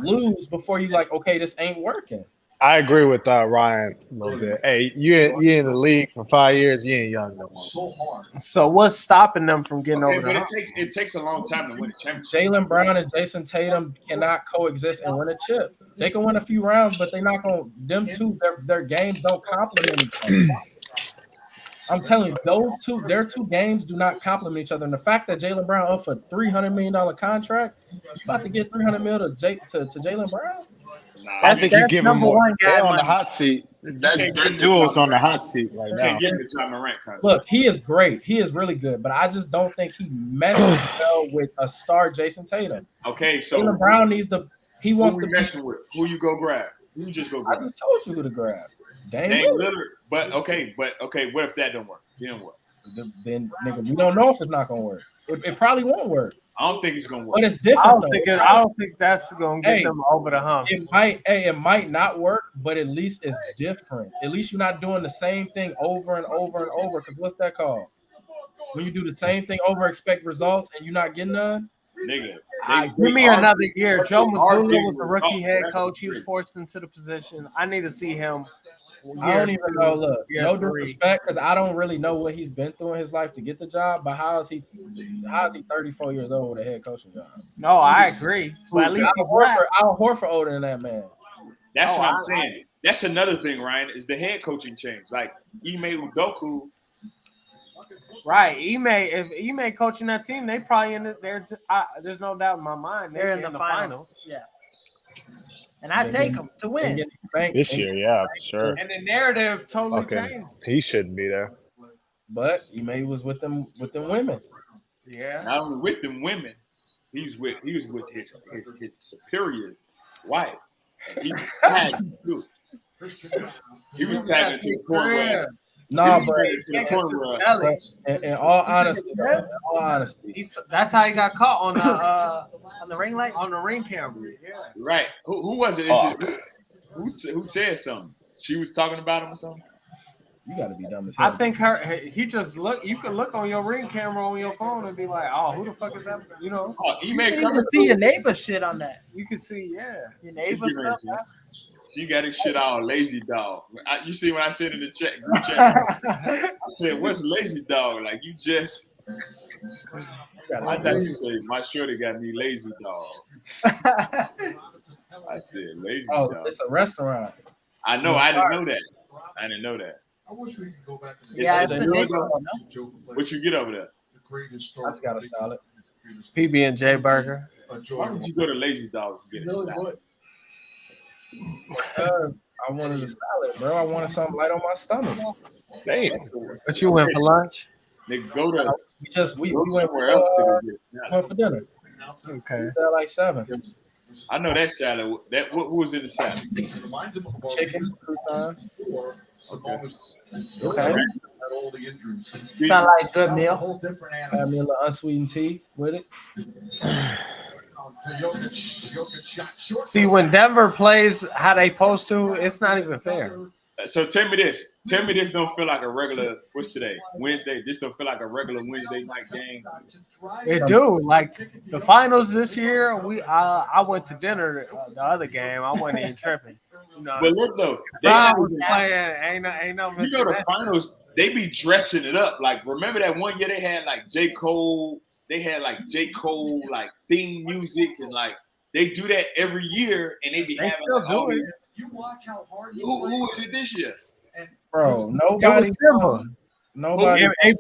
lose before you like, okay, this ain't working? I agree with Ryan a little bit. Hey, you in the league for 5 years, you ain't young no more. So what's stopping them from getting over but the hump? it takes a long time to win a championship. Jaylen Brown and Jason Tatum cannot coexist and win a chip. They can win a few rounds, but they're not going. Them two, their games don't complement each other. I'm telling you, their two games do not complement each other. And the fact that Jaylen Brown up for $300 million contract, you about to get $300 million to Jaylen Brown? I think you give him more. One guy They're on the money. hot seat. That duo's on the hot seat right now. Can't give him the John Morant contract. Look, he is great. He is really good, but I just don't think he meshes well with a star Jason Tatum. Okay, so Jaylen Brown needs the. He wants who to we be. messing with? Who you go grab? Who you just go I grab? just told you who to grab. Dame Dame Lillard. Lillard. But okay. What if that don't work? Then what? Then nigga, we don't know if it's not gonna work. It probably won't work, I don't think it's gonna work. but it's different. I don't think that's gonna get them over the hump. It might not work, but at least it's different. At least you're not doing the same thing over and over and over. Because what's that called? When you do the same thing over, expect results, and you're not getting none. Nigga, Give me another year. Joe Mazzulla arguing was the with rookie results. head That's coach. He was great. forced into the position. I need to see him. I don't even know. Look, year no three. disrespect, because I don't really know what he's been through in his life to get the job. But how is he 34 years old with a head coaching job? No, I agree. But at least Al Horford older than that man. That's what I'm saying. That's another thing, Ryan, is the head coaching change. Like Ime Udoka. right. If Ime coaching that team, they probably in it. There's no doubt in my mind They're in the finals. Yeah. And I take them to win. This year, yeah, for sure. And the narrative totally changed. He shouldn't be there. But Ime was with them women. Yeah. Not only with them women, he was with his superiors' wife. He was tagged too. He was tagged into the corner. No, He was but tagged into the corner. in all honesty, That's how he got caught on the On the ring light? on the ring camera. Yeah. Right. Who was it? Who said something? She was talking about him or something? you got to be dumb as I hell. think he just look. You can look on your ring camera on your phone and be like, "Oh, who the fuck is that?" You know, Oh, You can even see your neighbor shit on that. you can see, yeah. Your neighbor stuff. She got his shit all lazy dog. You see when I said in the chat, I said, "What's lazy dog?" Like you just. I thought you say my shorty got me lazy dog. I said lazy dog. It's a restaurant. I know. I didn't know that. I wish we could go back and Yeah, it's a neighborhood. What you get over there? I just got a salad. PB&J burger. Why don't you go to Lazy Dog and get a salad? I wanted a salad, bro. I wanted something light on my stomach. Damn. But you went for lunch? Nigga, go to We go went somewhere else to go get salad. went for dinner. Okay. We said like 7. I know that salad. What was in the salad? Chicken, croutons. Okay. Sound like a good meal. Had me a little unsweetened tea with it. See, when Denver plays how they supposed to, it's not even fair. So tell me this. Tell me this don't feel like a regular. What's today? Wednesday. This don't feel like a regular Wednesday night game. It do. Like the finals this year, I went to dinner the other game. I wasn't even tripping. You know, But look though, John was playing. Ain't no you know missing the that. finals. They be dressing it up. Like remember that one year they had like J. Cole. They had like J. Cole like theme music and like they do that every year and they be They having still like, do all it. these- Who was it this year? Bro, It nobody. was Simba. Nobody. A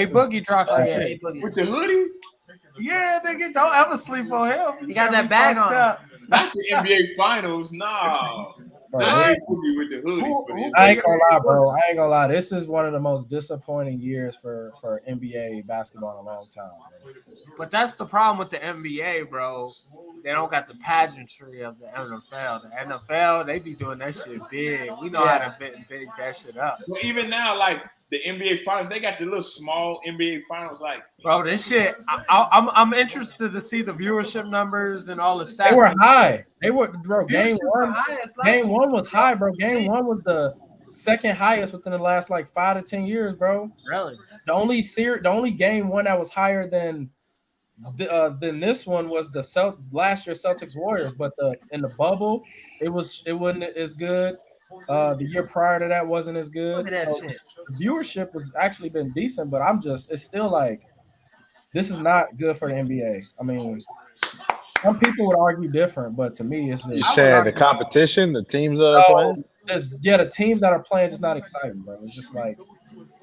Boogie dropped some Yeah, shit. With the hoodie? Yeah, nigga, don't ever sleep on him. He got that bag on. Not the NBA Finals, no. Bro, Not J. Boogie with the hoodie. For the I ain't NBA. gonna lie, bro. I ain't gonna lie. This is one of the most disappointing years for NBA basketball in a long time. Man. But that's the problem with the NBA, bro. they don't got the pageantry of the NFL. The NFL, they be doing that shit big. We know how to big that shit up. Well, even now, like the NBA finals, they got the little small NBA finals. Like, bro, this shit. I'm interested to see the viewership numbers and all the stats. They were high. They were, bro. Game one was high, bro. Game one was the second highest within the last like 5 to 10 years, bro. Really? The only game one that was higher than this one was the last year Celtics Warriors, but in the bubble it wasn't as good. The year prior to that wasn't as good. Look at that So shit. the viewership has actually been decent, but it's still like this is not good for the NBA. I mean, some people would argue different, but to me, it's just, You saying the competition, the teams that are playing? The teams that are playing just not exciting, bro. It's just like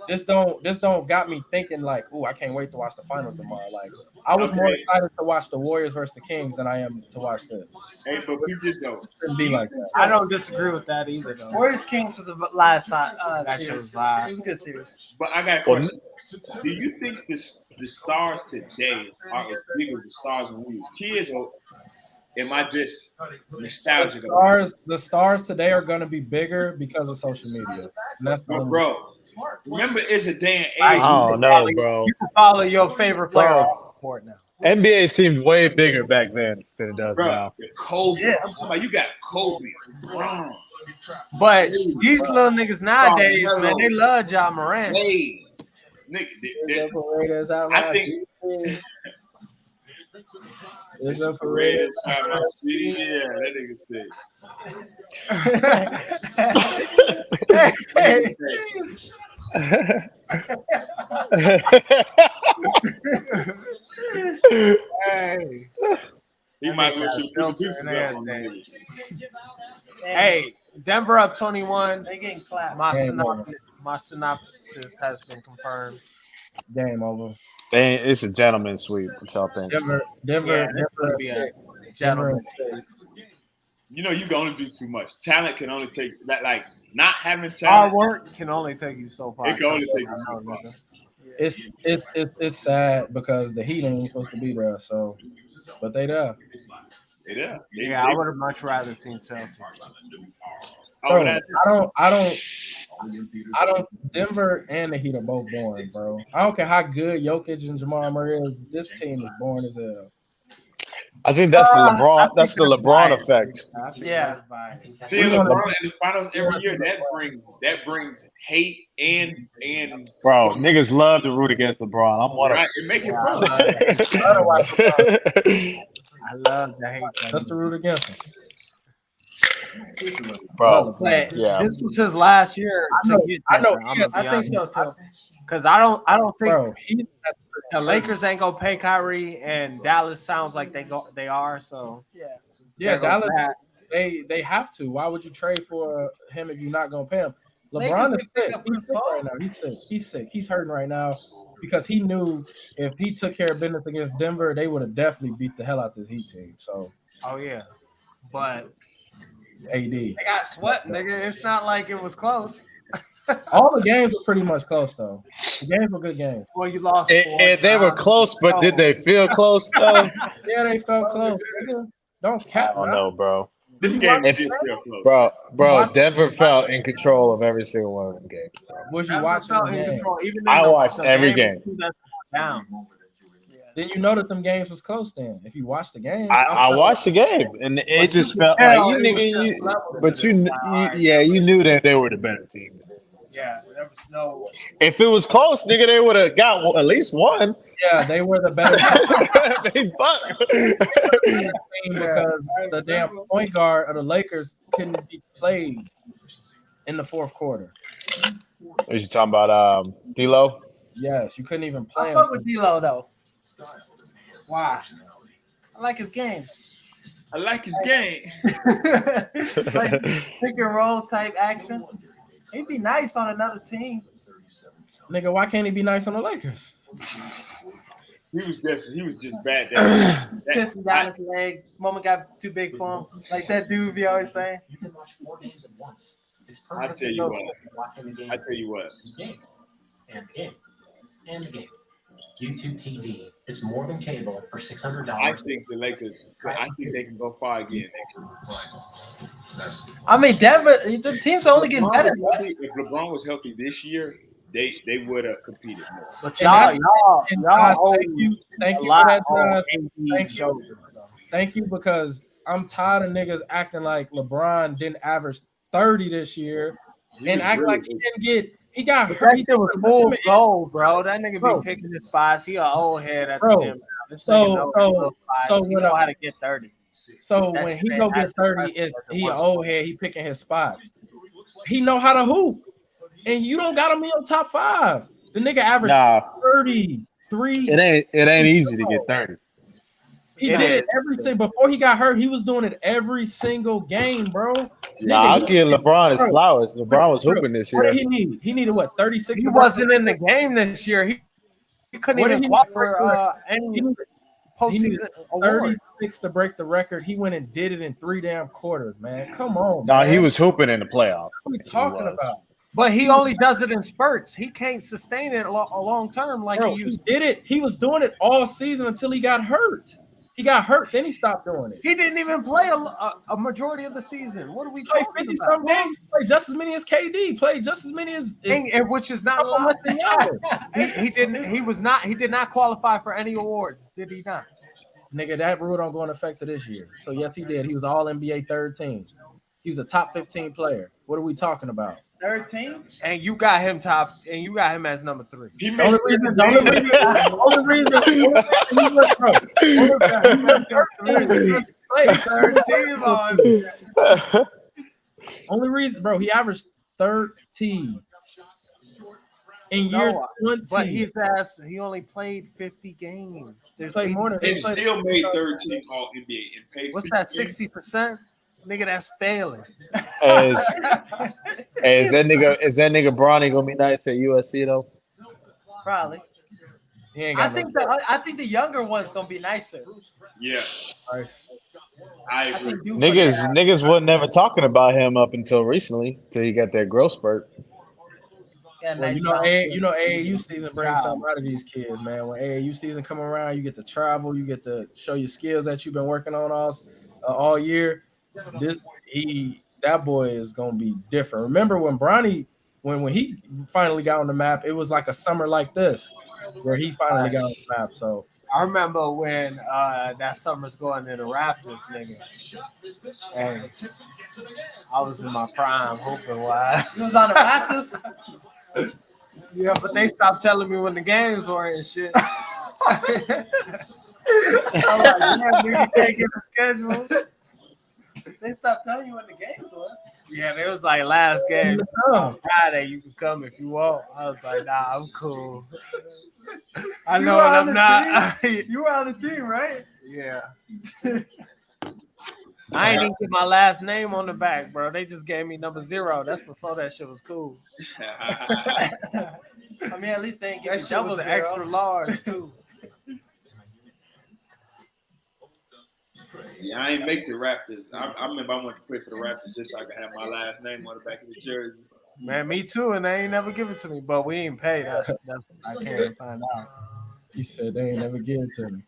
this don't got me thinking like, oh, I can't wait to watch the finals tomorrow. Like I was more excited to watch the Warriors versus the Kings than I am to watch the. hey, but we just know. Shouldn't be like that. I don't disagree with that either, though. Warriors Kings was a live fight. That shit Series. was live. It was a good series. But I got a question. Do you think the stars today are as big as the stars when we was kids, or am I just nostalgic? The stars today are going to be bigger because of social media. And that's bro. Remember, it's a day and age. I don't know, bro. You can follow your favorite player on the court now. NBA seemed way bigger back then than it does now. Kobe. Yeah. I'm talking about you got Kobe. Bro. But these little niggas nowadays, man, they love Ja Morant. Hey, nigga, I think it's a parade inside my city. Yeah, that nigga Hey. He might as well shoot the pieces up on that. Hey, Denver up 21. They getting clapped. My synopsis has been confirmed. Game over. It's a gentleman's sweep. What y'all think? Denver be a gentleman. You know, you can only do too much. Talent can only take that. Like not having Hard talent. work can only take you so far. It can only take you so far. It's sad because the Heat ain't supposed to be there. So, but they there. Yeah, I would have much rather seen Celtics. Bro, I don't. Denver and the Heat are both boring, bro. I don't care how good Jokic and Jamal Murray is. This team is boring as hell. I think that's the LeBron. That's the LeBron effect. Yeah. See, LeBron in the finals every year. That brings hate and. Bro, niggas love to root against LeBron. I'm one of them. It make it fun. I love the hate. That's the root against him. Bro, this was his last year. I think so too. Because I don't think Bro, the Lakers ain't gonna pay Kyrie, and Dallas sounds like they are. So yeah, Dallas. They have to. Why would you trade for him if you're not gonna pay him? LeBron is sick. He's sick right now. He's sick. He's hurting right now because he knew if he took care of business against Denver, they would have definitely beat the hell out this Heat team. So, but AD. They got swept, nigga. It's not like it was close. All the games were pretty much close, though. The games were good games. Well, you lost. And they were close, but did they feel close though? Yeah, they felt close. Nigga. Don't cap. I don't know, bro. This game did feel close. Bro, Denver felt in control of every single one of the games. Was you watching the game? I watched every game. Down. Then you know that them games was close. Then, if you watched the game, I watched the game, and it just felt like you knew that they were the better team. Yeah, there was no. If it was close, nigga, they would have got at least one. Yeah, they were the better team. Because the damn point guard of the Lakers couldn't be played in the fourth quarter. Are you talking about D'Lo? Yes, you couldn't even play I him. fuck with D'Lo though. Why? I like his game. Like pick and roll type action. He'd be nice on another team. Nigga, why can't he be nice on the Lakers? He was just bad. Pissing down his leg. Moment got too big for him. Like that dude be always saying. You can watch 4 games at once. It's I perfect. tell you what. The game and the game. And the game. YouTube TV is more than cable for $600. I think the Lakers. I think they can go far again next year. I mean, Denver, the teams are only getting better. If LeBron was healthy this year, they would have competed more. But y'all thank you for that, Josh. Thank you, because I'm tired of niggas acting like LeBron didn't average 30 this year and act like he didn't get. He got hurt. He was full gold, bro. That nigga be picking his spots. He an old head at the gym. So he know how to get 30. So when he go get 30, he an old head. He picking his spots. He know how to hoop, and you don't got him in your top 5. The nigga averaged 33. It ain't easy to get 30. He did it every single. Before he got hurt, he was doing it every single game, bro. Nah, I'll give LeBron his flowers. LeBron was hooping this year. What did he need? He needed what? 36. He wasn't in the game this year. He couldn't even qualify for any postseason award. 36 to break the record. He went and did it in 3 damn quarters, man. Come on. Nah, he was hooping in the playoffs. What are we talking about? But he only does it in spurts. He can't sustain it a long term like he used. He did it. He was doing it all season until he got hurt. He got hurt, then he stopped doing it. He didn't even play a majority of the season. What are we talking about? 50-some games. Played just as many as KD. Played just as many as which is not less than he didn't. He was not. He did not qualify for any awards. Did he not? Nigga, that rule don't go into effect to this year. So yes, he did. He was all NBA third team. He was a top 15 player. What are we talking about? 13, and you got him as number 3. He the only reason, bro, he averaged 13 in year 20. But he only played 50 games. They played more than. They still made 13 All NBA and paid. What's that? 60%. Nigga, that's failing. Is that nigga Bronny gonna be nice at USC though? Probably. I think the younger one's gonna be nicer. Yeah, I agree. Niggas wasn't never talking about him up until recently, till he got that growth spurt. Yeah, well, AAU season brings something out of these kids, man. When AAU season come around, you get to travel, you get to show your skills that you've been working on all year. That boy is gonna be different. Remember when Bronny, when he finally got on the map, it was like a summer like this where he finally got on the map. So I remember when that summer's going to the Raptors, nigga. And I was in my prime hooping wide. You was on the Raptors? Yeah, but they stopped telling me when the games were and shit. I'm like, yeah, nigga can't get the schedule. They stopped telling you when the games were. Yeah, it was like last game on Friday. You can come if you want. I was like, nah, I'm cool. I know what I'm not. You were on the team, right? Yeah. I ain't even get my last name on the back, bro. They just gave me number 0. That's before that shit was cool. I mean, at least they ain't giving double was 0. extra large too. Yeah, I ain't make the Raptors. I remember I wanted to play for the Raptors just so I could have my last name on the back of the jersey. Man, me too, and they ain't never give it to me. But we ain't paid. That's I can't find out. He said they ain't never give it to me.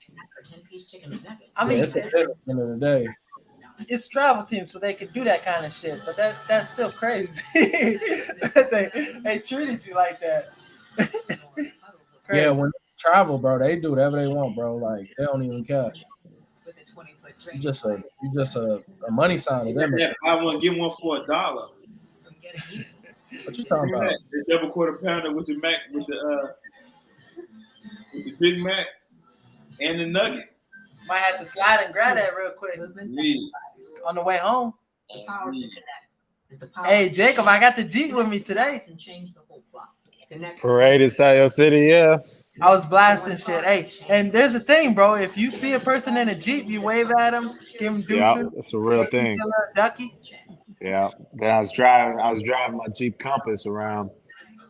I mean, it's at the end of the day. It's travel team, so they can do that kind of shit. But that's still crazy. they treated you like that. Yeah, when they travel, bro, they do whatever they want, bro. Like they don't even care. You just a money sign to them. Yeah, I want to get one for $1. What you talking about? The double quarter pounder with the Mac, with the Big Mac and the nugget. Might have to slide and grab that real quick on the way home. Hey, Jacob, I got the Jeep with me today. Parade inside your city, yeah. I was blasting shit. Hey, and there's a thing, bro. If you see a person in a Jeep, you wave at them, give them deuces. Yeah, that's a real thing. Ducky. Yeah. Then I was driving my Jeep Compass around,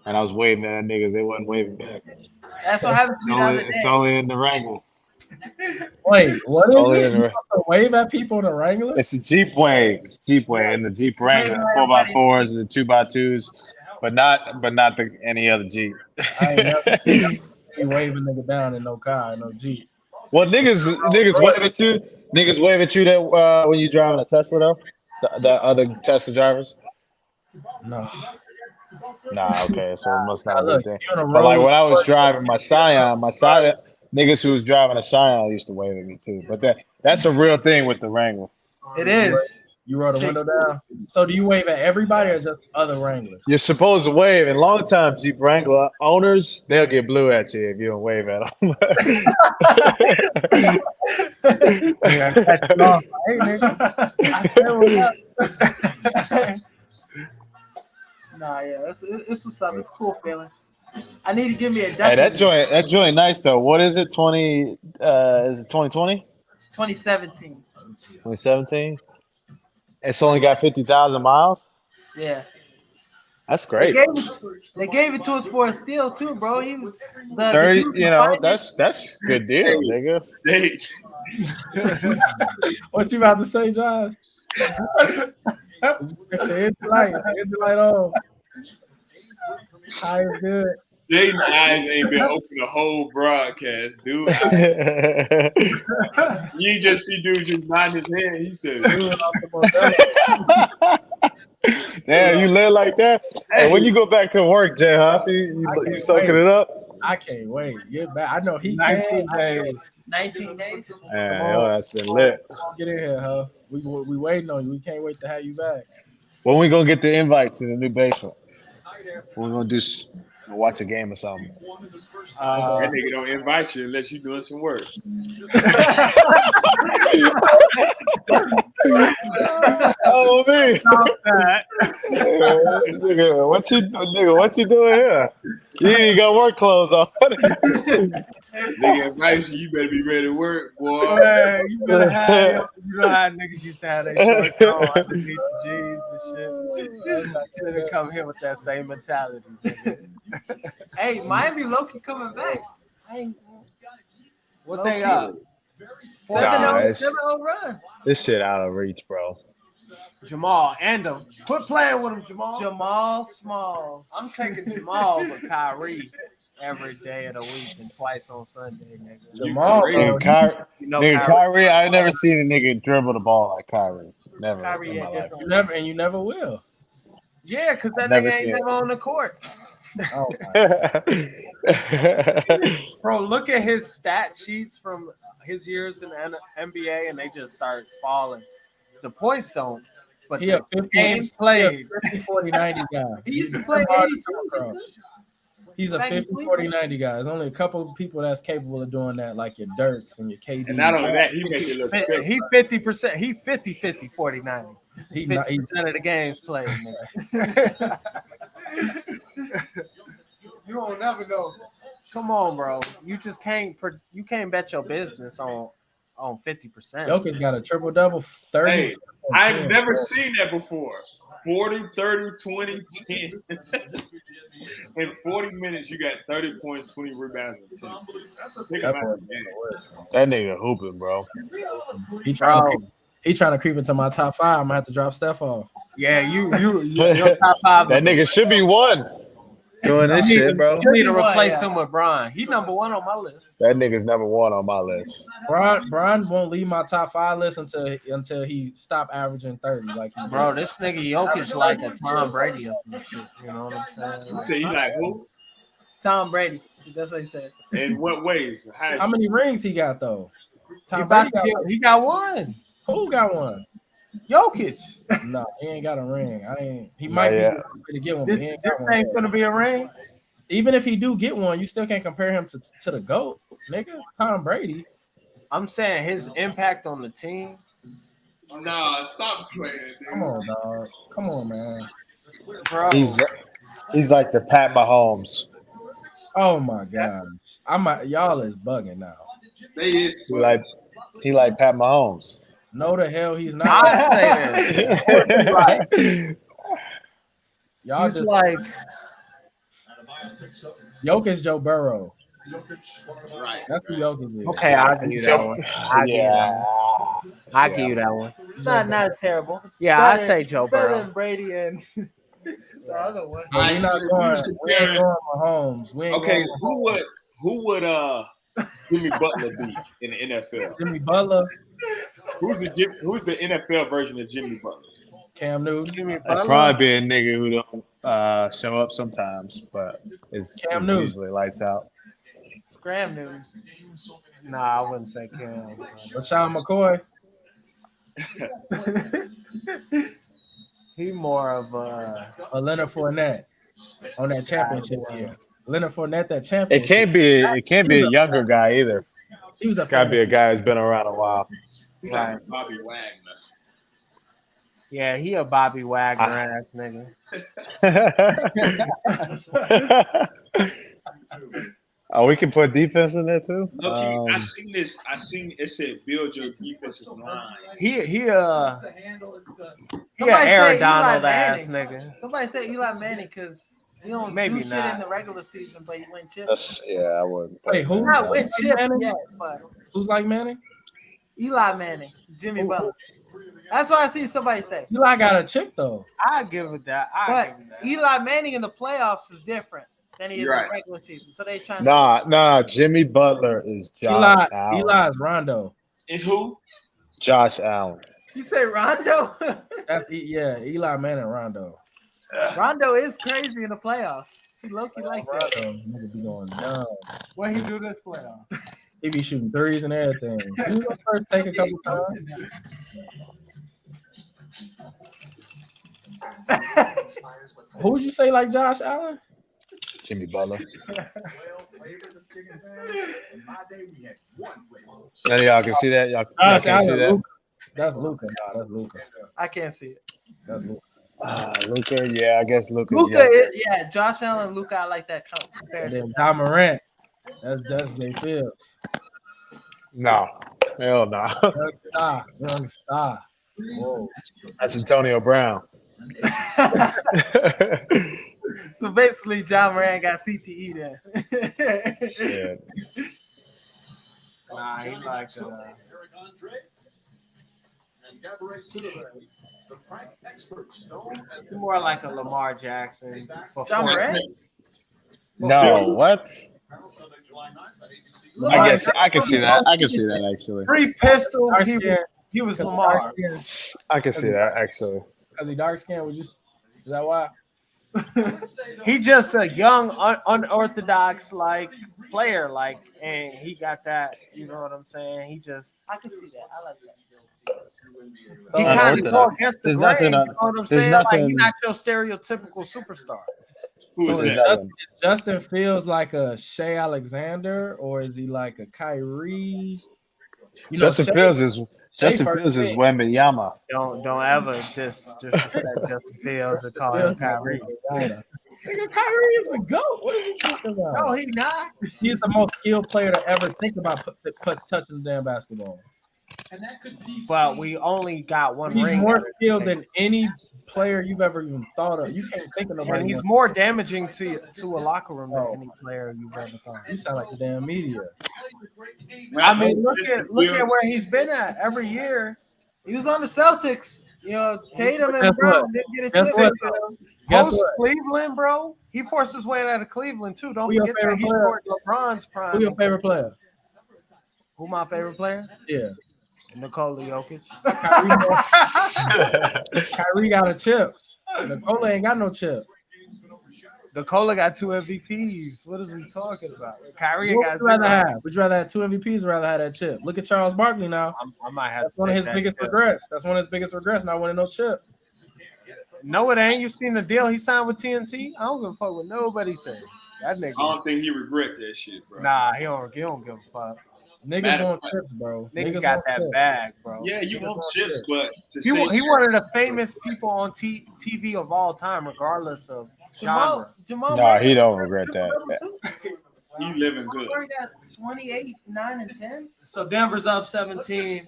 and I was waving at niggas. They wasn't waving back. That's what happened to me the other day. It's only in the Wrangler. Wait, what is it? You wave at people in the Wrangler? It's a Jeep wave. It's a Jeep wave and the Jeep Wrangler, 4x4s and the 2x2s, but not any other Jeep. He waving nigga down in no car, no Jeep. Well, niggas wave at you. Niggas wave at you that when you driving a Tesla though. The other Tesla drivers. No. Nah, okay, so it must not be a Look, thing. you're on a But like road when I was with- driving my Scion, niggas who was driving a Scion used to wave at me too. But that's a real thing with the Wrangler. It is. You roll the window down. So do you wave at everybody or just other Wranglers? You're supposed to wave, and long time Jeep Wrangler owners, they'll get blue at you if you don't wave at them. Hey, nigga. I said what up. Nah, yeah, it's what's up. It's cool feeling. I need to give me a Hey, that joint nice though. What is it? 20 is it 2020? 2017. 2017? It's only got 50,000 miles? Yeah. That's great. They gave it to us for a steal too, bro. The 30, dude you know, behind that's good deal, nigga. Hey, What you about to say, Josh? Hit the light on. High is good. Jaden's eyes ain't been open the whole broadcast, dude. You just see dude just nodding his head. He said, Damn, you live like that? Hey, when you go back to work, Jay Huff, you soaking it up? I can't wait. Get back. I know he 19 can. days. 19 days. Man, yo, that's been lit. Get in here, huh? We waiting on you. We can't wait to have you back. When we gonna get the invite to the new basement? We're gonna watch a game or something. that nigga don't invite you unless you doing some work. Oh man, nigga, what you doing here? You ain't got work clothes on. Nigga invites you, you better be ready to work, boy. Man, you know how niggas used to have their shorts on underneath the jeans and shit. They come here with that same mentality. Hey, Miami Loki coming back. What they up? 7-0 run. This shit out of reach, bro. Jamal and them. Quit playing with him, Jamal. Jamal Smalls. I'm taking Jamal with Kyrie every day of the week and twice on Sunday, nigga. Jamal, Kyrie, I never seen a nigga dribble the ball like Kyrie. Never Kyrie, in my life. You never will. Yeah, because that Never nigga ain't seen never on the court. Oh, Bro, look at his stat sheets from his years in the NBA, and they just start falling. The points don't, but he the games played. 50, 40, 90 guy. He used to play 82. He's a 50, 40, 90 guy. There's only a couple of people that's capable of doing that, like your Dirks and your KD. And not only that, he make it look sick. He 50%. He 50, 40, 90. He 50% of the games played. You won't never know. Come on, bro. You just can't. You can't bet your business on 50%. Jokic got a triple double, 30. Hey, I've never seen that before. 40, 30, 20, 10. In 40 minutes, you got 30 points, 20 rebounds, and 10. That nigga hooping, bro. He trying to creep into my top 5. I'm gonna have to drop Steph off. Yeah, your top 5. That nigga should be one. Doing this shit, bro. You need to replace him with Bron. He number 1 on my list. That nigga's number 1 on my list. Bron won't leave my top 5 list until he stop averaging 30. Like bro, this nigga Jokic like a Tom Brady or some shit. You know what I'm saying? You say he's like who? Tom Brady. That's what he said. In what ways? How many rings he got though? He got one. Who got one? Jokic. No, he ain't got a ring. He might be ready to get one. This ain't gonna be a ring. Even if he do get one, you still can't compare him to the GOAT, nigga. Tom Brady. I'm saying his impact on the team. Nah, stop playing, dude. Come on, dog. Come on, man. Bro. He's like the Pat Mahomes. Oh my god. Y'all is bugging now. They is He like Pat Mahomes. No, the hell he's not. I say this. Y'all he's just like Jokic Joe Burrow. right. That's who Jokic is. Okay, I'll give you that one. I'll give you that one. It's not terrible. Yeah, I say Joe better Burrow. than Brady and the other one. We're not going Mahomes. Okay, Who would Jimmy Butler be in the NFL? Jimmy Butler, Who's the NFL version of Jimmy Butler? Cam Newton. Jimmy I'd Butler. probably be a nigga who don't show up sometimes, but it's Newton. usually lights out. Scram Newton. Nah, I wouldn't say Cam. LaShawn McCoy. He more of Or Leonard Fournette on that championship year. Leonard Fournette, that It championship. can't be a younger guy either. He was a It's gotta be a guy who's been around a while. right. Bobby Wagner. Yeah, he a Bobby Wagner ass nigga. Oh, we can put defense in there too. Okay, I seen this. I seen it said build your defensive line. He Somebody an say Aaron Eli Donald ass Manning. nigga. Somebody said Eli Manning because he don't Maybe do shit not. in the regular season, but he win chips. I wouldn't. Wait, who? Not win chips Manning? yet, but Who's like Manning? Eli Manning, Jimmy Butler. That's what I see somebody say. Eli got a chip though. I give it that. But Eli Manning in the playoffs is different than he is You're right. in regular season. So they trying Nah. Jimmy Butler is Josh Allen. Eli is Rondo. Is who? Josh Allen. You say Rondo? That's Eli Manning, Rondo. Rondo is crazy in the playoffs. He low-key like that. Rondo, nigga be going dumb. What he do this playoff? He be shooting threes and everything. He was first take a couple times. Who would you say like Josh Allen? Jimmy Butler. None of y'all can see that. Y'all Josh can't see Allen, that. Luka. That's Luka. Nah, that's Luka. I can't see it. That's Luka. Luka, yeah, I guess Luka. Yeah, Josh Allen and Luka, I like that And comparison. then John Morant. That's Jay Fields. No, hell no. Young star. Whoa. That's Antonio Brown. So basically, John Moran got CTE then. Shit. Nah, he like more like a Lamar Jackson. John Moran? No, what? I guess I can see that. I can see that actually. Pre-pistol, he was Lamar. I can see that actually. Because he dark skinned, is that why? He just a young, unorthodox player, and he got that. You know what I'm saying? He just. I can see that. I like that. He kind of go against the grain. You know what I'm saying? Like he's not your stereotypical superstar. So is Justin Fields like a Shea Alexander, or is he like a Kyrie? Justin Fields is Wembanyama. Don't ever disrespect Justin Fields and call him Kyrie. Nigga, Kyrie is a GOAT. What is he talking about? No, he's not. He's the most skilled player to ever think about touching the damn basketball. But we only got one He's ring. more skilled than any player you've ever even thought of. You can't think of nobody. And he's more damaging to a locker room than any player you've ever thought. You sound like the damn media. I mean, look at where he's been at every year. He was on the Celtics. You know, Tatum and Brown didn't get a chance. Post Cleveland, bro. He forced his way out of Cleveland too. Don't forget that he scored LeBron's prime. Who your favorite player? Who my favorite player? Yeah. Nikola Jokic. Kyrie got a chip. Nikola ain't got no chip. Nikola got 2 MVPs. What is we talking about? Kyrie What got. would you rather have? Would you rather have 2 MVPs or rather have that chip? Look at Charles Barkley now. I might have. That's one of his biggest regrets. That's one of his biggest regrets, not winning no chip. No, it ain't. You seen the deal he signed with TNT? I don't give a fuck what nobody said. That nigga. I don't think he regret that shit, bro. Nah, he don't give a fuck. Niggas want chips, bro. Niggas got that bag, bro. Yeah, you want chips, but he one of the famous people on TV of all time, regardless of genre. No, he don't regret that. He living good. He got 28, 9, and 10. So Denver's up 17.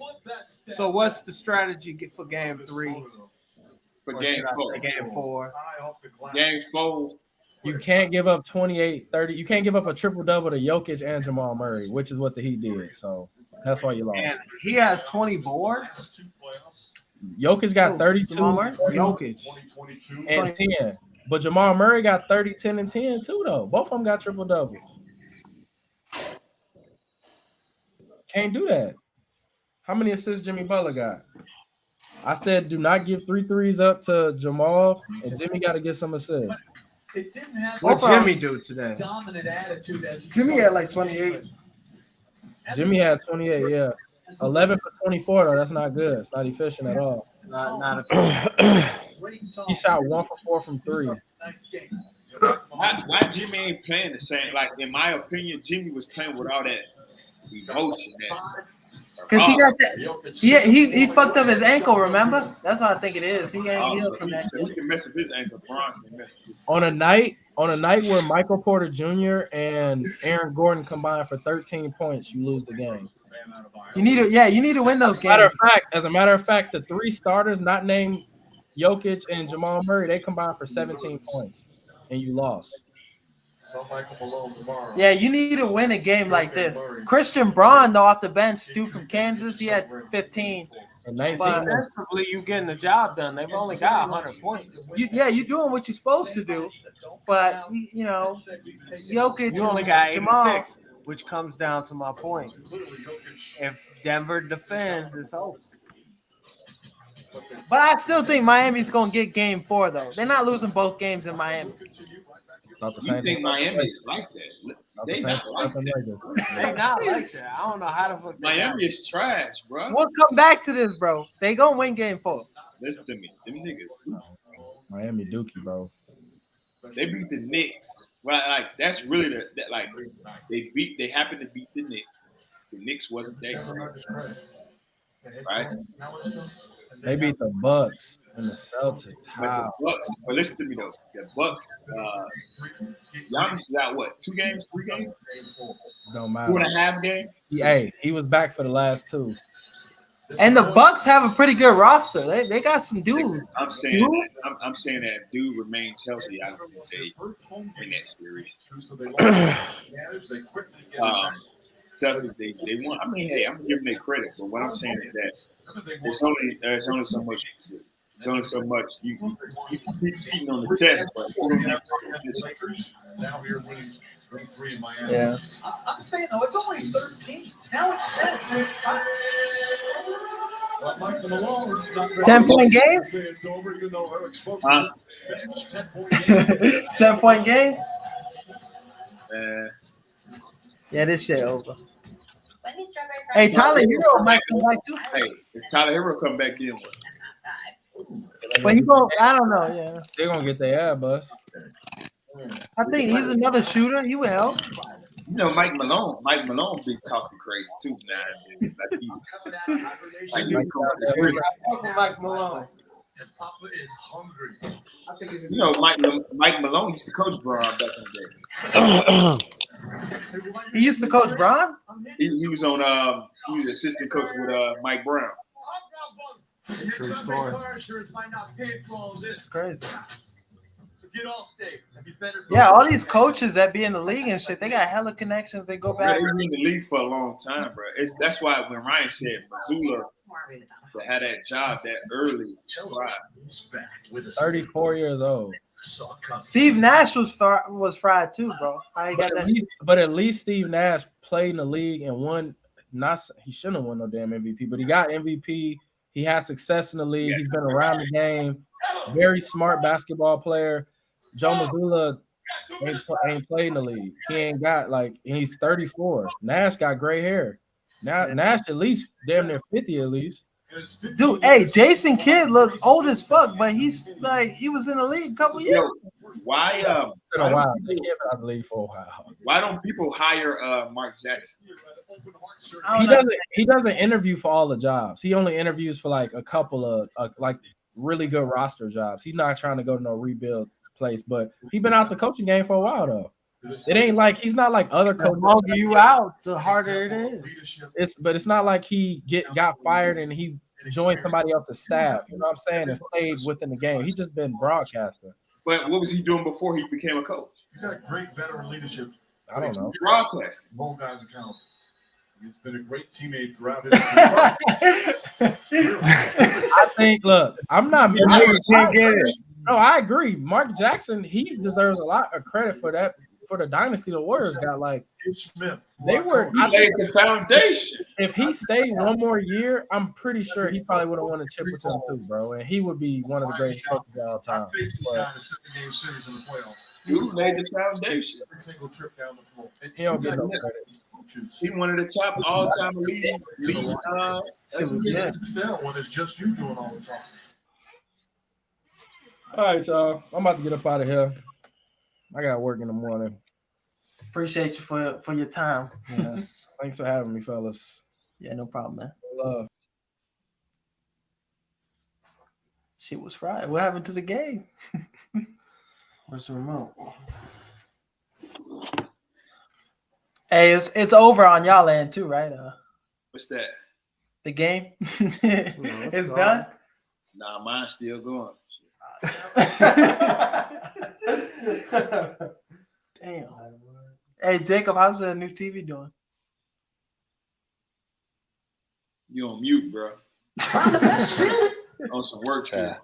So what's the strategy for game 3? For game 4. Game 4. Game 4. You can't give up 28, 30. You can't give up a triple-double to Jokic and Jamal Murray, which is what the Heat did. So that's why you lost. And he has 20 boards. Jokic got 32. Jokic. And 10. But Jamal Murray got 30, 10, and 10 too, though. Both of them got triple-doubles. Can't do that. How many assists Jimmy Butler got? I said do not give 3 threes up to Jamal, and Jimmy got to get some assists. It didn't have What Jimmy do today? dominant attitude as Jimmy had like 28. Jimmy had 28, yeah. 11 for 24, though. That's not good. It's not efficient at all. Not efficient. He shot 1 for 4 from 3. Why Jimmy ain't playing the same? Like, in my opinion, Jimmy was playing with all that emotion. Because he got that. He fucked up his ankle, remember? That's what I think it is. He ain't healed from that. So he can mess with his ankle. Bron can mess with his. On a night where Michael Porter Jr. and Aaron Gordon combined for 13 points, you lose the game. You need to win those games. As a matter of fact, the 3 starters not named Jokic and Jamal Murray, they combined for 17 points, and you lost. Yeah, you need to win a game like this. Christian Braun, though, off the bench, dude from Kansas, he had 15. And 19. But defensively, you getting the job done. They've only got 100 points. You're doing what you're supposed to do, but Jokic, You only got 86, Jamal, which comes down to my point. If Denver defends, it's over. But I still think Miami's gonna get game 4 though. They're not losing both games in Miami. You think Miami is like that? They not like that. They not like that. I don't know how the fuck. Miami is trash, bro. We'll come back to this, bro. They gonna win game 4. Listen to me, them niggas. Miami Dookie, bro. They beat the Knicks. Well, like that's really they happened to beat the Knicks. The Knicks wasn't that great, right? They beat the Bucks and the Celtics. How? But the Bucks, but listen to me though. The Bucks, Giannis is out what? 2 games, 3 games? Don't matter. 2.5 games? He was back for the last 2. And the Bucks have a pretty good roster. They got some dudes. I'm saying that if dude remains healthy, I don't think they win that series. Celtics, they won. I mean, hey, I'm giving them credit, but what I'm saying is that there's only so much you can do. There's only so much you can keep cheating on the test, but you don't have to. Now we're winning 3 in Miami. Yeah. I'm saying though, it's only 13. Now it's 10. 10-point game? It's over, even though her exposure 10-point game? Yeah, this shit over. Hey, Tyler Hero might come back too. Hey, if Tyler Hero come back, then what? But he going I don't know, yeah. They're gonna get their ass bust. I think he's another shooter. He would help. You know, Mike Malone be talking crazy too now. Mike Malone. And Papa is hungry. I think You know, Mike Malone used to coach Bron back in the day. He used to coach Bron? He was on he was assistant coach with Mike Brown. True story. Might not pay for all this. Crazy. So get all state. Be better. Yeah, all these coaches that be in the league and shit, they got hella connections. They go back. They've been in the league for a long time, bro. That's why when Ryan said Missoula to have that job that early, 34 years old. Steve Nash was fried too, bro. But at least Steve Nash played in the league and won. He shouldn't have won no damn MVP, but he got MVP. He has success in the league. He's been around the game. Very smart basketball player. Joe Mazzulla ain't played in the league. He ain't got he's 34. Nash got gray hair. Now Nash at least damn near 50 at least. Dude, hey, Jason Kidd look old as fuck, but he's he was in the league a couple years. Why been a while. They can't been out of the league for a while. Why don't people hire Mark Jackson? He doesn't interview for all the jobs. He only interviews for a couple of really good roster jobs. He's not trying to go to no rebuild place, but he's been out the coaching game for a while though. It ain't he's not like other coaches. The longer you out, the harder it is. It's not like he got fired and he joined somebody else's staff. You know what I'm saying? And stayed within the game. He just been broadcasting. But what was he doing before he became a coach? You got great veteran leadership. I don't know. Broadcasting. Hold guys accountable. He's been a great teammate throughout his career. I think. Look, I'm not. Can't get it. No, I agree. Mark Jackson, he deserves a lot of credit for that for the dynasty, the Warriors got like Smith. they were. He laid the foundation. If he stayed one more year, I'm pretty sure he probably would have won a chip with them too, bro. And he would be one of the greatest coaches of all time. I faced this guy in a 7-game series in the playoffs. He laid the foundation. Every single trip down the floor. He don't get no credit. He one of the top all-time lead. Still, when it's just you doing all the talking. All right, y'all. I'm about to get up out of here. I got work in the morning. Appreciate you for your time. Yes. Thanks for having me, fellas. Yeah, no problem, man. Love. Shit was fried. What happened to the game? Where's the remote? Hey, it's over on y'all end too, right? What's that? The game. It's done. Nah, mine's still going. Damn. Hey, Jacob, how's the new TV doing? You on mute, bro. On some work shit.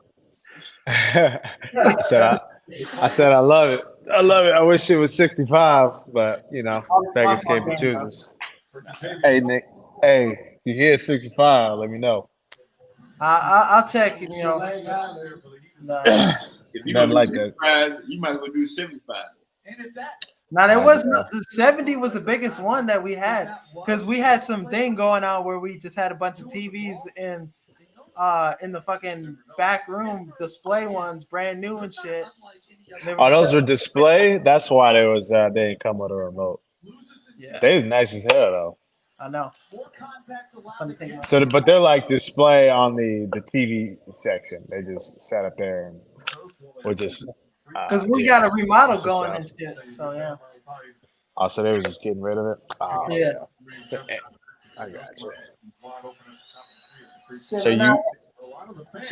I said I love it. I love it. I wish it was 65, but you know, beggars can't be choosers. Hey Nick, hey, you hear 65? Let me know. I'll check. You know, If you Nothing do like 65, you might as well do 75. now there was the 70 was the biggest one that we had because we had some thing going on where we just had a bunch of TVs in the fucking back room, display ones, brand new and shit. Oh, those were display. That's why they didn't come with a remote. Yeah, They was nice as hell though. I know. So, but they're like display on the TV section. They just sat up there and were just because we got a remodel going and shit. So yeah. Oh, so they were just getting rid of it. Oh, Yeah. I got you. So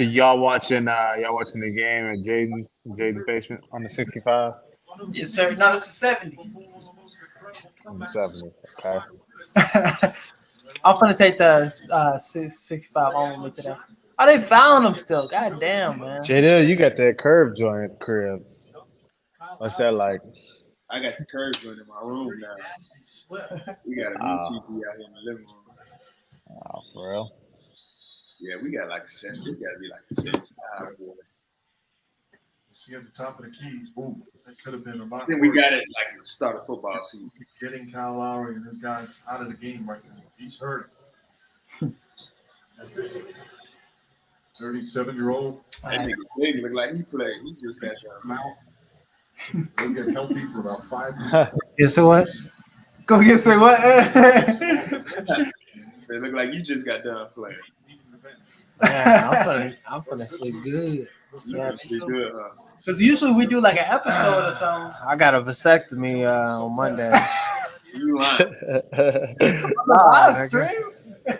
y'all watching the game at Jaden's basement on the 65? Yes, sir. No, it's a 70. On the 70. Okay. I'm gonna take the 65 home with me today. Oh, they found them still. God damn, man. Jada, you got that curve joint at the crib. What's that like? I got the curve joint in my room now. We got a new TV out here in the living room. Oh, for real? Yeah, we got like a 70. This got to be like a 75. See at the top of the key, boom. That could have been a lot. Then we got it like the start of football season. Getting Kyle Lowry and this guy out of the game right now. He's hurt. 37-year-old. That nigga Jaden look like he played. He just got mouth. He'll get healthy for about 5 minutes. Guess what? Go get say what? They look like you just got done playing. Yeah, I'm finna sleep good. Yeah, sleep good, huh? Because usually we do like an episode or something. I got a vasectomy on Monday. You lying? Live stream.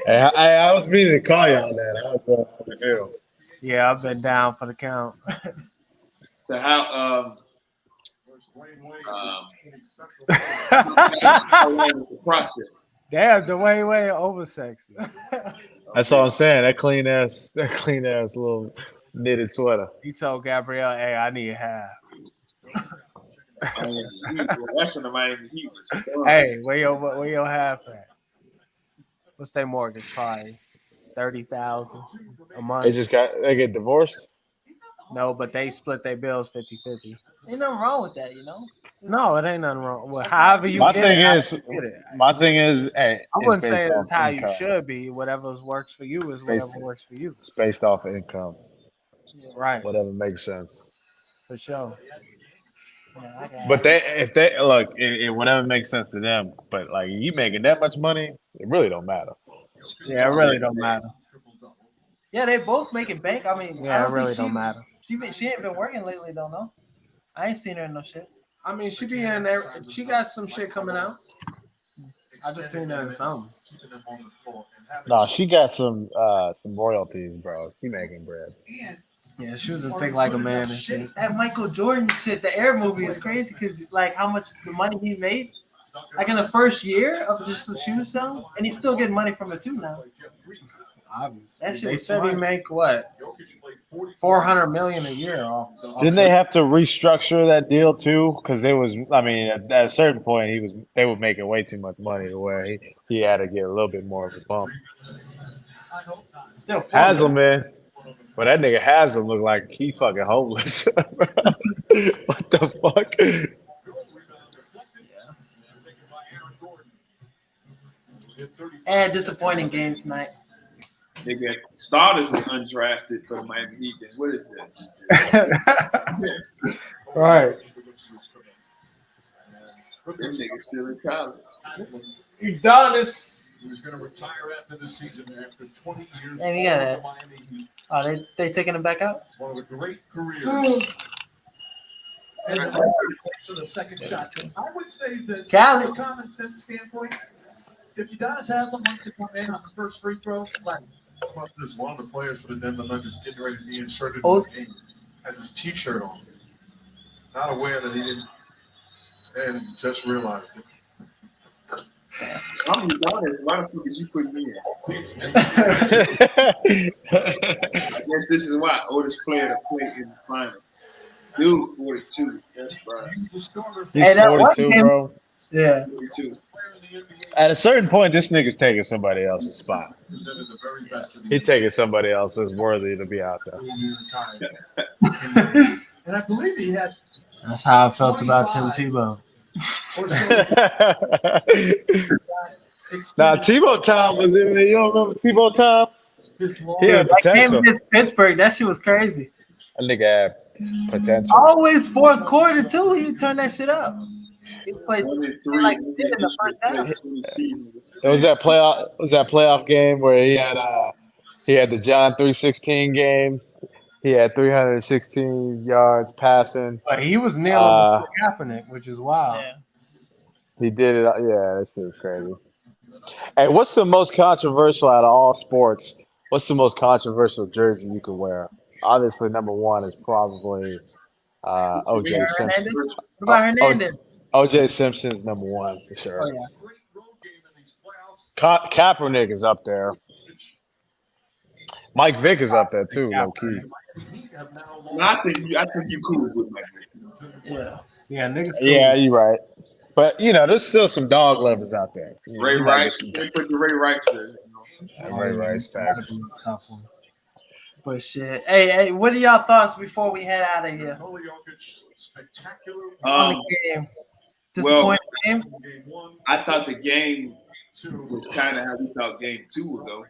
Hey, I was meaning to call you on that. I was deal. Yeah, I've been down for the count. So how the process? Damn, the way over sexy. That's all I'm saying. That clean ass little knitted sweater. He told Gabrielle, "Hey, I need half." That's when the Miami Heat was. Hey, where your half at? What's their mortgage? Probably $30,000 a month. They get divorced. No, but they split their bills 50-50. Ain't nothing wrong with that, you know. No, it ain't nothing wrong. Well, however you My get thing it, is, hey, I wouldn't it's based say off it's how income. you should be. Whatever works for you is whatever works for you. It's based off of income. Right. Whatever makes sense. For sure. But if they look, it whatever makes sense to them. But like you making that much money, it really don't matter. Yeah, it really don't matter. Yeah, they both making bank. I mean, Yeah, it really don't matter. She ain't been working lately, though. No, I ain't seen her in no shit. I mean, she be in there. She got some shit coming out. I just seen that in something. No, she got some royalties, bro. She making bread. Yeah, she was a Think Like a Man and shit. That Michael Jordan shit, the Air movie is crazy because like how much the money he made, like in the first year of just the shoes selling, and he's still getting money from it too now. Obviously, That shit they was said he smart. make what? $400 million a year off. Didn't they have to restructure that deal too? Because it was, I mean, at a certain point, they were making way too much money to where he had to get a little bit more of a bump. Still Haslam, man. But that nigga Haslam look like he fucking homeless. What the fuck? And disappointing game tonight. Nigga, starters is undrafted for the Miami Heat. Then what is that? Right. Them niggas still in college. Udonis. He was going to retire after the season after 20 years. And he got it. Oh, they taking him back out? One of the great careers. And to the second shot. I would say this Cali. from a common sense standpoint. If Udonis Haslam wants to come in on the first free throw, like this, one of the players for the Denver Nuggets getting ready to be inserted in the game has his T-shirt on, not aware that he didn't, and just realized it. I'm Udonis. Why the fuck is you putting me in? I guess this is why oldest player to play in the finals. Dude, 42. That's right. He's Hey, that one 42, game- bro. Yeah. 42. At a certain point, this nigga's taking somebody else's spot. Presented the very best of the He taking somebody else that's worthy to be out there. And I believe he had That's how I felt about Tim Tebow. Now, Tebow time was in there. You don't remember Tebow time? He had That game potential. against Pittsburgh, that shit was crazy. That nigga had potential. Always fourth quarter too. He turned that shit up. He played like he did in the first half. It was that playoff game where he had the John 3:16 game. He had 316 yards passing. But he was kneeling before Kaepernick, which is wild. Yeah. He did it. Yeah, that shit was crazy. Hey, what's the most controversial out of all sports? What's the most controversial jersey you can wear? Obviously, number one is probably O.J. Simpson. What about Hernandez? O.J. Simpson's number one for sure. Oh, yeah. Kaepernick is up there. Mike Vick is up there too, low key. No, I think you cool with Mike Vick. Yeah, niggas. Cool. Yeah, you're right. But there's still some dog lovers out there. Ray Rice. They put the Ray Rice jersey. Ray Rice facts. But shit. Hey, what are y'all thoughts before we head out of here? On the game. Disappointing game? I thought the game was kind of how we thought game 2 would go.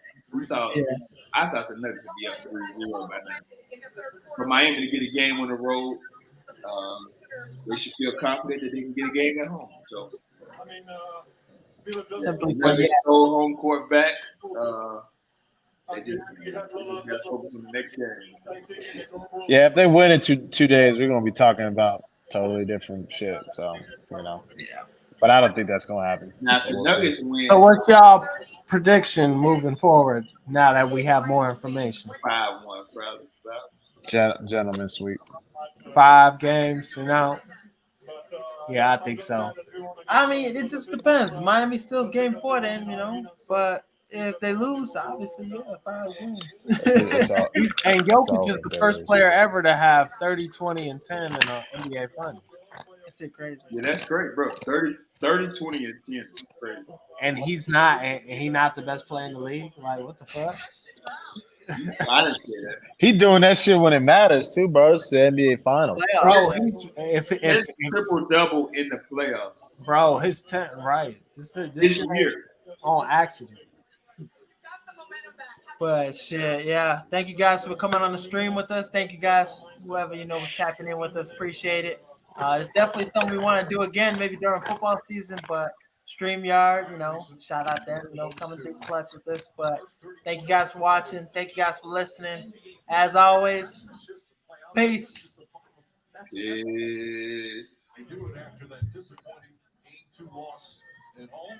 I thought the Nuggets would be up 3-0 by now. For Miami to get a game on the road, they should feel confident that they can get a game at home. So, Simply put, Nuggets stole home court back. They just got to focus on the next game. Yeah, if they win in two days, we're gonna be talking about totally different shit. So but I don't think that's gonna happen. Now, if the Nuggets win, So what's y'all prediction moving forward now that we have more information? 5-1, probably. Gentlemen sweep. 5 games, Yeah, I think so. I mean, it just depends. Miami still's game 4 then, but if they lose, obviously, 5 games. And Jokic is the first player ever to have 30, 20, and 10 in the NBA Finals. That shit crazy. Yeah, that's great, bro. 30, 20, and 10 is crazy. And he's not the best player in the league. Like, what the fuck? I didn't say that. He doing that shit when it matters too, bro. It's the NBA Finals. Bro, if triple double in the playoffs, bro, his 10 right. This year on accident. But shit, yeah. Thank you guys for coming on the stream with us. Thank you guys, whoever was tapping in with us. Appreciate it. It's definitely something we want to do again, maybe during football season. But StreamYard, shout out there, coming through clutch with this. But thank you guys for watching. Thank you guys for listening. As always, peace. Yeah. They do it after that disappointing 8-2 loss at home.